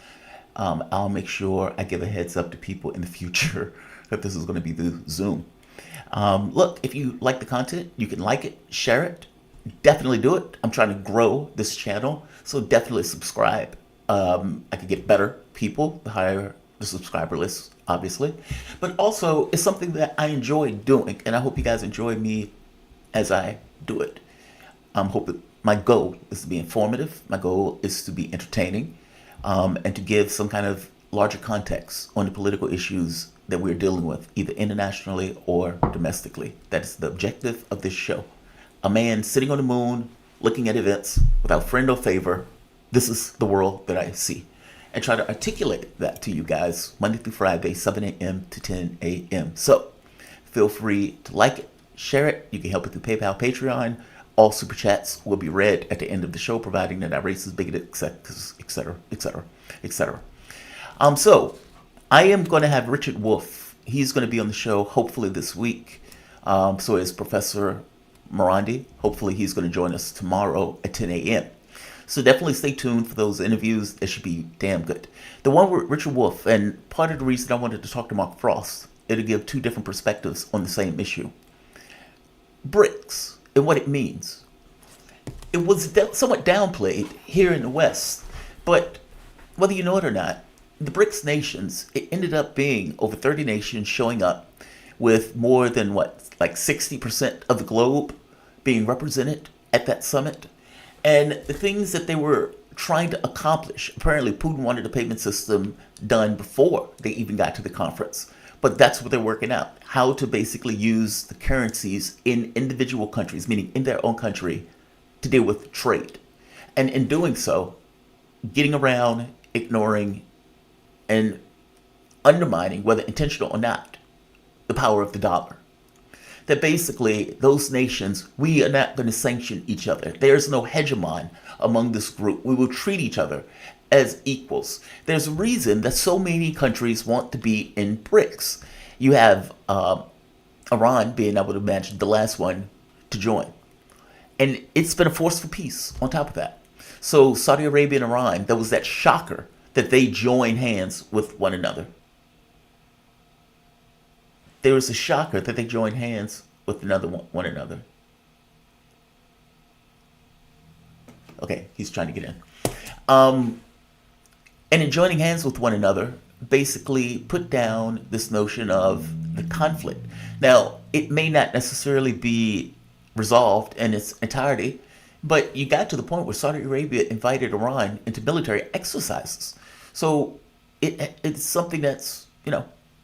I'll make sure I give a heads up to people in the future that this is going to be the Zoom. Look, if you like the content, you can like it, share it. Definitely do it. I'm trying to grow this channel, so definitely subscribe. I could get better people, the higher the subscriber list, obviously. But also, it's something that I enjoy doing, and I hope you guys enjoy me as I do it. My goal is to be informative. My goal is to be entertaining, and to give some kind of larger context on the political issues that we're dealing with, either internationally or domestically. That is the objective of this show. A man sitting on the moon, looking at events without friend or favor. This is the world that I see. And try to articulate that to you guys Monday through Friday, 7 a.m. to 10 a.m. So feel free to like it, share it. You can help it through PayPal, Patreon. All super chats will be read at the end of the show, providing they're not racist, bigoted, etc., etc., etc. So I am going to have Richard Wolff. He's going to be on the show hopefully this week. So is Professor Morandi. Hopefully he's going to join us tomorrow at 10 a.m. So definitely stay tuned for those interviews. It should be damn good. The one with Richard Wolff, and part of the reason I wanted to talk to Mark Frost, it'll give two different perspectives on the same issue. BRICS and what it means. It was somewhat downplayed here in the West, but whether you know it or not, the BRICS nations, it ended up being over 30 nations showing up with more than 60% of the globe being represented at that summit. And the things that they were trying to accomplish, apparently Putin wanted a payment system done before they even got to the conference. But that's what they're working out, how to basically use the currencies in individual countries, meaning in their own country, to deal with trade. And in doing so, getting around, ignoring, and undermining, whether intentional or not, the power of the dollar. That basically those nations, we are not going to sanction each other. There's no hegemon among this group. We will treat each other as equals. There's a reason that so many countries want to be in BRICS. You have Iran being, I would imagine, the last one to join. And it's been a force for peace on top of that. So Saudi Arabia and Iran, there was that shocker that they joined hands with one another. There was a shocker that they joined hands with one another. Okay, he's trying to get in. And in joining hands with one another, basically put down this notion of the conflict. Now, it may not necessarily be resolved in its entirety, but you got to the point where Saudi Arabia invited Iran into military exercises. So it's something that's,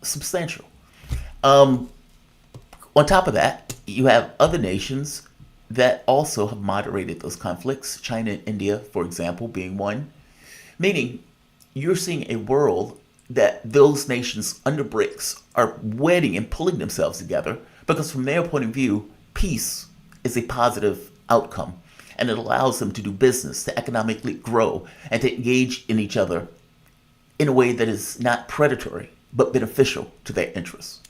substantial. On top of that, you have other nations that also have moderated those conflicts. China and India, for example, being one. Meaning, you're seeing a world that those nations under BRICS are wedding and pulling themselves together because from their point of view, peace is a positive outcome. And it allows them to do business, to economically grow, and to engage in each other in a way that is not predatory, but beneficial to their interests.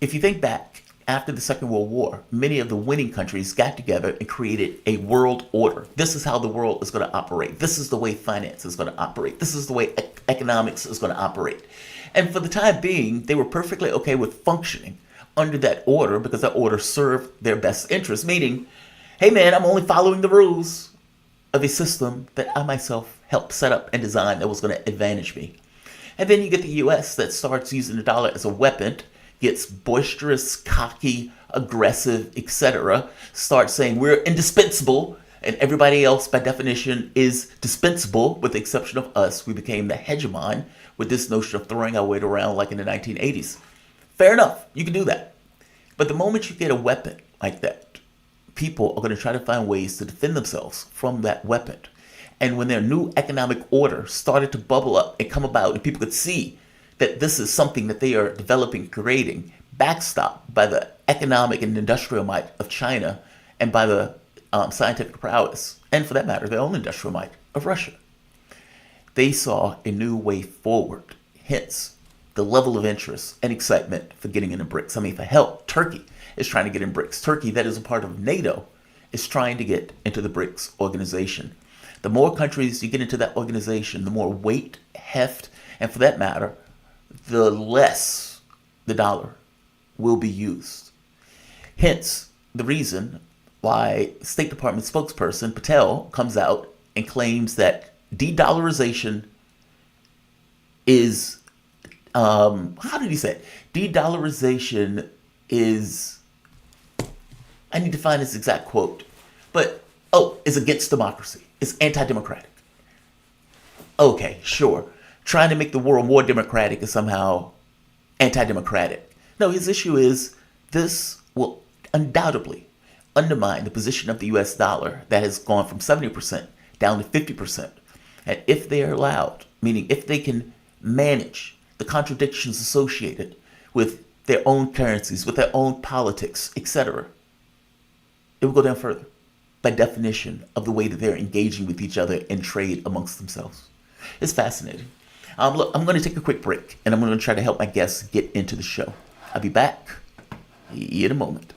If you think back, after the Second World War, many of the winning countries got together and created a world order. This is how the world is going to operate. This is the way finance is going to operate. This is the way economics is going to operate. And for the time being, they were perfectly okay with functioning under that order because that order served their best interests, meaning, hey man, I'm only following the rules of a system that I myself helped set up and design that was going to advantage me. And then you get the US that starts using the dollar as a weapon, gets boisterous, cocky, aggressive, etc., starts saying we're indispensable, and everybody else, by definition, is dispensable, with the exception of us. We became the hegemon with this notion of throwing our weight around like in the 1980s. Fair enough, you can do that. But the moment you get a weapon like that, people are going to try to find ways to defend themselves from that weapon. And when their new economic order started to bubble up and come about, and people could see that this is something that they are developing, creating, backstopped by the economic and industrial might of China and by the scientific prowess, and for that matter, their own industrial might of Russia. they saw a new way forward. Hence, the level of interest and excitement for getting into BRICS. I mean, for hell, Turkey is trying to get in BRICS. Turkey, that is a part of NATO, is trying to get into the BRICS organization. The more countries you get into that organization, the more weight, heft, and for that matter, the less the dollar will be used. Hence, the reason why State Department spokesperson Patel comes out and claims that de-dollarization is, how did he say it? De-dollarization is, I need to find his exact quote, but, is against democracy. It's anti-democratic. Okay, sure. Trying to make the world more democratic is somehow anti-democratic. No, his issue is this will undoubtedly undermine the position of the US dollar that has gone from 70% down to 50%. And if they are allowed, meaning if they can manage the contradictions associated with their own currencies, with their own politics, etc., it will go down further by definition of the way that they're engaging with each other in trade amongst themselves. It's fascinating. Look, I'm going to take a quick break, and I'm going to try to help my guests get into the show. I'll be back in a moment.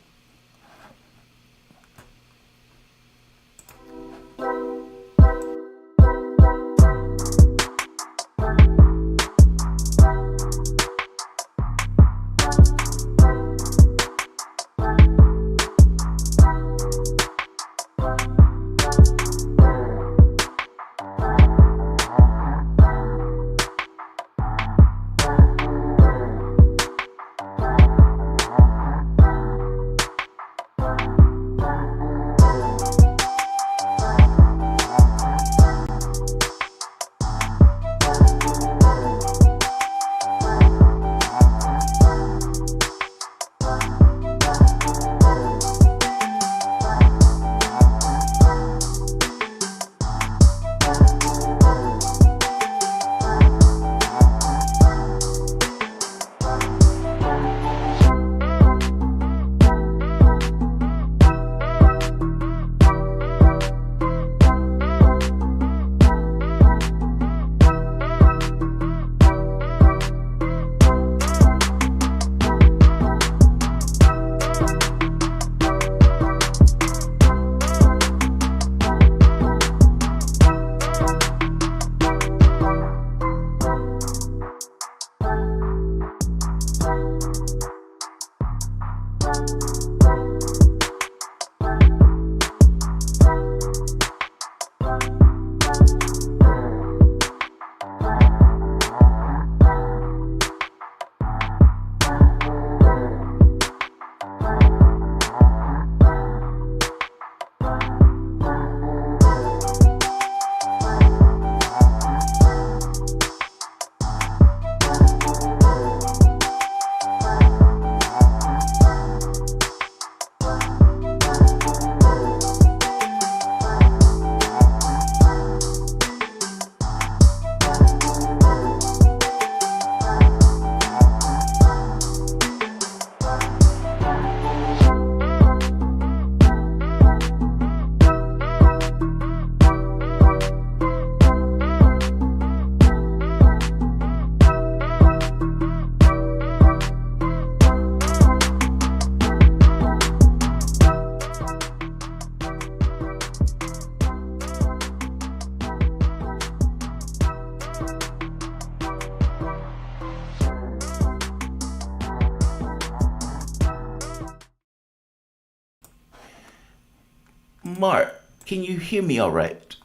Mark, can you hear me all right?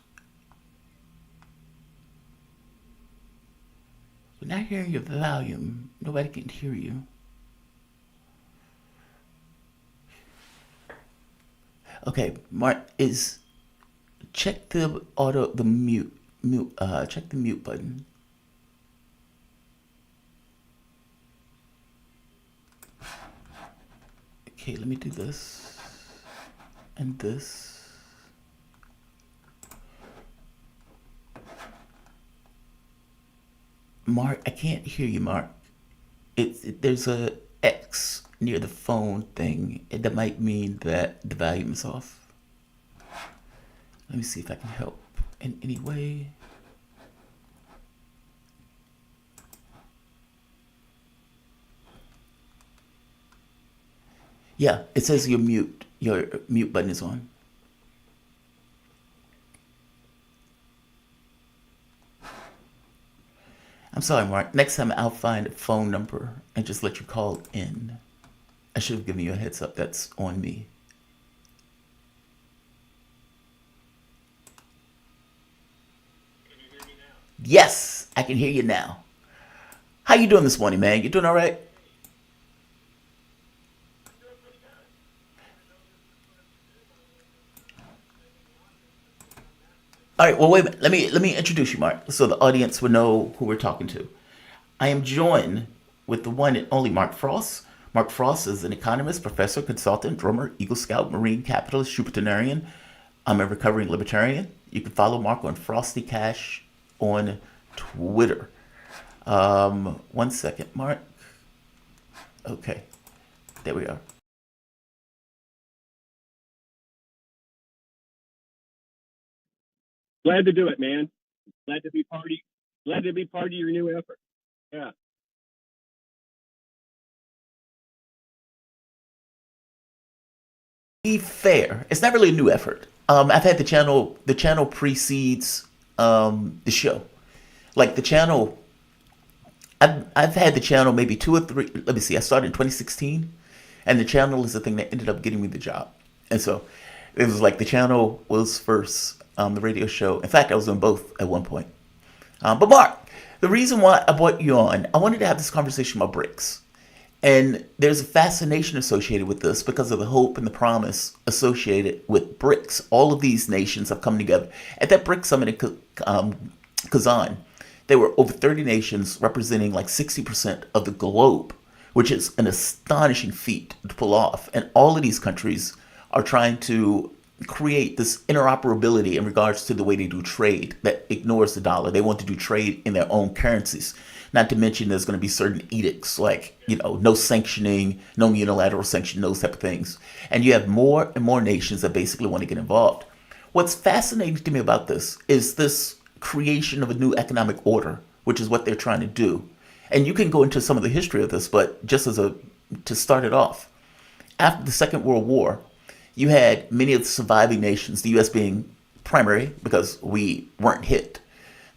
We're not hearing your volume. Nobody can hear you. Okay, Mark, check the check the mute button. Okay, let me do this and this. Mark, I can't hear you, Mark. There's a X near the phone thing. That might mean that the volume is off. Let me see if I can help in any way. Yeah, it says you're mute. Your mute button is on. I'm sorry, Mark. Next time I'll find a phone number and just let you call in. I should have given you a heads up. That's on me. Yes, I can hear you now. How you doing this morning, man? You doing all right? All right. Well, wait a minute. Let me introduce you, Mark, so the audience will know who we're talking to. I am joined with the one and only Mark Frost. Mark Frost is an economist, professor, consultant, drummer, Eagle Scout, Marine capitalist, Jupiterian. I'm a recovering libertarian. You can follow Mark on Frosty Cash on Twitter. 1 second, Mark. Okay, there we are. Glad to do it, man. Glad to be glad to be part of your new effort. Yeah. Be fair, it's not really a new effort. I've had the channel. The channel precedes the show. Like the channel, I've had the channel maybe two or three. Let me see. I started in 2016, and the channel is the thing that ended up getting me the job. And so it was like the channel was first, the radio show. In fact, I was doing both at one point. But Mark, the reason why I brought you on, I wanted to have this conversation about BRICS. And there's a fascination associated with this because of the hope and the promise associated with BRICS. All of these nations have come together. At that BRICS summit in Kazan, there were over 30 nations representing like 60% of the globe, which is an astonishing feat to pull off. And all of these countries are trying to create this interoperability in regards to the way they do trade that ignores the dollar. They want to do trade in their own currencies. Not to mention there's going to be certain edicts like, no sanctioning, no unilateral sanction, those type of things. And you have more and more nations that basically want to get involved. What's fascinating to me about this is this creation of a new economic order, which is what they're trying to do. And you can go into some of the history of this, but just to start it off, after the Second World War, you had many of the surviving nations, the U.S. being primary because we weren't hit,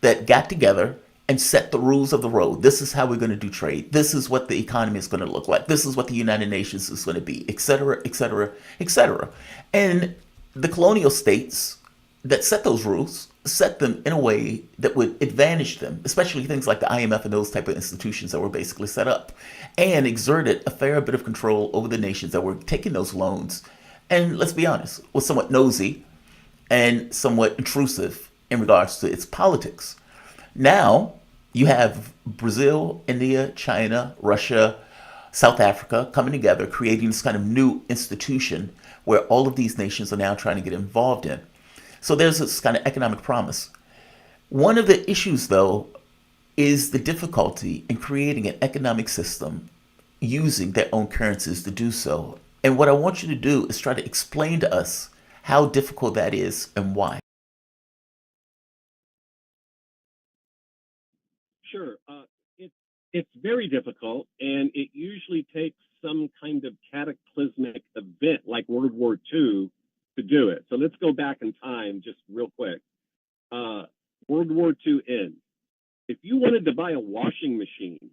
that got together and set the rules of the road. This is how we're going to do trade. This is what the economy is going to look like. This is what the United Nations is going to be, et cetera, et cetera, et cetera. And the colonial states that set those rules set them in a way that would advantage them, especially things like the IMF and those type of institutions that were basically set up, and exerted a fair bit of control over the nations that were taking those loans. And let's be honest, was somewhat nosy and somewhat intrusive in regards to its politics. Now, you have Brazil, India, China, Russia, South Africa coming together, creating this kind of new institution where all of these nations are now trying to get involved in. So there's this kind of economic promise. One of the issues, though, is the difficulty in creating an economic system using their own currencies to do so. And what I want you to do is try to explain to us how difficult that is and why. Sure. It's very difficult, and it usually takes some kind of cataclysmic event like World War II to do it. So let's go back in time just real quick. World War II ends. If you wanted to buy a washing machine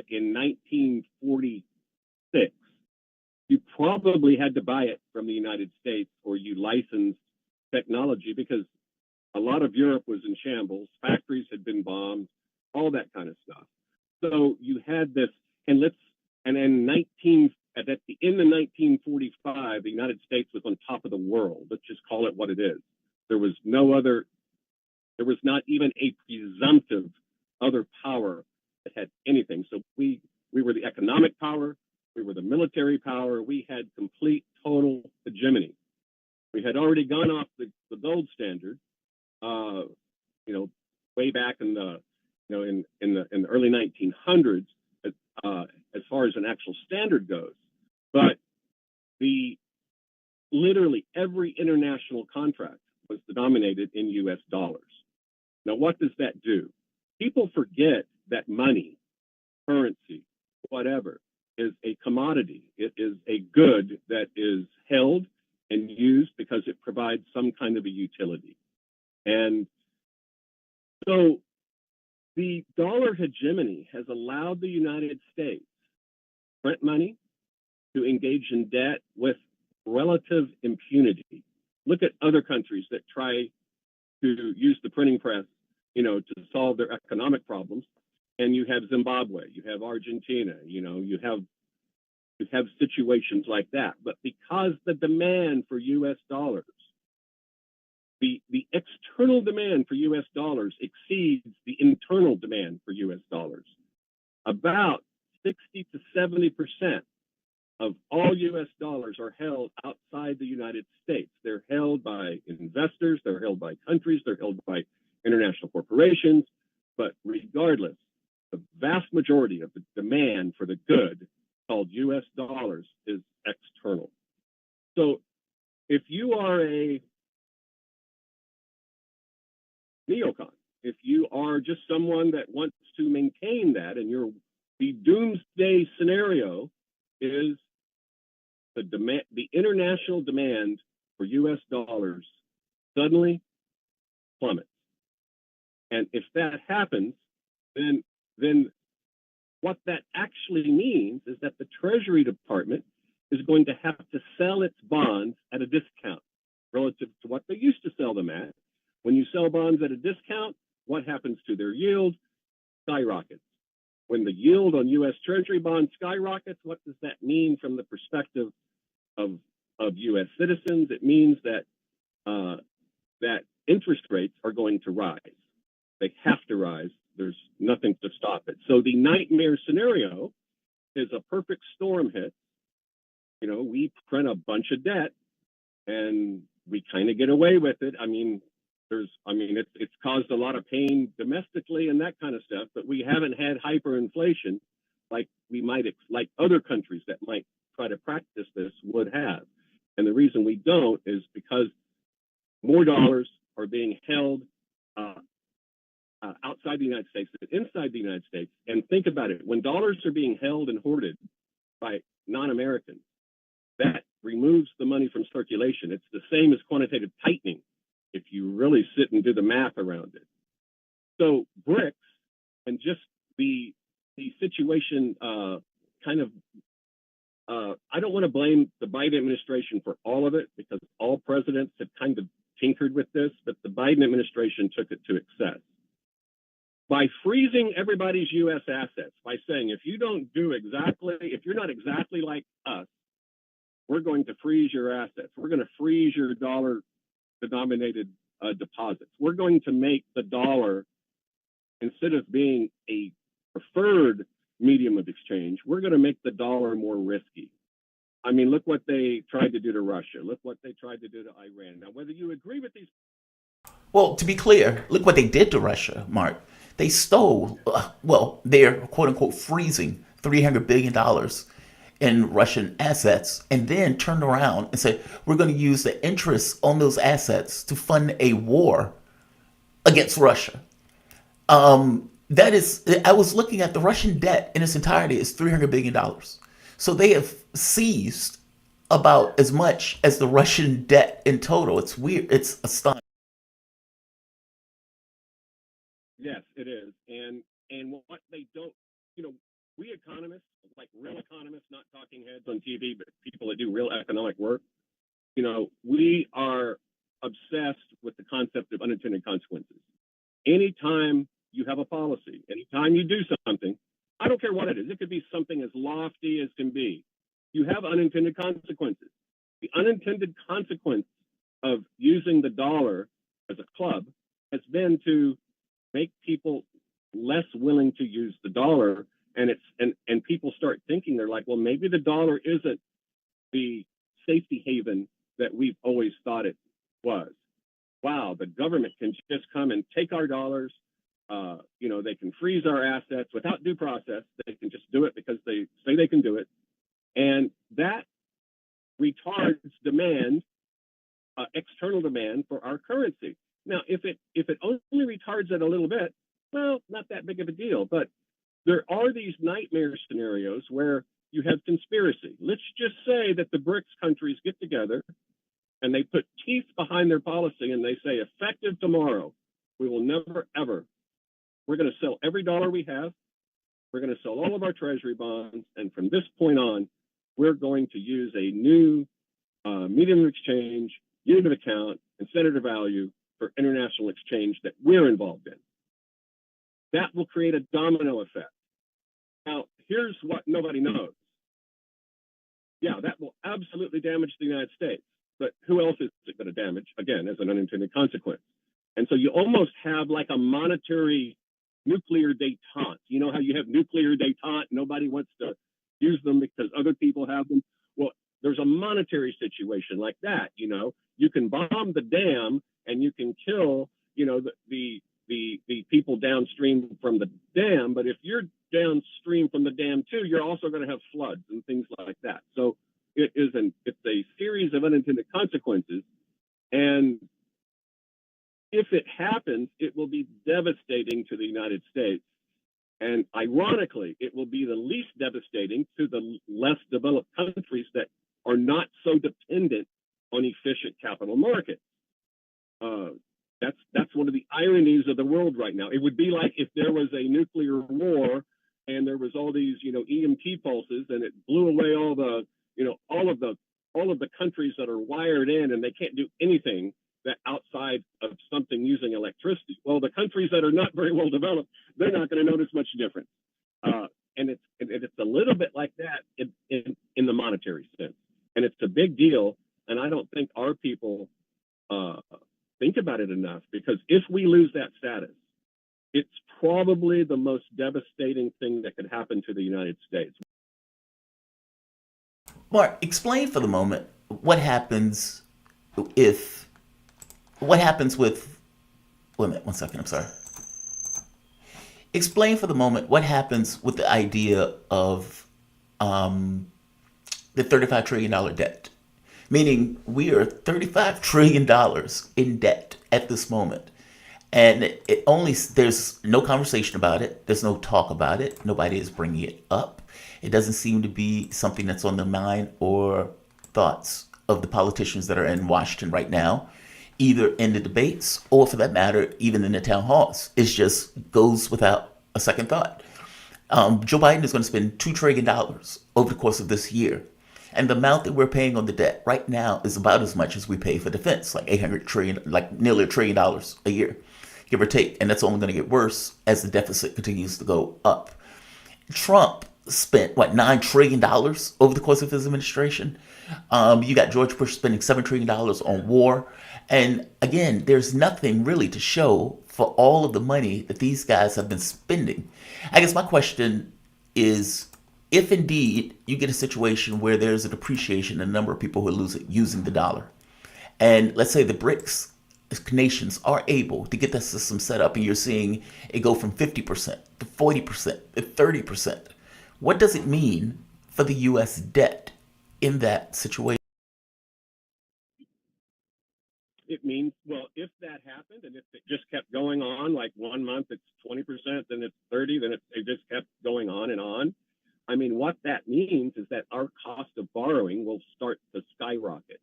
in 1946, you probably had to buy it from the United States, or you licensed technology, because a lot of Europe was in shambles. Factories had been bombed, all that kind of stuff. So you had this, and in the end of 1945, the United States was on top of the world. Let's just call it what it is. There was not even a presumptive other power that had anything. So we were the economic power, we were the military power, we had complete, total hegemony. We had already gone off the gold standard, way back in the early 1900s, as far as an actual standard goes. But literally every international contract was denominated in U.S. dollars. Now, what does that do? People forget that money, currency, whatever, is a commodity. It is a good that is held and used because it provides some kind of a utility. And so the dollar hegemony has allowed the United States print money, to engage in debt with relative impunity. Look at other countries that try to use the printing press, to solve their economic problems. And you have Zimbabwe, you have Argentina, you have situations like that. But because the demand for US dollars, the external demand for US dollars exceeds the internal demand for US dollars, about 60 to 70% of all US dollars are held outside the United States. They're held by investors, they're held by countries, they're held by international corporations. But regardless, the vast majority of the demand for the good called US dollars is external. So if you are a neocon, if you are just someone that wants to maintain that, and the doomsday scenario is the international demand for US dollars suddenly plummets. And if that happens, then what that actually means is that the Treasury Department is going to have to sell its bonds at a discount relative to what they used to sell them at. When you sell bonds at a discount, what happens to their yield? Skyrockets. When the yield on US Treasury bonds skyrockets, what does that mean from the perspective of US citizens? It means that that interest rates are going to rise. They have to rise. There's nothing to stop it. So the nightmare scenario is a perfect storm hit. We print a bunch of debt and we kind of get away with it. It's caused a lot of pain domestically and that kind of stuff, but we haven't had hyperinflation like like other countries that might try to practice this would have. And the reason we don't is because more dollars are being held outside the United States than inside the United States. And think about it, when dollars are being held and hoarded by non-Americans, that removes the money from circulation. It's the same as quantitative tightening if you really sit and do the math around it. So BRICS and just the situation I don't want to blame the Biden administration for all of it, because all presidents have kind of tinkered with this, but the Biden administration took it to excess. By freezing everybody's US assets, by saying, if you're not exactly like us, we're going to freeze your assets. We're going to freeze your dollar denominated deposits. We're going to make the dollar, instead of being a preferred medium of exchange, we're going to make the dollar more risky. Look what they tried to do to Russia. Look what they tried to do to Iran. Now, whether you agree with these... Well, to be clear, look what they did to Russia, Mark. They stole, they're quote unquote freezing $300 billion in Russian assets, and then turned around and said, we're going to use the interest on those assets to fund a war against Russia. I was looking at the Russian debt in its entirety is $300 billion. So they have seized about as much as the Russian debt in total. It's weird. It's astonishing. Yes, it is. And what they don't, we economists, like real economists, not talking heads on TV, but people that do real economic work, we are obsessed with the concept of unintended consequences. Anytime you have a policy, anytime you do something, I don't care what it is, it could be something as lofty as can be, you have unintended consequences. The unintended consequence of using the dollar as a club has been to make people less willing to use the dollar, and people start thinking, they're like, well, maybe the dollar isn't the safety haven that we've always thought it was. Wow, the government can just come and take our dollars. They can freeze our assets without due process. They can just do it because they say they can do it, and that retards demand, external demand for our currency. Now, if it only retards it a little bit, well, not that big of a deal. But there are these nightmare scenarios where you have conspiracy. Let's just say that the BRICS countries get together and they put teeth behind their policy and they say, effective tomorrow, we will never, ever, we're going to sell every dollar we have. We're going to sell all of our treasury bonds. And from this point on, we're going to use a new medium of exchange, unit of account, and senator value for international exchange that we're involved in. That will create a domino effect. Now, here's what nobody knows. Yeah, that will absolutely damage the United States. But who else is it going to damage, again, as an unintended consequence? And so you almost have like a monetary nuclear détente. You know how you have nuclear détente? Nobody wants to use them because other people have them. Well, there's a monetary situation like that. You know, you can bomb the dam and you can kill, you know, the people downstream from the dam. But if you're downstream from the dam too, you're also going to have floods and things like that. So it's a series of unintended consequences. And if it happens, it will be devastating to the United States. And ironically, it will be the least devastating to the less developed countries that are not so dependent on efficient capital markets. That's one of the ironies of the world right now. It would be like if there was a nuclear war and there was all these, you know, EMP pulses and it blew away all the, you know, all of the countries that are wired in and they can't do anything that outside of something using electricity. Well, the countries that are not very well developed, they're not going to notice much difference. And it's a little bit like that in the monetary sense. And it's a big deal. And I don't think our people think about it enough, because if we lose that status, it's probably the most devastating thing that could happen to the United States. Mark, explain for the moment what happens with, wait a minute, 1 second, I'm sorry. Explain for the moment what happens with the idea of the $35 trillion debt. Meaning we are $35 trillion in debt at this moment. And there's no conversation about it. There's no talk about it. Nobody is bringing it up. It doesn't seem to be something that's on the mind or thoughts of the politicians that are in Washington right now, either in the debates or, for that matter, even in the town halls. It just goes without a second thought. Joe Biden is going to spend $2 trillion over the course of this year. And the amount that we're paying on the debt right now is about as much as we pay for defense, like $800 trillion, like nearly $1 trillion a year, give or take. And that's only going to get worse as the deficit continues to go up. Trump spent, $9 trillion over the course of his administration. You got George Bush spending $7 trillion on war. And again, there's nothing really to show for all of the money that these guys have been spending. I guess my question is, if indeed you get a situation where there's a depreciation in the number of people who are using the dollar, and let's say the BRICS nations are able to get that system set up and you're seeing it go from 50% to 40% to 30%, what does it mean for the U.S. debt in that situation? It means, well, if that happened and if it just kept going on, like 1 month it's 20%, then it's 30, then it just kept going on and on. I mean, what that means is that our cost of borrowing will start to skyrocket.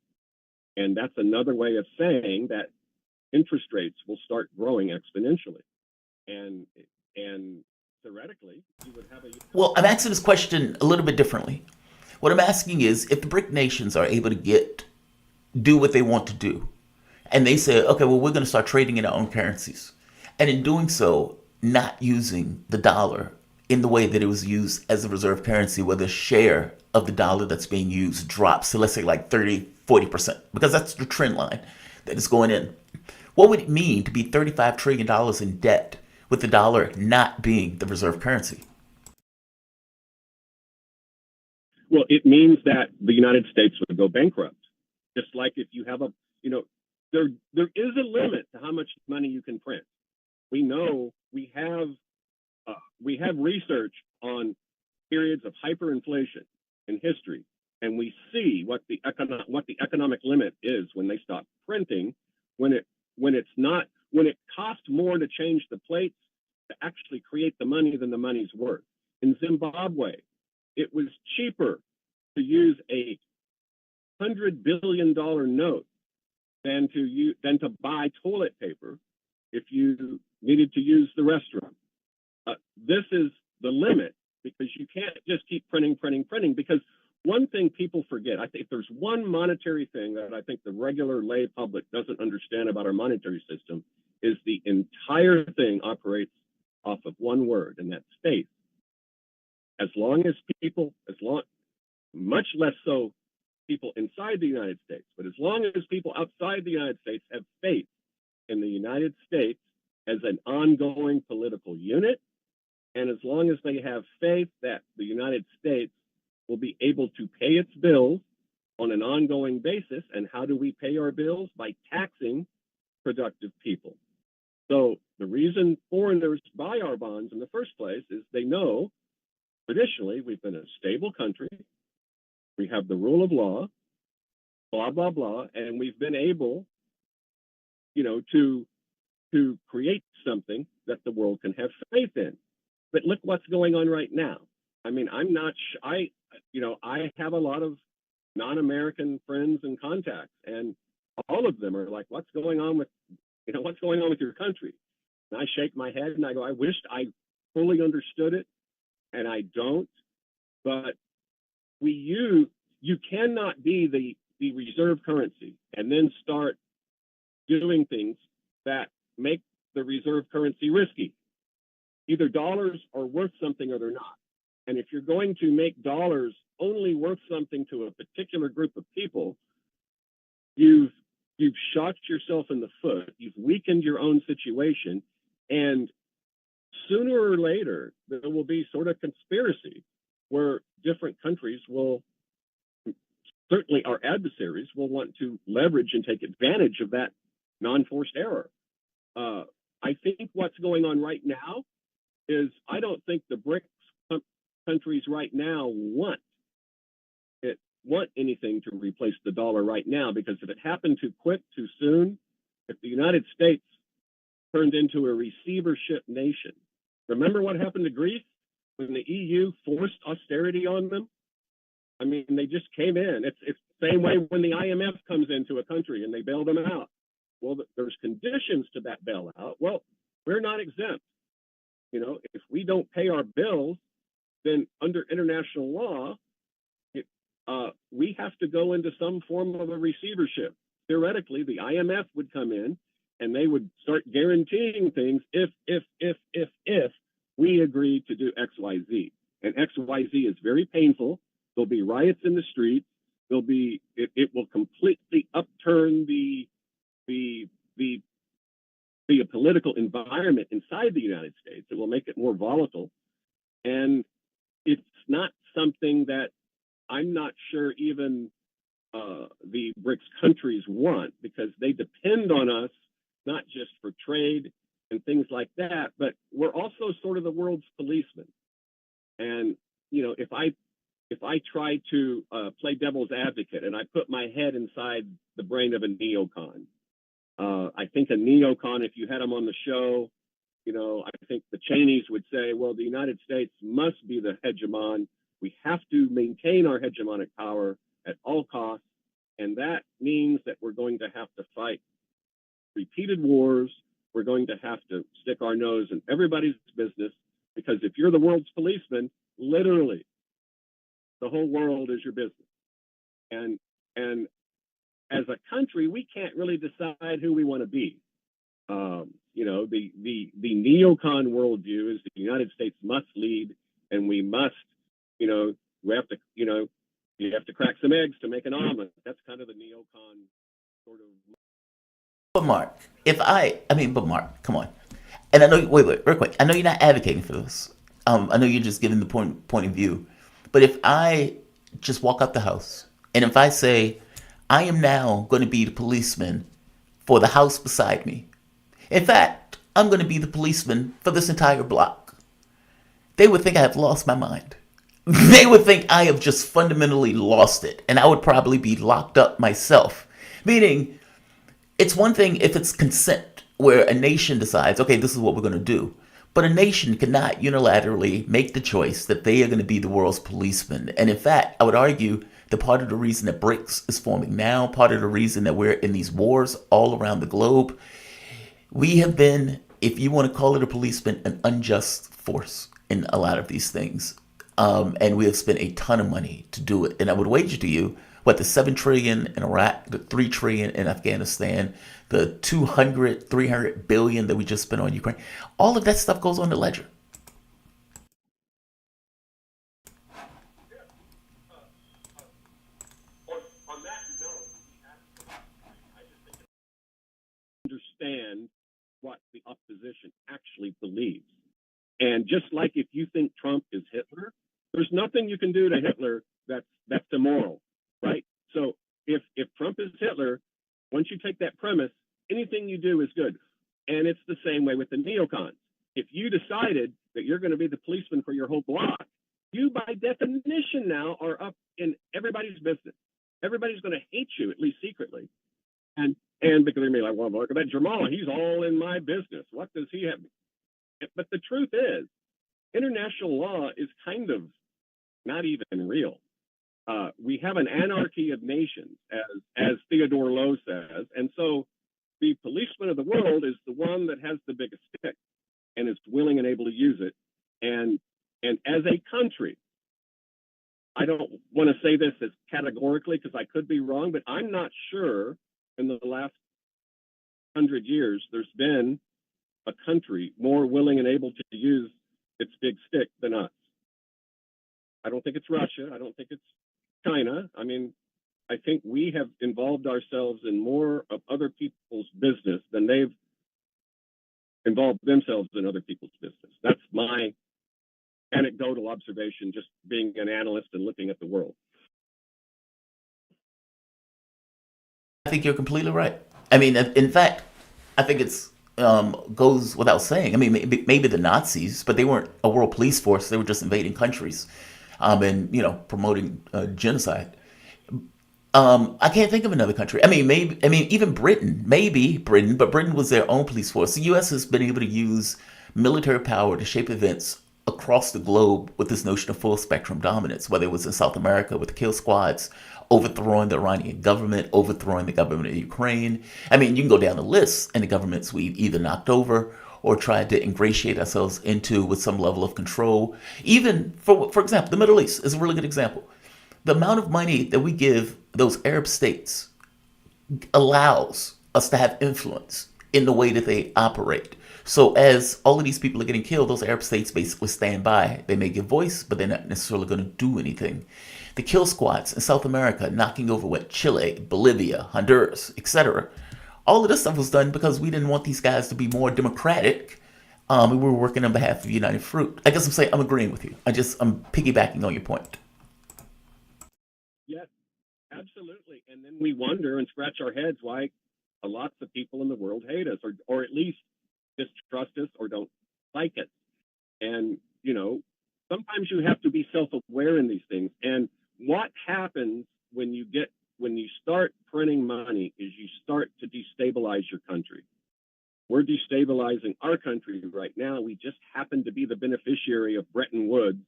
And that's another way of saying that interest rates will start growing exponentially. And theoretically, you would have a... Well, I'm asking this question a little bit differently. What I'm asking is, if the BRIC nations are able to do what they want to do, and they say, okay, well, we're going to start trading in our own currencies, and in doing so, not using the dollar in the way that it was used as a reserve currency, where the share of the dollar that's being used drops to, let's say, like 30, 40%, because that's the trend line that is going in. What would it mean to be $35 trillion in debt with the dollar not being the reserve currency? Well, it means that the United States would go bankrupt. Just like if you have there is a limit to how much money you can print. We know we have research on periods of hyperinflation in history, and we see what the economic limit is when they stop printing, when it costs more to change the plates to actually create the money than the money's worth. In Zimbabwe, it was cheaper to use a $100 billion note than to buy toilet paper if you needed to use the restroom. This is the limit, because you can't just keep printing, because one thing people forget, I think there's one monetary thing that I think the regular lay public doesn't understand about our monetary system, is the entire thing operates off of one word, and that's faith. As long as people, much less so people inside the United States, but as long as people outside the United States have faith in the United States as an ongoing political unit, and as long as they have faith that the United States will be able to pay its bills on an ongoing basis. And how do we pay our bills? By taxing productive people. So the reason foreigners buy our bonds in the first place is they know traditionally we've been a stable country, we have the rule of law, blah, blah, blah, and we've been able, to create something that the world can have faith in. But look what's going on right now. I mean, I'm not, I have a lot of non-American friends and contacts, and all of them are like, what's going on with your country? And I shake my head and I go, I wished I fully understood it, and I don't. But you cannot be the reserve currency and then start doing things that make the reserve currency risky. Either dollars are worth something or they're not. And if you're going to make dollars only worth something to a particular group of people, you've shot yourself in the foot. You've weakened your own situation. And sooner or later, there will be sort of conspiracy where different countries will, certainly our adversaries, will want to leverage and take advantage of that non-forced error. I think what's going on right now is I don't think the BRICS countries right now want anything to replace the dollar right now, because if it happened too quick, too soon, if the United States turned into a receivership nation, remember what happened to Greece when the EU forced austerity on them? I mean, they just came in. It's the same way when the IMF comes into a country and they bail them out. Well, there's conditions to that bailout. Well, we're not exempt. If we don't pay our bills, then under international law, we have to go into some form of a receivership. Theoretically, the IMF would come in and they would start guaranteeing things if we agree to do X, Y, Z. And X, Y, Z is very painful. There'll be riots in the streets. It will completely upturn the political environment inside the United States. It will make it more volatile. And it's not something that I'm not sure even the BRICS countries want, because they depend on us, not just for trade and things like that, but we're also sort of the world's policeman. And, if I try to play devil's advocate and I put my head inside the brain of a neocon, I think a neocon, if you had them on the show, I think the Cheneys would say, well, the United States must be the hegemon. We have to maintain our hegemonic power at all costs. And that means that we're going to have to fight repeated wars. We're going to have to stick our nose in everybody's business, because if you're the world's policeman, literally, the whole world is your business. And as a country, we can't really decide who we want to be. The neocon worldview is the United States must lead, and we must, we have to, you have to crack some eggs to make an omelet. That's kind of the neocon sort of. But Mark, come on. And I know, wait, real quick. I know you're not advocating for this. I know you're just giving the point of view. But if I just walk out the house and if I say, I am now going to be the policeman for the house beside me. In fact, I'm going to be the policeman for this entire block. They would think I have lost my mind. They would think I have just fundamentally lost it. And I would probably be locked up myself. Meaning, it's one thing if it's consent, where a nation decides, okay, this is what we're going to do. But a nation cannot unilaterally make the choice that they are going to be the world's policeman. And in fact, I would argue that part of the reason that BRICS is forming now, part of the reason that we're in these wars all around the globe, we have been, if you want to call it a policeman, an unjust force in a lot of these things. And we have spent a ton of money to do it. And I would wager to you, what, the 7 trillion in Iraq, the 3 trillion in Afghanistan, the 200, 300 billion that we just spent on Ukraine, all of that stuff goes on the ledger. On that note, I just think understand what the opposition actually believes. And just like if you think Trump is Hitler, there's nothing you can do to Hitler that's immoral, right? So if Trump is Hitler, once you take that premise, anything you do is good. And it's the same way with the neocons. If you decided that you're going to be the policeman for your whole block, you by definition now are up in everybody's business. Everybody's going to hate you, at least secretly. And because they're like, well, look at that Jamarl, he's all in my business. What does he have? But the truth is, international law is kind of not even real. We have an anarchy of nations, as Theodore Lowe says. And so the policeman of the world is the one that has the biggest stick and is willing and able to use it. And as a country, I don't want to say this as categorically because I could be wrong, but I'm not sure in the last 100 years there's been a country more willing and able to use its big stick than us. I don't think it's Russia. I don't think it's China. I mean, I think we have involved ourselves in more of other people's business than they've involved themselves in other people's business. That's my anecdotal observation, just being an analyst and looking at the world. I think you're completely right. I mean, in fact, I think it's goes without saying. I mean, maybe the Nazis, but they weren't a world police force. They were just invading countries, and promoting genocide. I can't think of another country. I mean, even Britain, but Britain was their own police force. The U.S. has been able to use military power to shape events across the globe with this notion of full spectrum dominance, whether it was in South America with the kill squads, overthrowing the Iranian government, overthrowing the government of Ukraine. I mean, you can go down the list, and the governments we've either knocked over or tried to ingratiate ourselves into with some level of control. Even, for example, the Middle East is a really good example. The amount of money that we give those Arab states allows us to have influence in the way that they operate. So as all of these people are getting killed, those Arab states basically stand by. They may give voice, but they're not necessarily going to do anything. The kill squads in South America knocking over what Chile, Bolivia, Honduras, etc. All of this stuff was done because we didn't want these guys to be more democratic. We were working on behalf of United Fruit. I guess I'm agreeing with you. I'm piggybacking on your point. Yes, absolutely. And then we wonder and scratch our heads why lots of people in the world hate us, or at least distrust us or don't like it. And, sometimes you have to be self-aware in these things. And what happens when you start printing money is you start to destabilize your country. We're destabilizing our country right now. We just happen to be the beneficiary of Bretton Woods,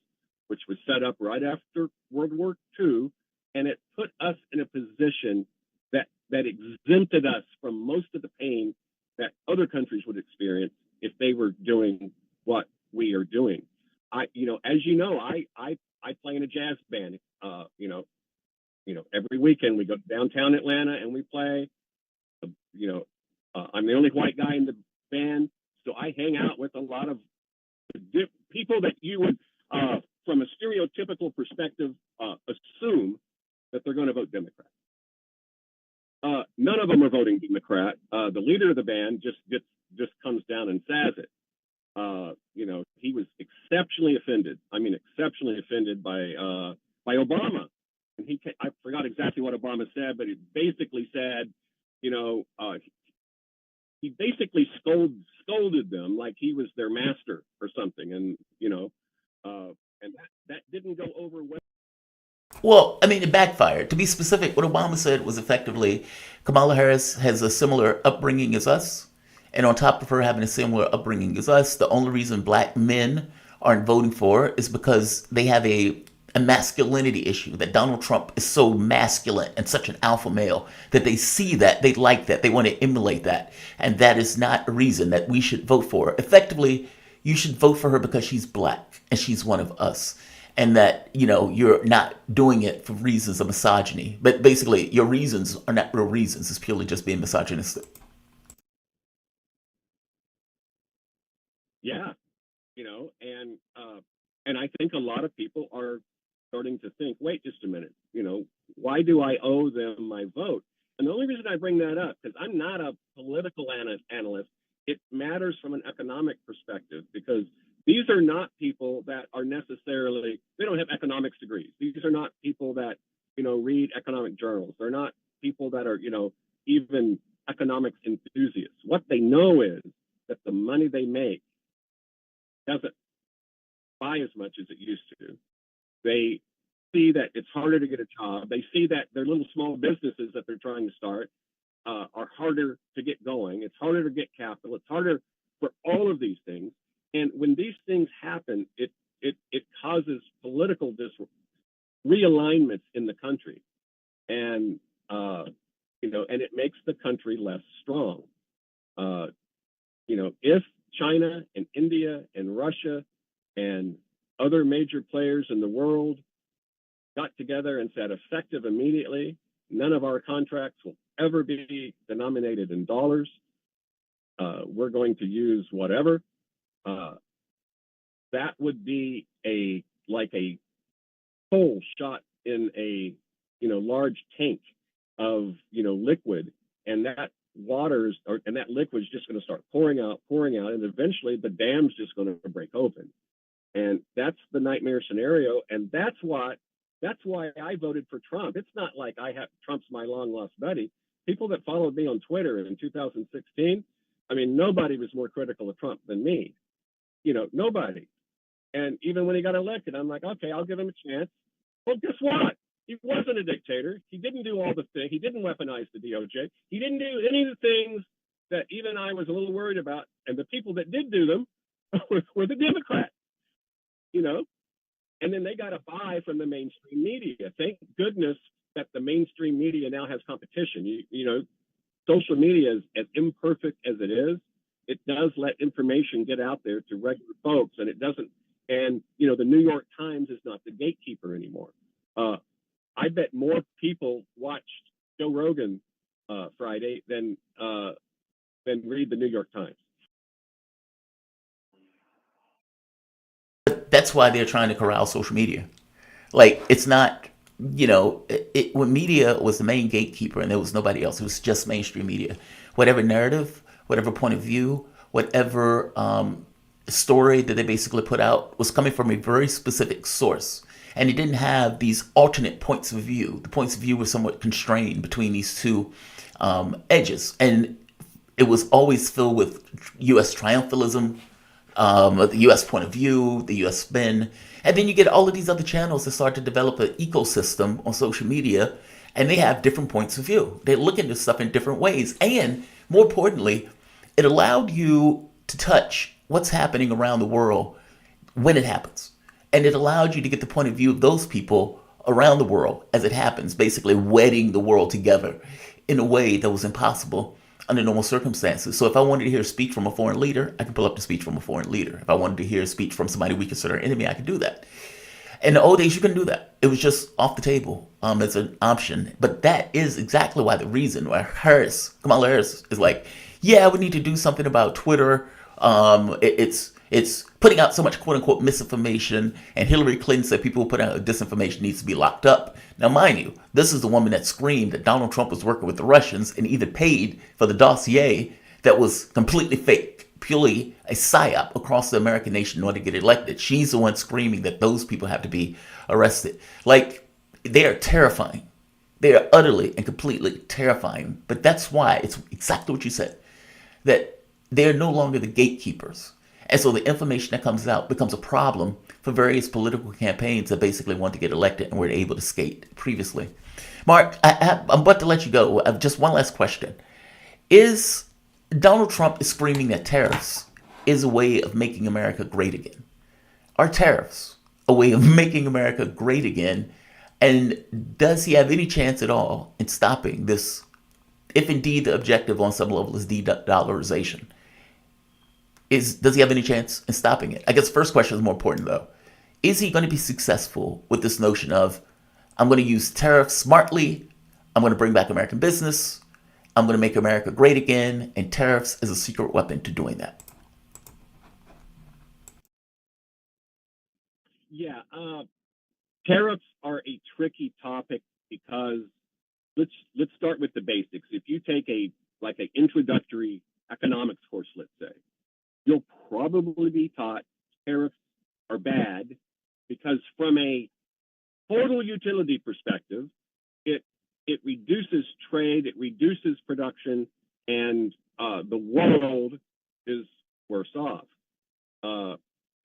which was set up right after World War II. And it put us in a position that exempted us from most of the pain that other countries would experience if they were doing what we are doing. I play in a jazz band. Every weekend we go downtown Atlanta and we play. I'm the only white guy in the band, so I hang out with a lot of people that you would, from a stereotypical perspective, assume that they're going to vote Democrat. None of them are voting Democrat. The leader of the band just comes down and says it. He was exceptionally offended. Exceptionally offended by Obama. And I forgot exactly what Obama said, but it basically said, he basically scolded them like he was their master or something. And, and that didn't go over well. Well, it backfired. To be specific, what Obama said was effectively, Kamala Harris has a similar upbringing as us, And on top of her having a similar upbringing as us, the only reason black men aren't voting for her is because they have a masculinity issue, that Donald Trump is so masculine and such an alpha male that they see that, they like that, they want to emulate that. And that is not a reason that we should vote for her. Effectively, you should vote for her because she's black and she's one of us. And that, you're not doing it for reasons of misogyny. But basically, your reasons are not real reasons. It's purely just being misogynistic. Yeah, and I think a lot of people are starting to think, wait just a minute, why do I owe them my vote? And the only reason I bring that up, because I'm not a political analyst, it matters from an economic perspective, because these are not people that are necessarily, they don't have economics degrees. These are not people that, read economic journals. They're not people that are, even economics enthusiasts. What they know is that the money they make doesn't buy as much as it used to. They see that it's harder to get a job. They see that their little small businesses that they're trying to start are harder to get going. It's harder to get capital. It's harder for all of these things. And when these things happen, it causes political realignments in the country, and and it makes the country less strong. If China and India and Russia and other major players in the world got together and said, effective immediately, none of our contracts will ever be denominated in dollars. We're going to use whatever. That would be like a coal shot in a large tank of liquid, and that that liquid's just going to start pouring out, and eventually the dam's just going to break open. And that's the nightmare scenario, and that's why I voted for Trump. It's not like Trump's my long lost buddy. People that followed me on Twitter in 2016, nobody was more critical of Trump than me. Nobody. And even when he got elected, I'm like, okay, I'll give him a chance. Well, guess what? He wasn't a dictator. He didn't do all the things. He didn't weaponize the DOJ. He didn't do any of the things that even I was a little worried about. And the people that did do them were the Democrats, And then they got a buy from the mainstream media. Thank goodness that the mainstream media now has competition. Social media is as imperfect as it is. It does let information get out there to regular folks, and it doesn't. And the New York Times is not the gatekeeper anymore. I bet more people watched Joe Rogan Friday than read the New York Times. That's why they're trying to corral social media. Like, it's not, when media was the main gatekeeper and there was nobody else, it was just mainstream media. Whatever narrative, whatever point of view, whatever story that they basically put out was coming from a very specific source. And it didn't have these alternate points of view. The points of view were somewhat constrained between these two edges. And it was always filled with U.S. triumphalism, the U.S. point of view, the U.S. spin. And then you get all of these other channels that start to develop an ecosystem on social media, and they have different points of view. They look into stuff in different ways. And more importantly, it allowed you to touch what's happening around the world when it happens. And it allowed you to get the point of view of those people around the world as it happens, basically wedding the world together in a way that was impossible under normal circumstances. So if I wanted to hear a speech from a foreign leader, I could pull up the speech from a foreign leader. If I wanted to hear a speech from somebody we consider an enemy, I could do that. In the old days, you couldn't do that. It was just off the table as an option. But that is exactly why the reason why Kamala Harris is like, yeah, we need to do something about Twitter. It's putting out so much quote unquote misinformation, and Hillary Clinton said people who put out disinformation needs to be locked up. Now, mind you, this is the woman that screamed that Donald Trump was working with the Russians and either paid for the dossier that was completely fake, purely a psyop across the American nation in order to get elected. She's the one screaming that those people have to be arrested. Like, they are terrifying. They are utterly and completely terrifying. But that's why it's exactly what you said, that they're no longer the gatekeepers. And so the information that comes out becomes a problem for various political campaigns that basically want to get elected and were able to skate previously. Mark, I'm about to let you go. Just one last question. Is Donald Trump is screaming that tariffs is a way of making America great again. Are tariffs a way of making America great again? And does he have any chance at all in stopping this, if indeed the objective on some level is de-dollarization? Does he have any chance in stopping it? I guess the first question is more important though. Is he going to be successful with this notion of, I'm going to use tariffs smartly, I'm going to bring back American business, I'm going to make America great again, and tariffs is a secret weapon to doing that? Yeah, tariffs are a tricky topic because let's start with the basics. If you take an introductory economics course, let's say, you'll probably be taught tariffs are bad because from a total utility perspective, it reduces trade, it reduces production, and the world is worse off.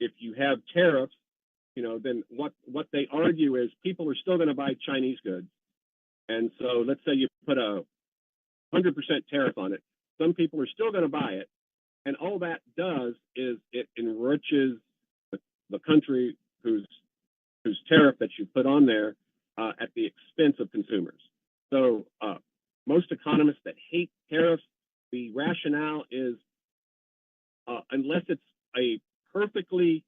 If you have tariffs, then what they argue is people are still going to buy Chinese goods. And so let's say you put a 100% tariff on it. Some people are still going to buy it. And all that does is it enriches the country whose tariff that you put on there at the expense of consumers. So most economists that hate tariffs, the rationale is unless it's a perfectly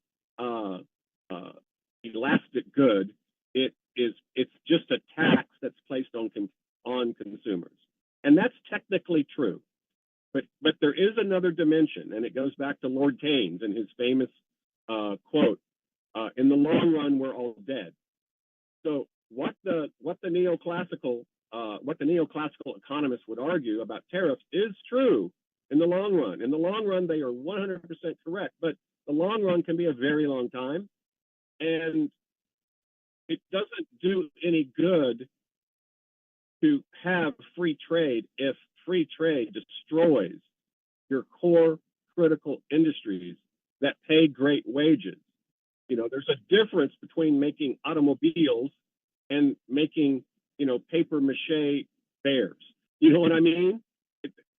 elastic good, it's just a tax that's placed on consumers, and that's technically true. But there is another dimension, and it goes back to Lord Keynes and his famous quote: "In the long run, we're all dead." So what the neoclassical economists would argue about tariffs is true in the long run. In the long run, they are 100% correct, but the long run can be a very long time, and it doesn't do any good to have free trade if free trade destroys your core critical industries that pay great wages. There's a difference between making automobiles and making, paper mache bears. You know what I mean?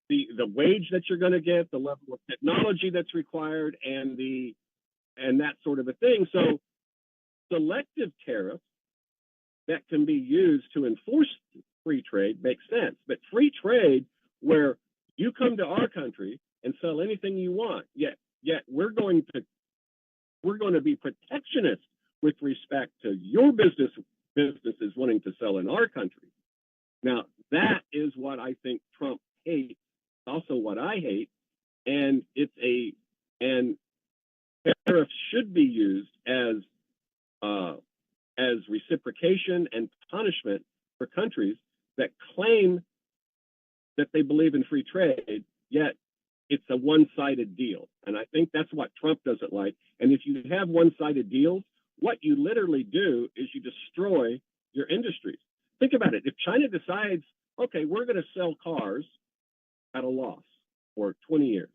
The wage that you're going to get, the level of technology that's required, and that sort of a thing. So selective tariffs that can be used to enforce free trade makes sense. But free trade where you come to our country and sell anything you want, yet we're going to be protectionist with respect to your businesses wanting to sell in our country. Now, that is what I think Trump hates. Also what I hate, and tariffs should be used as reciprocation and punishment for countries that claim that they believe in free trade, yet it's a one-sided deal. And I think that's what Trump doesn't like. And if you have one-sided deals, what you literally do is you destroy your industries. Think about it. If China decides, okay, we're going to sell cars at a loss for 20 years,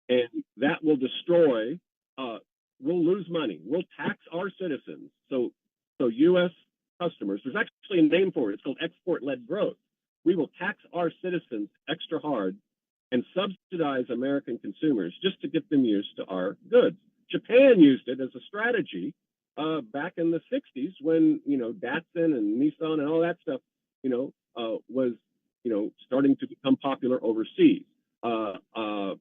and that will destroy, we'll lose money. We'll tax our citizens. So U.S. customers, there's actually a name for it. It's called export-led growth. We will tax our citizens extra hard and subsidize American consumers just to get them used to our goods. Japan used it as a strategy back in the 60s when, Datsun and Nissan and all that stuff, was, starting to become popular overseas. The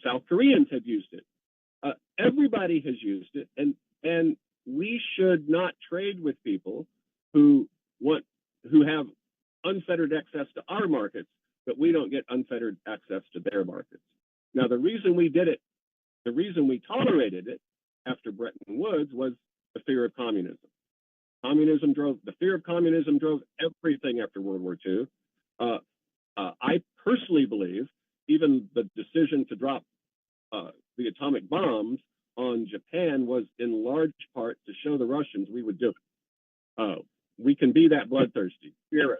South Koreans have used it. Everybody has used it, and we should not trade with people who have unfettered access to our markets, but we don't get unfettered access to their markets. Now, the reason we did it, the reason we tolerated it after Bretton Woods was the fear of communism. The fear of communism drove everything after World War II. I personally believe even the decision to drop the atomic bombs on Japan was in large part to show the Russians we would do it. We can be that bloodthirsty, fear it,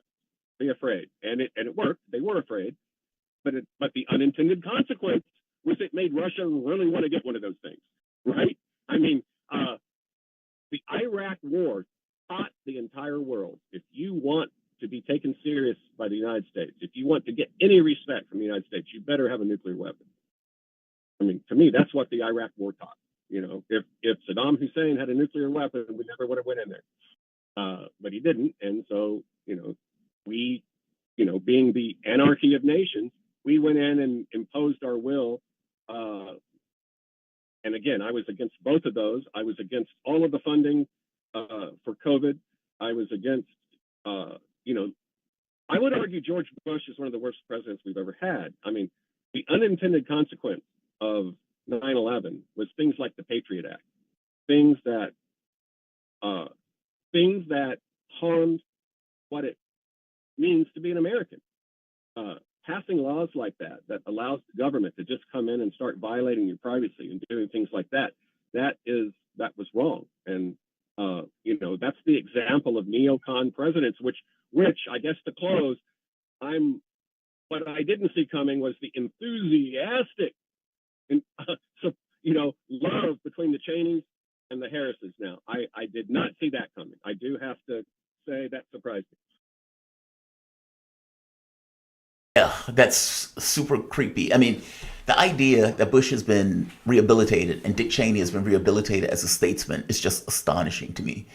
be afraid, and it worked. They were afraid, but the unintended consequence was it made Russia really want to get one of those things, right? I mean, the Iraq War taught the entire world, if you want to be taken serious by the United States, if you want to get any respect from the United States, you better have a nuclear weapon. I mean, to me, that's what the Iraq War taught. You know, if Saddam Hussein had a nuclear weapon, we never would have went in there. But he didn't, and so we, being the anarchy of nations, we went in and imposed our will. And again, I was against both of those. I was against all of the funding for COVID. I was against, I would argue George Bush is one of the worst presidents we've ever had. I mean, the unintended consequence of 9/11 was things like the Patriot Act, things that harmed what it means to be an American. Passing laws like that allows the government to just come in and start violating your privacy and doing things like that was wrong. And that's the example of neocon presidents, which I guess to close, what I didn't see coming was the enthusiastic love between the Cheneys and the Harrises. Now, I did not see that coming. I do have to say that surprised me. Yeah, that's super creepy. I mean, the idea that Bush has been rehabilitated and Dick Cheney has been rehabilitated as a statesman is just astonishing to me.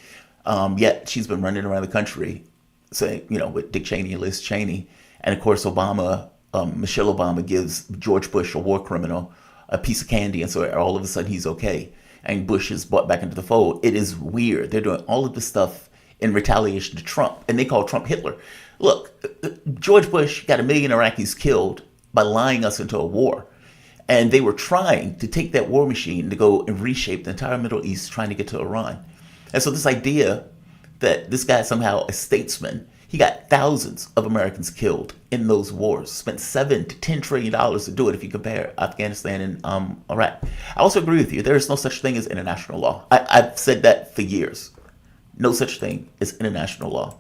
Yet she's been running around the country saying, with Dick Cheney and Liz Cheney. And of course, Michelle Obama gives George Bush, a war criminal, a piece of candy. And so all of a sudden he's okay. And Bush is brought back into the fold. It is weird. They're doing all of this stuff in retaliation to Trump. And they call Trump Hitler. Look, George Bush got 1 million Iraqis killed by lying us into a war. And they were trying to take that war machine to go and reshape the entire Middle East, trying to get to Iran. And so this idea that this guy is somehow a statesman, he got thousands of Americans killed in those wars, spent $7 to $10 trillion to do it if you compare Afghanistan and Iraq. I also agree with you. There is no such thing as international law. I've said that for years. No such thing as international law.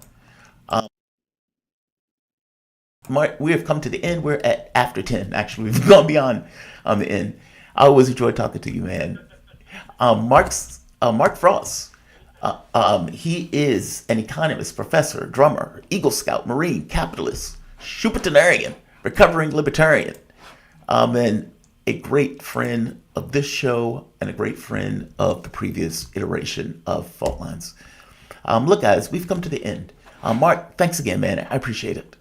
Mark, we have come to the end. We're at after 10, actually. We've gone beyond the end. I always enjoy talking to you, man. Mark Frost. He is an economist, professor, drummer, Eagle Scout, Marine, capitalist, Schumpeterian, recovering libertarian, and a great friend of this show and a great friend of the previous iteration of Fault Lines. Look, guys, we've come to the end. Mark, thanks again, man. I appreciate it.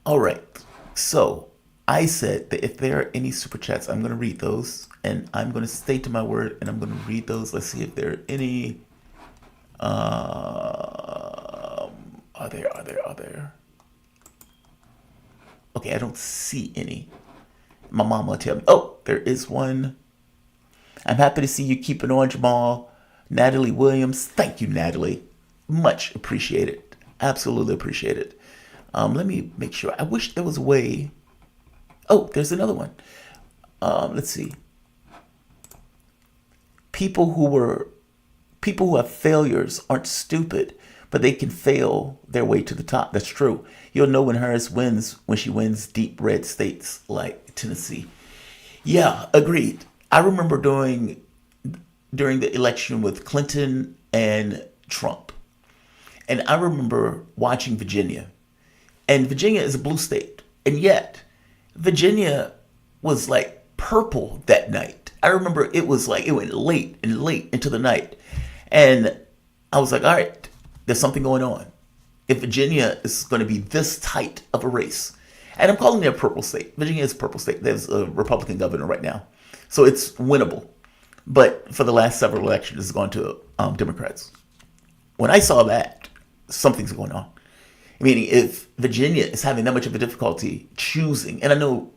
All right. So I said that if there are any super chats, I'm going to read those. And I'm going to stay to my word and I'm going to read those. Let's see if there are any. Are there? Okay, I don't see any. My mom will tell me. Oh, there is one. I'm happy to see you keeping on, Jamarl. Natalie Williams. Thank you, Natalie. Much appreciated. Absolutely appreciated. Let me make sure. I wish there was a way. Oh, there's another one. Let's see. People who have failures aren't stupid, but they can fail their way to the top. That's true. You'll know when Harris wins when she wins deep red states like Tennessee. Yeah, agreed. I remember during the election with Clinton and Trump, and I remember watching Virginia. And Virginia is a blue state. And yet, Virginia was like purple that night. I remember it was like, it went late into the night. And I was like, all right, there's something going on. If Virginia is going to be this tight of a race. And I'm calling it a purple state. Virginia is a purple state. There's a Republican governor right now. So it's winnable. But for the last several elections, it's gone to Democrats. When I saw that, something's going on. Meaning, if Virginia is having that much of a difficulty choosing, and I know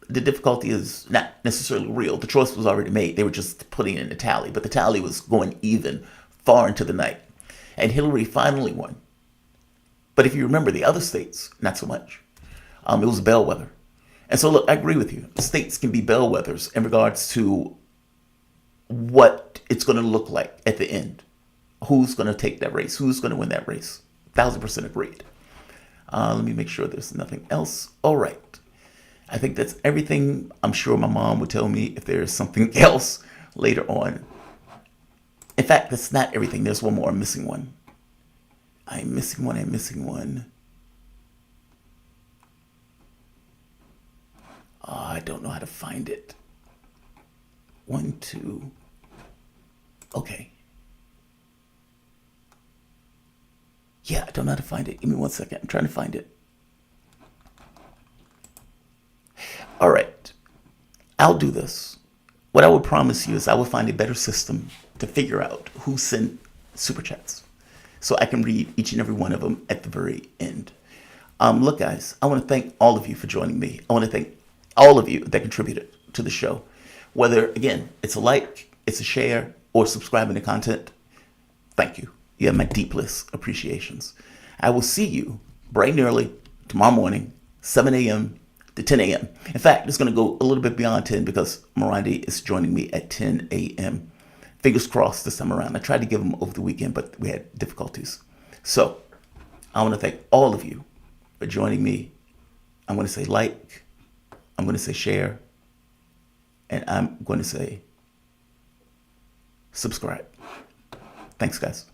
the difficulty is not necessarily real. The choice was already made. They were just putting in a tally, but the tally was going even far into the night. And Hillary finally won. But if you remember the other states, not so much. It was a bellwether. And so, look, I agree with you. States can be bellwethers in regards to what it's going to look like at the end. Who's going to take that race? Who's going to win that race? 1,000% agreed. Let me make sure there's nothing else. All right. I think that's everything. I'm sure my mom would tell me if there's something else later on. In fact, that's not everything. There's one more. I'm missing one. I'm missing one. I'm missing one. I don't know how to find it. 1, 2. Okay. Yeah, I don't know how to find it. Give me 1 second. I'm trying to find it. All right. I'll do this. What I would promise you is I will find a better system to figure out who sent super chats, so I can read each and every one of them at the very end. Look, guys, I want to thank all of you for joining me. I want to thank all of you that contributed to the show. Whether, again, it's a like, it's a share, or subscribing to content, thank you. You have my deepest appreciations. I will see you bright and early tomorrow morning, 7 a.m. to 10 a.m. In fact, it's going to go a little bit beyond 10 because Morandi is joining me at 10 a.m. Fingers crossed this time around. I tried to give him over the weekend, but we had difficulties. So I want to thank all of you for joining me. I'm going to say like, I'm going to say share, and I'm going to say subscribe. Thanks, guys.